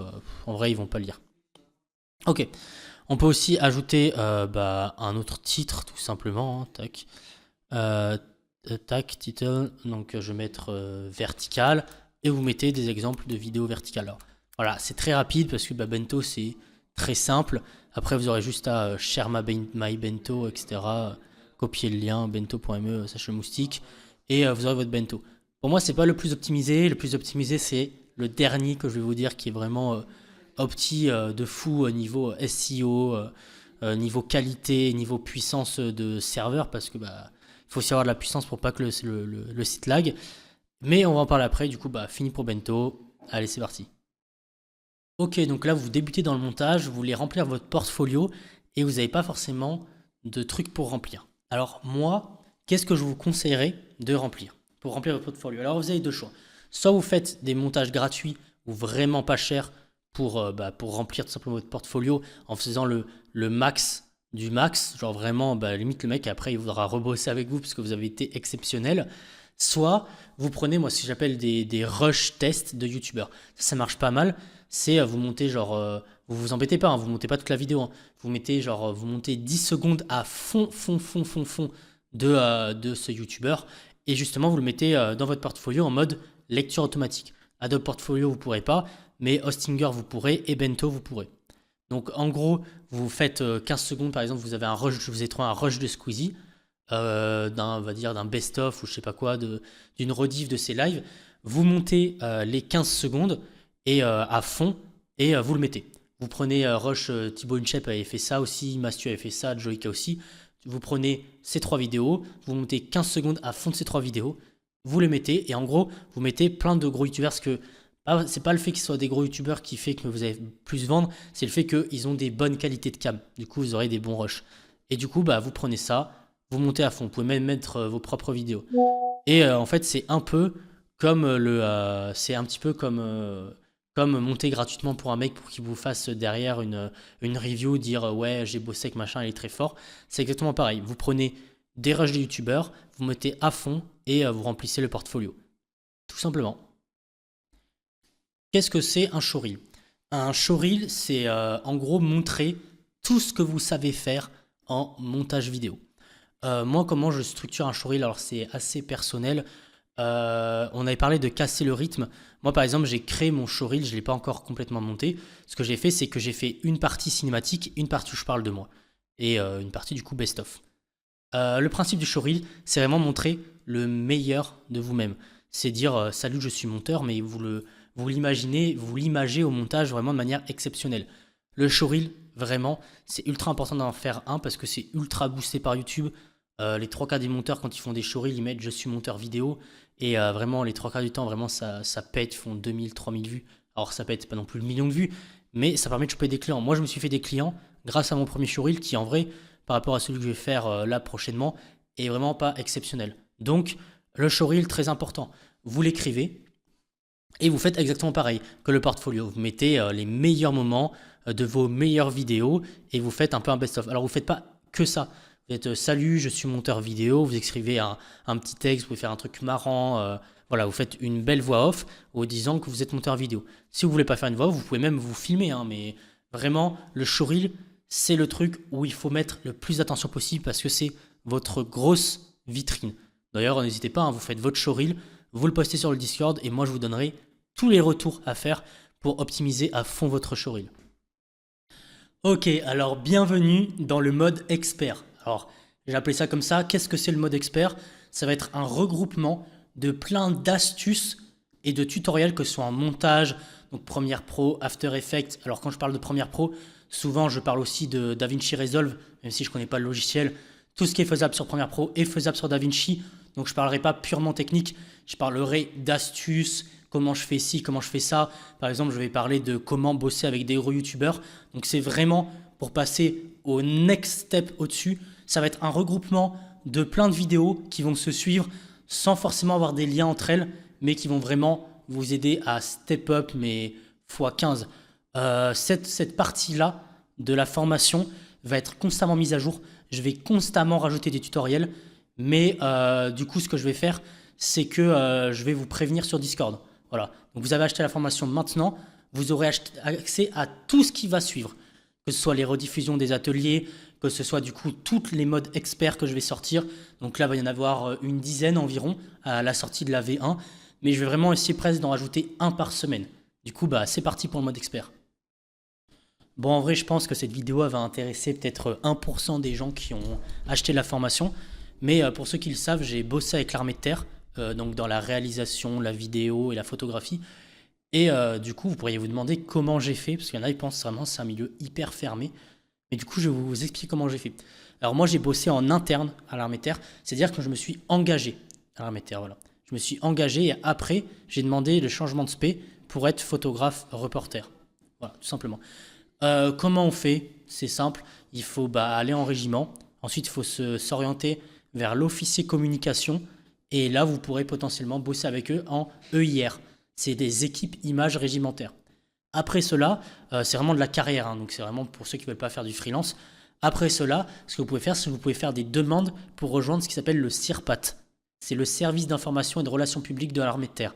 en vrai ils vont pas lire. Ok. On peut aussi ajouter un autre titre, tout simplement. Hein, tac. Tac, title. Donc, je vais mettre vertical. Et vous mettez des exemples de vidéos verticales. Alors, voilà, c'est très rapide parce que Bento, c'est très simple. Après, vous aurez juste à share my bento, etc. Copier le lien, bento.me, / moustique. Et vous aurez votre bento. Pour moi, c'est pas le plus optimisé. Le plus optimisé, c'est le dernier que je vais vous dire qui est vraiment... opti de fou niveau SEO, niveau qualité, niveau puissance de serveur parce que il faut aussi avoir de la puissance pour pas que le site lag. Mais on va en parler après. Du coup, fini pour Bento. Allez, c'est parti. Ok, donc là, vous débutez dans le montage, vous voulez remplir votre portfolio et vous n'avez pas forcément de trucs pour remplir. Alors moi, qu'est-ce que je vous conseillerais de remplir? pour remplir votre portfolio. Alors vous avez deux choix. Soit vous faites des montages gratuits ou vraiment pas chers pour remplir tout simplement votre portfolio en faisant le max du max, genre vraiment limite le mec après il voudra rebosser avec vous parce que vous avez été exceptionnel. Soit vous prenez, moi ce que j'appelle des rush tests de youtubeurs. Ça marche pas mal. C'est vous montez vous vous embêtez pas, hein, vous montez pas toute la vidéo. Hein. Vous montez 10 secondes à fond de ce youtubeur et justement vous le mettez dans votre portfolio en mode lecture automatique. Adobe Portfolio vous pourrez pas, mais Hostinger vous pourrez et Bento vous pourrez. Donc en gros, vous faites 15 secondes par exemple, vous avez trouvé un rush de Squeezie, d'un best-of ou je sais pas quoi, d'une rediff de ses lives. Vous montez les 15 secondes et à fond et vous le mettez. Vous prenez Rush, Thibaut Inchep avait fait ça aussi, Mastu avait fait ça, Joyka aussi. Vous prenez ces 3 vidéos, vous montez 15 secondes à fond de ces 3 vidéos, vous les mettez et en gros, vous mettez plein de gros youtubeurs parce que c'est pas le fait qu'ils soient des gros youtubeurs qui fait que vous allez plus vendre, c'est le fait qu'ils ont des bonnes qualités de cam. Du coup, vous aurez des bons rushs. Et du coup, vous prenez ça, vous montez à fond. Vous pouvez même mettre vos propres vidéos. Et en fait, c'est un peu comme comme monter gratuitement pour un mec pour qu'il vous fasse derrière une review, dire ouais, j'ai bossé avec machin, il est très fort. C'est exactement pareil. Vous prenez des rushs de youtubeurs, vous mettez à fond et vous remplissez le portfolio. Tout simplement. Qu'est-ce que c'est un showreel? Un showreel, c'est en gros montrer tout ce que vous savez faire en montage vidéo. Moi, comment je structure un showreel? Alors, c'est assez personnel. On avait parlé de casser le rythme. Moi, par exemple, j'ai créé mon showreel, je ne l'ai pas encore complètement monté. Ce que j'ai fait, c'est que j'ai fait une partie cinématique, une partie où je parle de moi, et une partie du coup best-of. Le principe du showreel, c'est vraiment montrer le meilleur de vous-même. C'est dire salut, je suis monteur, mais vous l'imagez au montage vraiment de manière exceptionnelle. Le showreel, vraiment, c'est ultra important d'en faire un parce que c'est ultra boosté par YouTube. Les 3/4 des monteurs, quand ils font des showreels, ils mettent je suis monteur vidéo. Et vraiment, les 3/4 du temps, vraiment, ça pète, ils font 2000, 3000 vues. Alors, ça pète pas non plus le million de vues, mais ça permet de choper des clients. Moi, je me suis fait des clients grâce à mon premier showreel qui, en vrai, par rapport à celui que je vais faire là prochainement, est vraiment pas exceptionnel. Donc, le showreel, très important. Vous l'écrivez et vous faites exactement pareil que le portfolio. Vous mettez les meilleurs moments de vos meilleures vidéos et vous faites un peu un best-of. Alors, vous ne faites pas que ça. Vous êtes salut, je suis monteur vidéo, vous écrivez un petit texte, vous pouvez faire un truc marrant, voilà, vous faites une belle voix off en disant que vous êtes monteur vidéo. Si vous voulez pas faire une voix off, vous pouvez même vous filmer, hein, mais vraiment, le showreel, c'est le truc où il faut mettre le plus d'attention possible parce que c'est votre grosse vitrine. D'ailleurs, n'hésitez pas, hein, vous faites votre showreel, vous le postez sur le Discord et moi je vous donnerai tous les retours à faire pour optimiser à fond votre showreel. Ok, alors bienvenue dans le mode expert. Alors, j'ai appelé ça comme ça. Qu'est-ce que c'est le mode expert? Ça va être un regroupement de plein d'astuces et de tutoriels, que ce soit en montage, donc Premiere Pro, After Effects. Alors, quand je parle de Premiere Pro, souvent je parle aussi de DaVinci Resolve, même si je ne connais pas le logiciel. Tout ce qui est faisable sur Premiere Pro est faisable sur DaVinci. Donc, je ne parlerai pas purement technique. Je parlerai d'astuces, comment je fais ci, comment je fais ça. Par exemple, je vais parler de comment bosser avec des gros youtubeurs. Donc, c'est vraiment pour passer au next step au-dessus. Ça va être un regroupement de plein de vidéos qui vont se suivre sans forcément avoir des liens entre elles, mais qui vont vraiment vous aider à step up, mais x15. Cette partie-là de la formation va être constamment mise à jour. Je vais constamment rajouter des tutoriels, mais du coup, ce que je vais faire, c'est que je vais vous prévenir sur Discord. Voilà. Donc, vous avez acheté la formation maintenant, vous aurez accès à tout ce qui va suivre. Que ce soit les rediffusions des ateliers, que ce soit du coup toutes les modes experts que je vais sortir. Donc là, il va y en avoir une dizaine environ à la sortie de la V1. Mais je vais vraiment essayer presque d'en rajouter un par semaine. Du coup, c'est parti pour le mode expert. Bon, en vrai, je pense que cette vidéo va intéresser peut-être 1% des gens qui ont acheté la formation. Mais pour ceux qui le savent, j'ai bossé avec l'Armée de Terre, donc dans la réalisation, la vidéo et la photographie. Et du coup, vous pourriez vous demander comment j'ai fait, parce qu'il y en a qui pensent vraiment que c'est un milieu hyper fermé. Mais du coup, je vais vous expliquer comment j'ai fait. Alors moi, j'ai bossé en interne à l'Armée de Terre, c'est-à-dire que je me suis engagé à l'Armée de Terre, voilà. Je me suis engagé et après, j'ai demandé le changement de spé pour être photographe reporter. Voilà, tout simplement. Comment on fait? C'est simple, il faut aller en régiment. Ensuite, il faut s'orienter vers l'officier communication Et là, vous pourrez potentiellement bosser avec eux en EIR. C'est des équipes images régimentaires. Après cela, c'est vraiment de la carrière, hein, donc c'est vraiment pour ceux qui ne veulent pas faire du freelance. Après cela, ce que vous pouvez faire, c'est que vous pouvez faire des demandes pour rejoindre ce qui s'appelle le CIRPAT. C'est le service d'information et de relations publiques de l'armée de terre.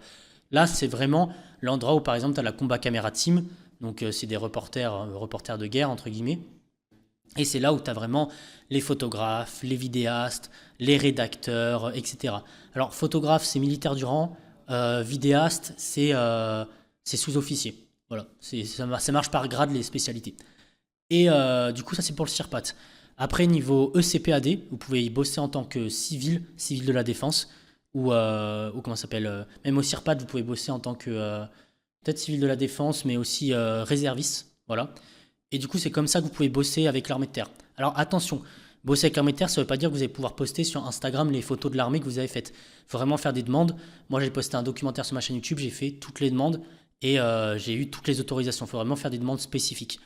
Là, c'est vraiment l'endroit où, par exemple, tu as la Combat Camera Team, donc c'est des reporters de guerre, entre guillemets. Et c'est là où tu as vraiment les photographes, les vidéastes, les rédacteurs, etc. Alors, photographe, c'est militaire du rang, vidéaste, c'est sous-officier. Voilà, ça marche par grade, les spécialités. Et du coup, ça, c'est pour le CIRPAT. Après, niveau ECPAD, vous pouvez y bosser en tant que civil de la défense, ou comment ça s'appelle, même au CIRPAT, vous pouvez bosser en tant que peut-être civil de la défense, mais aussi réserviste. Voilà. Et du coup, c'est comme ça que vous pouvez bosser avec l'armée de terre. Alors attention, bosser avec l'armée de terre, ça ne veut pas dire que vous allez pouvoir poster sur Instagram les photos de l'armée que vous avez faites. Il faut vraiment faire des demandes. Moi, j'ai posté un documentaire sur ma chaîne YouTube, j'ai fait toutes les demandes et j'ai eu toutes les autorisations. Il faut vraiment faire des demandes spécifiques.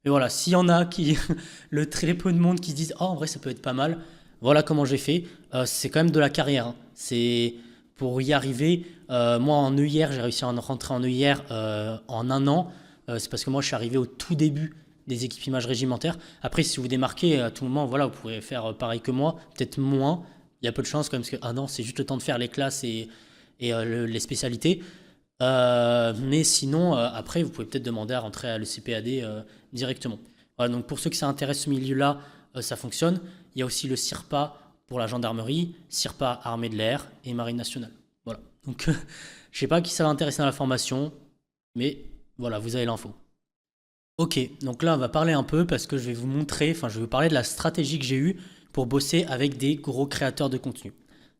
Mais voilà, s'il y en a qui, le très peu de monde qui se disent « Oh, en vrai, ça peut être pas mal », voilà comment j'ai fait. C'est quand même de la carrière, hein. C'est pour y arriver. Moi, en EIR, j'ai réussi à rentrer en EIR en 1 an. C'est parce que moi, je suis arrivé au tout début des équipes images régimentaires. Après, si vous démarquez à tout moment, voilà, vous pourrez faire pareil que moi, peut-être moins. Il y a peu de chance quand même, parce que 1 an, c'est juste le temps de faire les classes et les spécialités. Mais sinon, après, vous pouvez peut-être demander à rentrer à l'ECPAD directement. Voilà, donc pour ceux qui s'intéressent ce milieu-là, ça fonctionne. Il y a aussi le CIRPA pour la gendarmerie, CIRPA armée de l'air et marine nationale. Voilà. Donc, je ne sais pas qui ça va intéresser dans la formation, mais voilà, vous avez l'info. Ok, donc là, on va parler un peu parce que je vais vous parler de la stratégie que j'ai eue pour bosser avec des gros créateurs de contenu.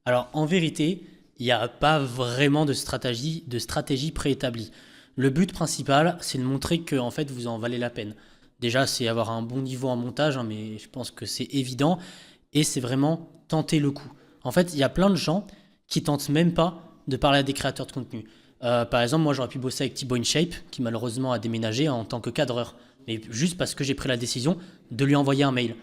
Alors, en vérité, il n'y a pas vraiment de stratégie préétablie. Le but principal, c'est de montrer que en fait, vous en valez la peine. Déjà, c'est avoir un bon niveau en montage, hein, mais je pense que c'est évident. Et c'est vraiment tenter le coup. En fait, il y a plein de gens qui tentent même pas de parler à des créateurs de contenu. Par exemple, moi, j'aurais pu bosser avec Thibaut InShape, qui malheureusement a déménagé en tant que cadreur. Mais juste parce que j'ai pris la décision de lui envoyer un mail.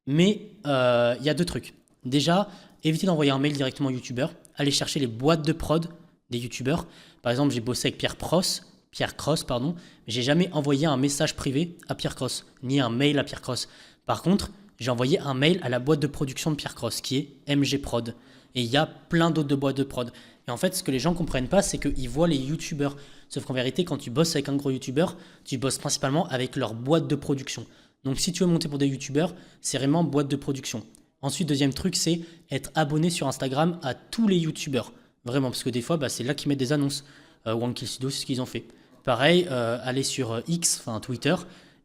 Mais il y a 2 trucs. Déjà, évitez d'envoyer un mail directement au youtubeur. Allez chercher les boîtes de prod des youtubeurs. Par exemple, j'ai bossé avec Pierre Cross, mais j'ai jamais envoyé un message privé à Pierre Cross, ni un mail à Pierre Cross. Par contre, j'ai envoyé un mail à la boîte de production de Pierre Cross, qui est MG Prod. Et il y a plein d'autres de boîtes de prod. Et en fait, ce que les gens ne comprennent pas, c'est qu'ils voient les youtubeurs. Sauf qu'en vérité, quand tu bosses avec un gros youtubeur, tu bosses principalement avec leur boîte de production. Donc si tu veux monter pour des youtubeurs, c'est vraiment boîte de production. Ensuite, deuxième truc, c'est être abonné sur Instagram à tous les youtubeurs. Vraiment, parce que des fois, c'est là qu'ils mettent des annonces. One Studio, c'est ce qu'ils ont fait. Pareil, allez sur X, enfin Twitter,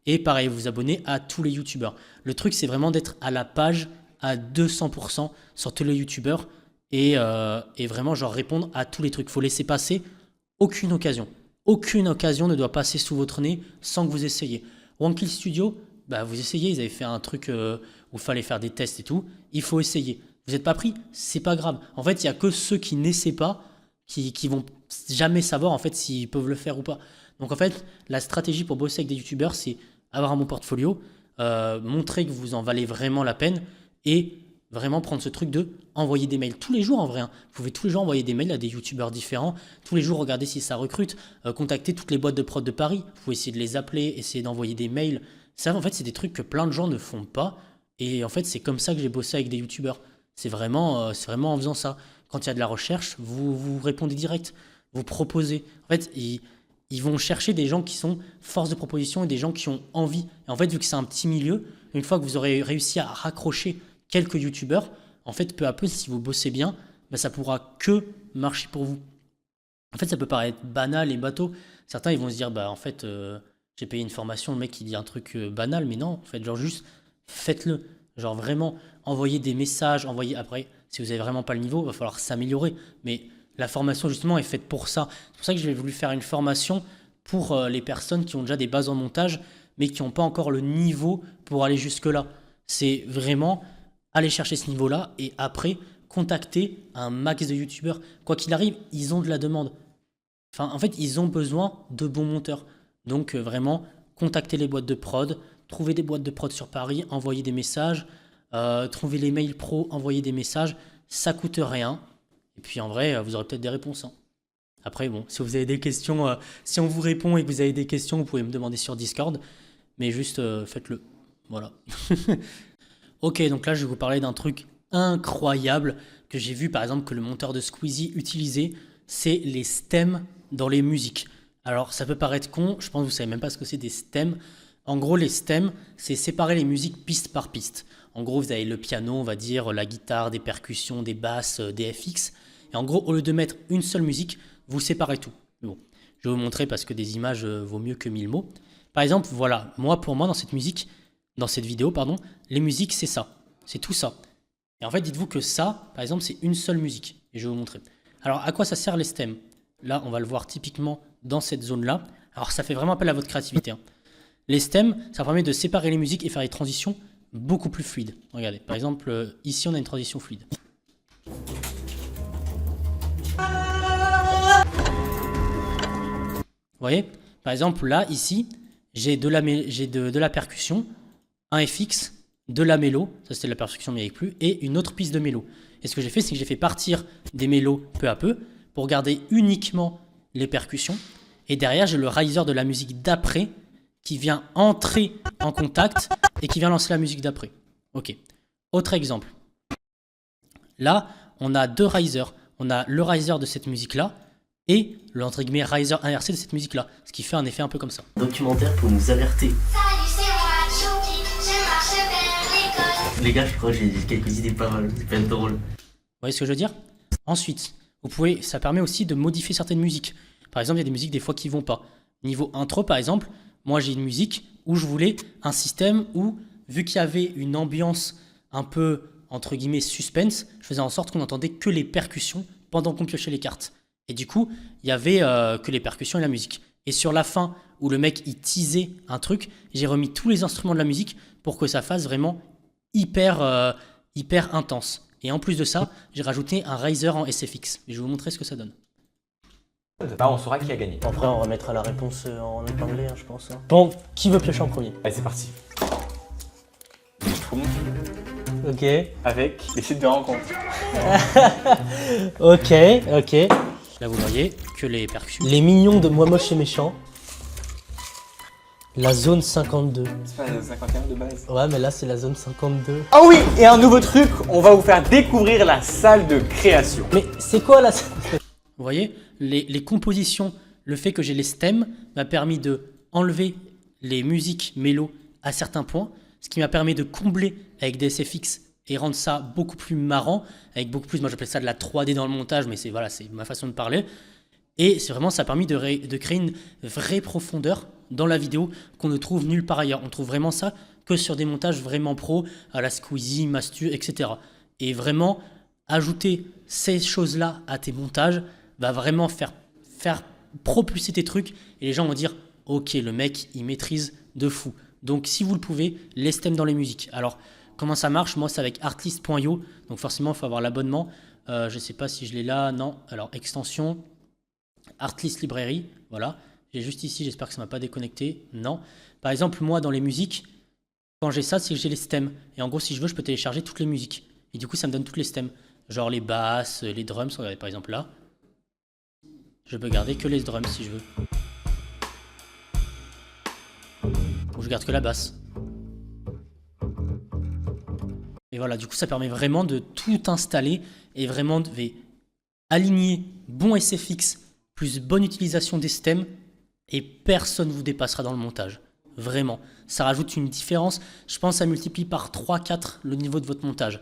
et pareil, vous abonnez à tous les youtubeurs. Le truc, c'est vraiment d'être à la page à 200% sur tous les youtubeurs et vraiment genre répondre à tous les trucs. Faut laisser passer aucune occasion. Aucune occasion ne doit passer sous votre nez sans que vous essayiez. One Studio, vous essayez, ils avaient fait un truc où il fallait faire des tests et tout. Il faut essayer. Vous n'êtes pas pris, c'est pas grave. En fait, il n'y a que ceux qui n'essaient pas qui vont jamais savoir en fait s'ils peuvent le faire ou pas. Donc en fait, la stratégie pour bosser avec des youtubeurs, c'est avoir un bon portfolio, montrer que vous en valez vraiment la peine et vraiment prendre ce truc de envoyer des mails tous les jours en vrai. Hein. Vous pouvez tous les jours envoyer des mails à des youtubeurs différents, tous les jours regarder si ça recrute, contacter toutes les boîtes de prod de Paris, vous pouvez essayer de les appeler, essayer d'envoyer des mails. Ça en fait, c'est des trucs que plein de gens ne font pas et en fait, c'est comme ça que j'ai bossé avec des youtubeurs. C'est vraiment en faisant ça. Quand il y a de la recherche, vous répondez direct, vous proposez. En fait, ils vont chercher des gens qui sont force de proposition et des gens qui ont envie. Et en fait, vu que c'est un petit milieu, une fois que vous aurez réussi à raccrocher quelques youtubeurs, en fait, peu à peu, si vous bossez bien, ça pourra que marcher pour vous. En fait, ça peut paraître banal et bateau. Certains, ils vont se dire, en fait, j'ai payé une formation, le mec, il dit un truc banal, mais non, en fait, genre juste, faites-le. Genre vraiment, envoyez des messages, après, si vous n'avez vraiment pas le niveau, il va falloir s'améliorer. Mais la formation, justement, est faite pour ça. C'est pour ça que j'ai voulu faire une formation pour les personnes qui ont déjà des bases en montage, mais qui n'ont pas encore le niveau pour aller jusque-là. C'est vraiment aller chercher ce niveau-là et après, contacter un max de youtubeurs. Quoi qu'il arrive, ils ont de la demande. Enfin, en fait, ils ont besoin de bons monteurs. Donc, vraiment, contacter les boîtes de prod, trouver des boîtes de prod sur Paris, envoyer des messages, trouver les mails pro, envoyer des messages. Ça coûte rien. Et puis en vrai, vous aurez peut-être des réponses. Hein. Après, bon, si vous avez des questions, si on vous répond et que vous avez des questions, vous pouvez me demander sur Discord. Mais juste, faites-le. Voilà. Ok, donc là, je vais vous parler d'un truc incroyable que j'ai vu, par exemple, que le monteur de Squeezie utilisait. C'est les stems dans les musiques. Alors, ça peut paraître con, je pense que vous savez même pas ce que c'est des stems. En gros, les stems, c'est séparer les musiques piste par piste. En gros, vous avez le piano, on va dire, la guitare, des percussions, des basses, des FX. Et en gros, au lieu de mettre une seule musique, vous séparez tout. Bon, je vais vous montrer parce que des images vaut mieux que 1000 mots. Par exemple, voilà, pour moi, dans cette vidéo, les musiques, c'est ça. C'est tout ça. Et en fait, dites-vous que ça, par exemple, c'est une seule musique. Et je vais vous montrer. Alors, à quoi ça sert les stems? Là, on va le voir typiquement dans cette zone-là. Alors, ça fait vraiment appel à votre créativité. Hein. Les stems, ça permet de séparer les musiques et faire des transitions beaucoup plus fluides. Regardez, par exemple, ici, on a une transition fluide. Vous voyez? Par exemple, là, ici, j'ai de la percussion, un FX, de la mélo, ça c'était la percussion mais avec plus, et une autre piste de mélo. Et ce que j'ai fait, c'est que j'ai fait partir des mélos peu à peu pour garder uniquement les percussions. Et derrière, j'ai le riser de la musique d'après qui vient entrer en contact et qui vient lancer la musique d'après. Ok. Autre exemple. Là, on a deux risers. On a le riser de cette musique-là et le entre guillemets riser inversé de cette musique-là. Ce qui fait un effet un peu comme ça. Documentaire pour nous alerter. Salut, c'est moi, Choupi, je marche vers l'école. Les gars, je crois que j'ai quelques idées pas mal. C'est pas drôle. Vous voyez ce que je veux dire? Ensuite, ça permet aussi de modifier certaines musiques. Par exemple, il y a des musiques des fois qui vont pas. Niveau intro, par exemple, moi j'ai une musique où je voulais un système où, vu qu'il y avait une ambiance un peu, entre guillemets, suspense, je faisais en sorte qu'on n'entendait que les percussions pendant qu'on piochait les cartes. Et du coup, il y avait que les percussions et la musique. Et sur la fin, où le mec il teasait un truc, j'ai remis tous les instruments de la musique pour que ça fasse vraiment hyper intense. Et en plus de ça, j'ai rajouté un riser en SFX. Et je vais vous montrer ce que ça donne. Bah, on saura qui a gagné. Après, on remettra la réponse en épinglé, je pense. Bon, qui veut piocher en premier? Allez, c'est parti. Les Schtroumpfs Ok. avec les sites de rencontre. Ok. Là, vous voyez que les percussions. Les mignons de Moi Moche et Méchant. La zone 52. C'est pas la 51 de base. Ouais, mais là, c'est la zone 52. Ah oui, et un nouveau truc, on va vous faire découvrir la salle de création. Mais c'est quoi la... Vous voyez, les compositions, le fait que j'ai les stems m'a permis de enlever les musiques mélo à certains points, ce qui m'a permis de combler avec des SFX et rendre ça beaucoup plus marrant, avec beaucoup plus, moi j'appelle ça de la 3D dans le montage, mais c'est ma façon de parler. Et c'est vraiment, ça a permis de créer une vraie profondeur dans la vidéo qu'on ne trouve nulle part ailleurs. On trouve vraiment ça que sur des montages vraiment pro, à la Squeezie, Mastu, etc. Et vraiment, ajouter ces choses-là à tes montages va vraiment faire propulser tes trucs et les gens vont dire « Ok, le mec, il maîtrise de fou ». Donc, si vous le pouvez, les stems dans les musiques. Alors, comment ça marche? Moi, c'est avec artlist.io, donc forcément, il faut avoir l'abonnement. Je ne sais pas si je l'ai là, non. Alors, extension, Artlist Librairie, voilà. J'ai juste ici, j'espère que ça ne m'a pas déconnecté. Non. Par exemple, moi, dans les musiques, quand j'ai ça, c'est que j'ai les stems. Et en gros, si je veux, je peux télécharger toutes les musiques. Et du coup, ça me donne toutes les stems. Genre les basses, les drums, regardez par exemple là. Je peux garder que les drums si je veux. Ou je garde que la basse. Et voilà, du coup, ça permet vraiment de tout installer et vraiment de aligner bon SFX plus bonne utilisation des stems et personne ne vous dépassera dans le montage. Vraiment. Ça rajoute une différence. Je pense que ça multiplie par 3-4 le niveau de votre montage.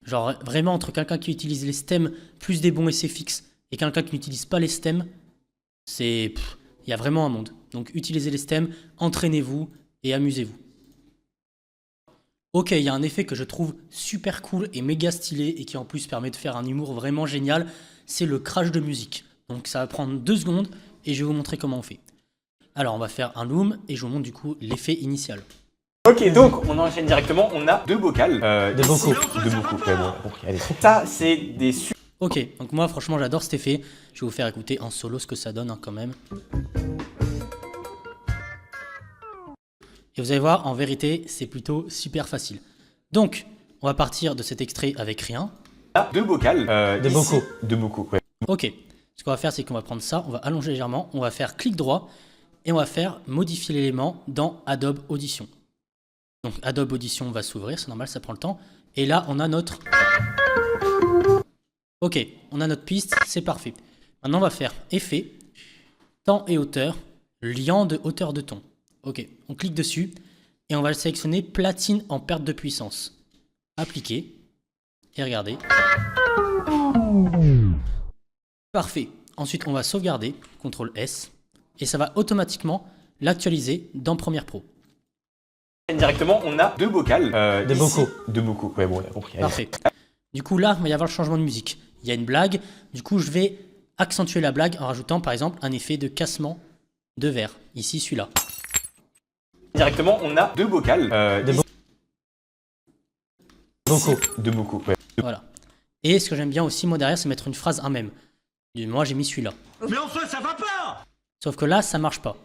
Genre vraiment entre quelqu'un qui utilise les stems plus des bons SFX et quelqu'un qui n'utilise pas les stems, il y a vraiment un monde. Donc utilisez les stems, entraînez-vous et amusez-vous. Ok, il y a un effet que je trouve super cool et méga stylé et qui en plus permet de faire un humour vraiment génial, c'est le crash de musique. Donc ça va prendre 2 secondes et je vais vous montrer comment on fait. Alors on va faire un loom et je vous montre du coup l'effet initial. Ok, donc on enchaîne directement, on a 2 vocales. De beaucoup. De beaucoup, ouais, bon, ok, allez. Ça, c'est des Ok, donc moi franchement j'adore cet effet. Je vais vous faire écouter en solo ce que ça donne quand même. Et vous allez voir, en vérité, c'est plutôt super facile. Donc, on va partir de cet extrait avec rien. deux vocales. Deux ici, vocaux. Deux vocaux, ouais. Ok, ce qu'on va faire, c'est qu'on va prendre ça, on va allonger légèrement, on va faire clic droit et on va faire modifier l'élément dans Adobe Audition. Donc Adobe Audition va s'ouvrir, c'est normal, ça prend le temps. Et là, on a notre... Ok, on a notre piste, c'est parfait. Maintenant, on va faire Effet, Temps et hauteur, liant de hauteur de ton. Ok, on clique dessus et on va sélectionner Platine en perte de puissance. Appliquer et regardez. Parfait. Ensuite, on va sauvegarder, CTRL S, et ça va automatiquement l'actualiser dans Premiere Pro. Directement, on a deux vocales. Deux ici, vocaux. Deux vocaux, ouais, bon, on a compris. Allez. Parfait. Du coup, là, il va y avoir le changement de musique. Il y a une blague. Du coup, je vais accentuer la blague en rajoutant, par exemple, un effet de cassement de verre. Ici, celui-là. Directement, on a deux vocales. Deux vocaux. Deux vocaux, ouais. Voilà. Et ce que j'aime bien aussi, moi, derrière, c'est mettre une phrase un même. Moi, j'ai mis celui-là. Mais enfin, ça va pas! Sauf que là, ça marche pas.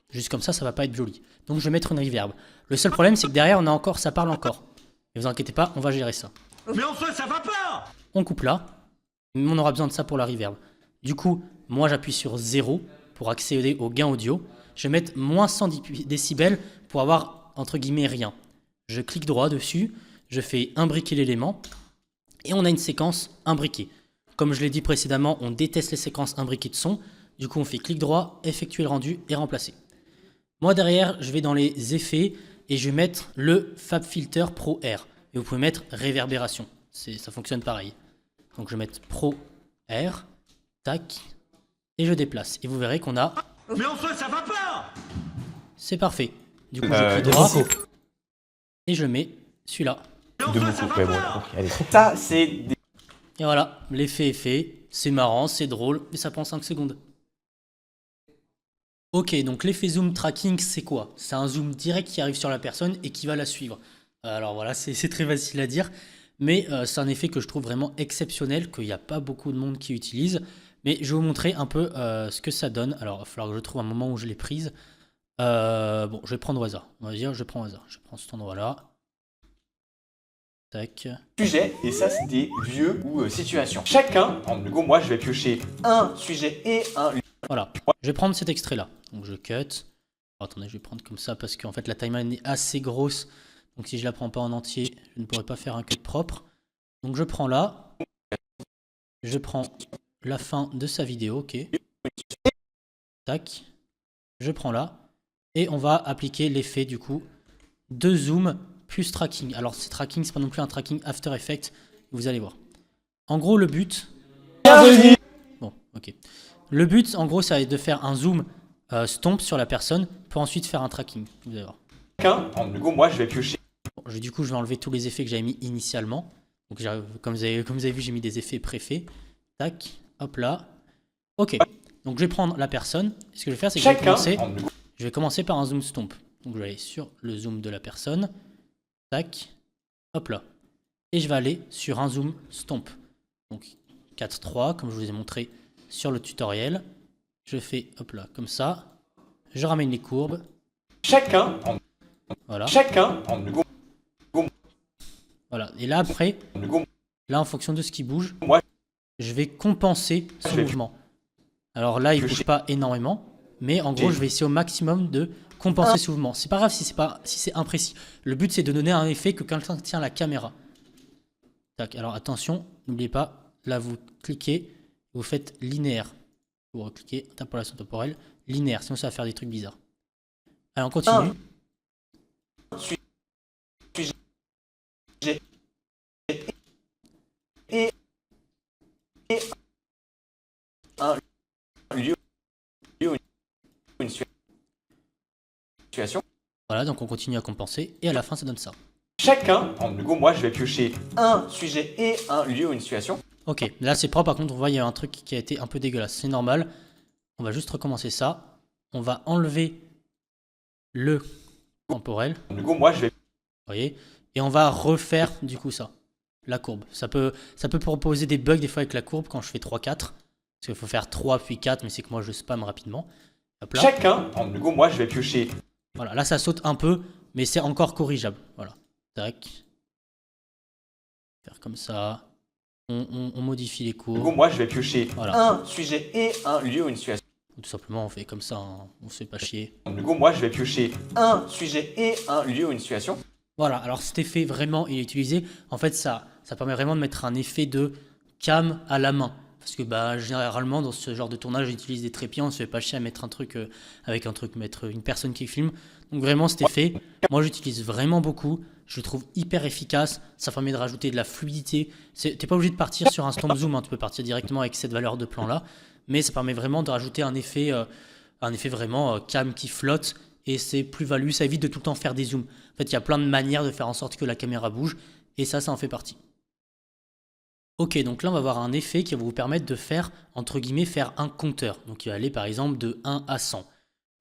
Juste comme ça va pas être joli. Donc, je vais mettre une reverb. Le seul problème, c'est que derrière, on a encore, ça parle encore. Et vous inquiétez pas, on va gérer ça. Mais enfin, ça va pas! On coupe là. Mais on aura besoin de ça pour la reverb. Du coup, moi, j'appuie sur 0 pour accéder au gain audio. Je vais mettre moins 110 décibels pour avoir, entre guillemets, rien. Je clique droit dessus. Je fais imbriquer l'élément. Et on a une séquence imbriquée. Comme je l'ai dit précédemment, on déteste les séquences imbriquées de son. Du coup, on fait clic droit, effectuer le rendu et remplacer. Moi, derrière, je vais dans les effets et je vais mettre le FabFilter Pro R. Et vous pouvez mettre réverbération. Ça fonctionne pareil. Donc, je vais mettre Pro R. Tac. Et je déplace. Et vous verrez qu'on a... Mais enfin, ça va pas! C'est parfait. Du coup, je clique droit. Et je mets celui-là. Deux vocaux, ouais, bon, on a compris. Allez. Ça, c'est des... Et voilà, l'effet est fait. C'est marrant, c'est drôle. Et ça prend 5 secondes. Ok, donc l'effet zoom tracking, c'est quoi? C'est un zoom direct qui arrive sur la personne et qui va la suivre. Alors voilà, c'est très facile à dire, mais c'est un effet que je trouve vraiment exceptionnel, qu'il n'y a pas beaucoup de monde qui utilise. Mais je vais vous montrer un peu ce que ça donne. Alors, il va falloir que je trouve un moment où je l'ai prise. Bon, je vais prendre au hasard. On va dire, je prends au hasard. Je prends cet endroit-là. Tac. Sujets, et ça, c'est des lieux ou situations. Chacun, en Go, moi, je vais piocher un sujet et un lieu. Voilà, je vais prendre cet extrait-là. Donc je cut. Alors, attendez, je vais prendre comme ça parce qu'en fait la timeline est assez grosse. Donc si je la prends pas en entier, je ne pourrai pas faire un cut propre. Donc je prends là. Je prends la fin de sa vidéo, ok. Tac. Je prends là. Et on va appliquer l'effet du coup de zoom plus tracking. Alors c'est tracking, c'est pas non plus un tracking After Effects. Vous allez voir. En gros le but... Bon, ok. Le but, en gros, ça va être de faire un zoom stomp sur la personne pour ensuite faire un tracking. Vous allez voir. Chacun, en Go, moi, je vais piocher. Bon, du coup, je vais enlever tous les effets que j'avais mis initialement. Donc, comme vous avez vu, j'ai mis des effets préfaits. Tac, hop là. Ok. Donc, je vais prendre la personne. Et ce que je vais faire, c'est que je vais commencer par un zoom stomp. Donc, je vais aller sur le zoom de la personne. Tac, hop là. Et je vais aller sur un zoom stomp. Donc, 4-3, comme je vous ai montré sur le tutoriel. Je fais hop là comme ça, je ramène les courbes. Chacun, voilà. Chacun, Go. Voilà. Et là après, là en fonction de ce qui bouge, moi, je vais compenser son mouvement. Alors là, il bouge pas énormément, mais en gros, je vais essayer au maximum de compenser ce mouvement. C'est pas grave si c'est imprécis. Le but c'est de donner un effet que quelqu'un tient la caméra. Tac. Alors attention, n'oubliez pas, là vous cliquez. Vous faites linéaire. Vous recliquez, interpolation temporelle, linéaire, sinon ça va faire des trucs bizarres. Allez, on continue. Et un lieu, une situation. Voilà, donc on continue à compenser, et à la fin ça donne ça. Chacun, en Go, moi, je vais piocher un sujet et un lieu ou une situation. Ok, là c'est propre, par contre on voit il y a un truc qui a été un peu dégueulasse, c'est normal. On va juste recommencer ça. On va enlever le temporel. Du coup, moi je vais... Vous voyez? Et on va refaire du coup ça, la courbe. Ça peut proposer des bugs des fois avec la courbe quand je fais 3-4. Parce qu'il faut faire 3 puis 4, mais c'est que moi je spam rapidement. Hop là. Chacun, du coup, moi je vais piocher. Voilà, là ça saute un peu, mais c'est encore corrigeable. Voilà, tac. Faire comme ça. On modifie les Du coup, cours. moi, je vais piocher Voilà. un sujet et un lieu ou une situation. Tout simplement, on fait comme ça, hein, on se fait pas chier. Du coup, moi, je vais piocher un sujet et un lieu ou une situation. Voilà, alors cet effet vraiment il est utilisé. En fait, ça permet vraiment de mettre un effet de cam à la main. Parce que bah, généralement, dans ce genre de tournage, on utilise des trépieds, on se fait pas chier à mettre un truc avec un truc, mettre une personne qui filme. Donc vraiment, cet effet, moi j'utilise vraiment beaucoup. Je le trouve hyper efficace. Ça permet de rajouter de la fluidité. T'es pas obligé de partir sur un stomp zoom, hein, tu peux partir directement avec cette valeur de plan là. Mais ça permet vraiment de rajouter un effet vraiment cam qui flotte. Et c'est plus-value, ça évite de tout le temps faire des zooms. En fait, il y a plein de manières de faire en sorte que la caméra bouge. Et ça en fait partie. Ok, donc là on va avoir un effet qui va vous permettre de faire, entre guillemets, faire un compteur. Donc il va aller par exemple de 1 à 100.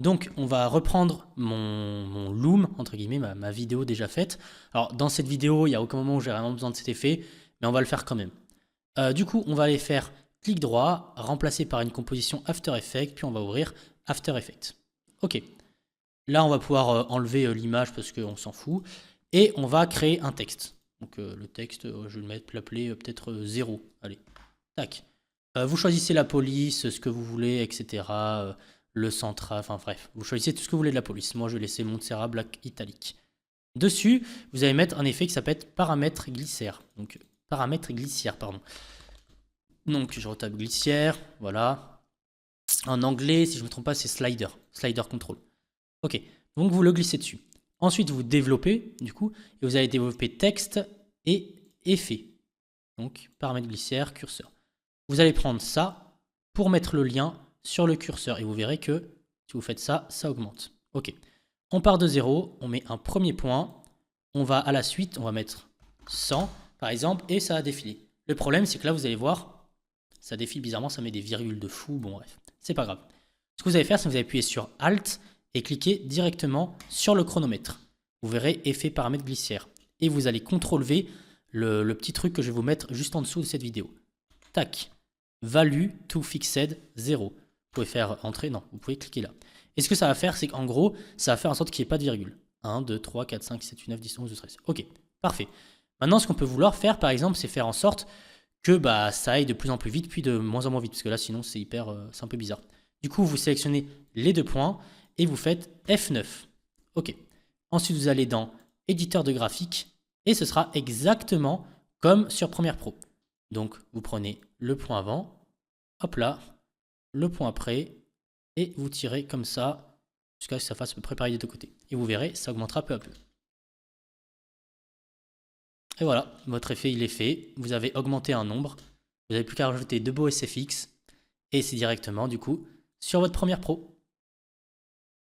Donc on va reprendre mon loom, entre guillemets, ma vidéo déjà faite. Alors dans cette vidéo, il n'y a aucun moment où j'ai vraiment besoin de cet effet, mais on va le faire quand même. Du coup, on va aller faire clic droit, remplacer par une composition After Effects, puis on va ouvrir After Effects. Ok, là on va pouvoir enlever l'image parce qu'on s'en fout, et on va créer un texte. Donc le texte, je vais l'appeler peut-être 0. Allez, tac. Vous choisissez la police, ce que vous voulez, etc. Le central, enfin bref, vous choisissez tout ce que vous voulez de la police. Moi, je vais laisser Montserrat Black Italique. Dessus, vous allez mettre un effet qui s'appelle paramètre glissière. Donc, paramètre glissière, pardon. Donc, je retape glissière, voilà. En anglais, si je ne me trompe pas, c'est slider control. Ok, donc vous le glissez dessus. Ensuite, vous développez, du coup, et vous allez développer texte et effet. Donc, paramètre glissière, curseur. Vous allez prendre ça pour mettre le lien sur le curseur. Et vous verrez que si vous faites ça, ça augmente. Ok. On part de 0, on met un premier point. On va à la suite, on va mettre 100, par exemple, et ça va défiler. Le problème, c'est que là, vous allez voir, ça défile bizarrement, ça met des virgules de fou. Bon, bref, c'est pas grave. Ce que vous allez faire, c'est que vous allez appuyer sur Alt et cliquer directement sur le chronomètre. Vous verrez effet paramètre glissière. Et vous allez CTRL-V le petit truc que je vais vous mettre juste en dessous de cette vidéo. Tac. Value to fixed 0. Vous pouvez faire entrer, non, vous pouvez cliquer là. Et ce que ça va faire, c'est qu'en gros, ça va faire en sorte qu'il n'y ait pas de virgule. 1, 2, 3, 4, 5, 7, 8, 9, 10, 11, 12, 13. Ok, parfait. Maintenant, ce qu'on peut vouloir faire, par exemple, c'est faire en sorte que bah, ça aille de plus en plus vite, puis de moins en moins vite, parce que là, sinon, c'est un peu bizarre. Du coup, vous sélectionnez les deux points et vous faites F9. Ok. Ensuite, vous allez dans éditeur de graphique et ce sera exactement comme sur Premiere Pro. Donc, vous prenez le point avant, hop là, le point après, et vous tirez comme ça jusqu'à ce que ça fasse à peu près pareil des deux côtés. Et vous verrez, ça augmentera peu à peu. Et voilà, votre effet il est fait. Vous avez augmenté un nombre. Vous n'avez plus qu'à rajouter de beaux SFX. Et c'est directement du coup sur votre Premiere Pro.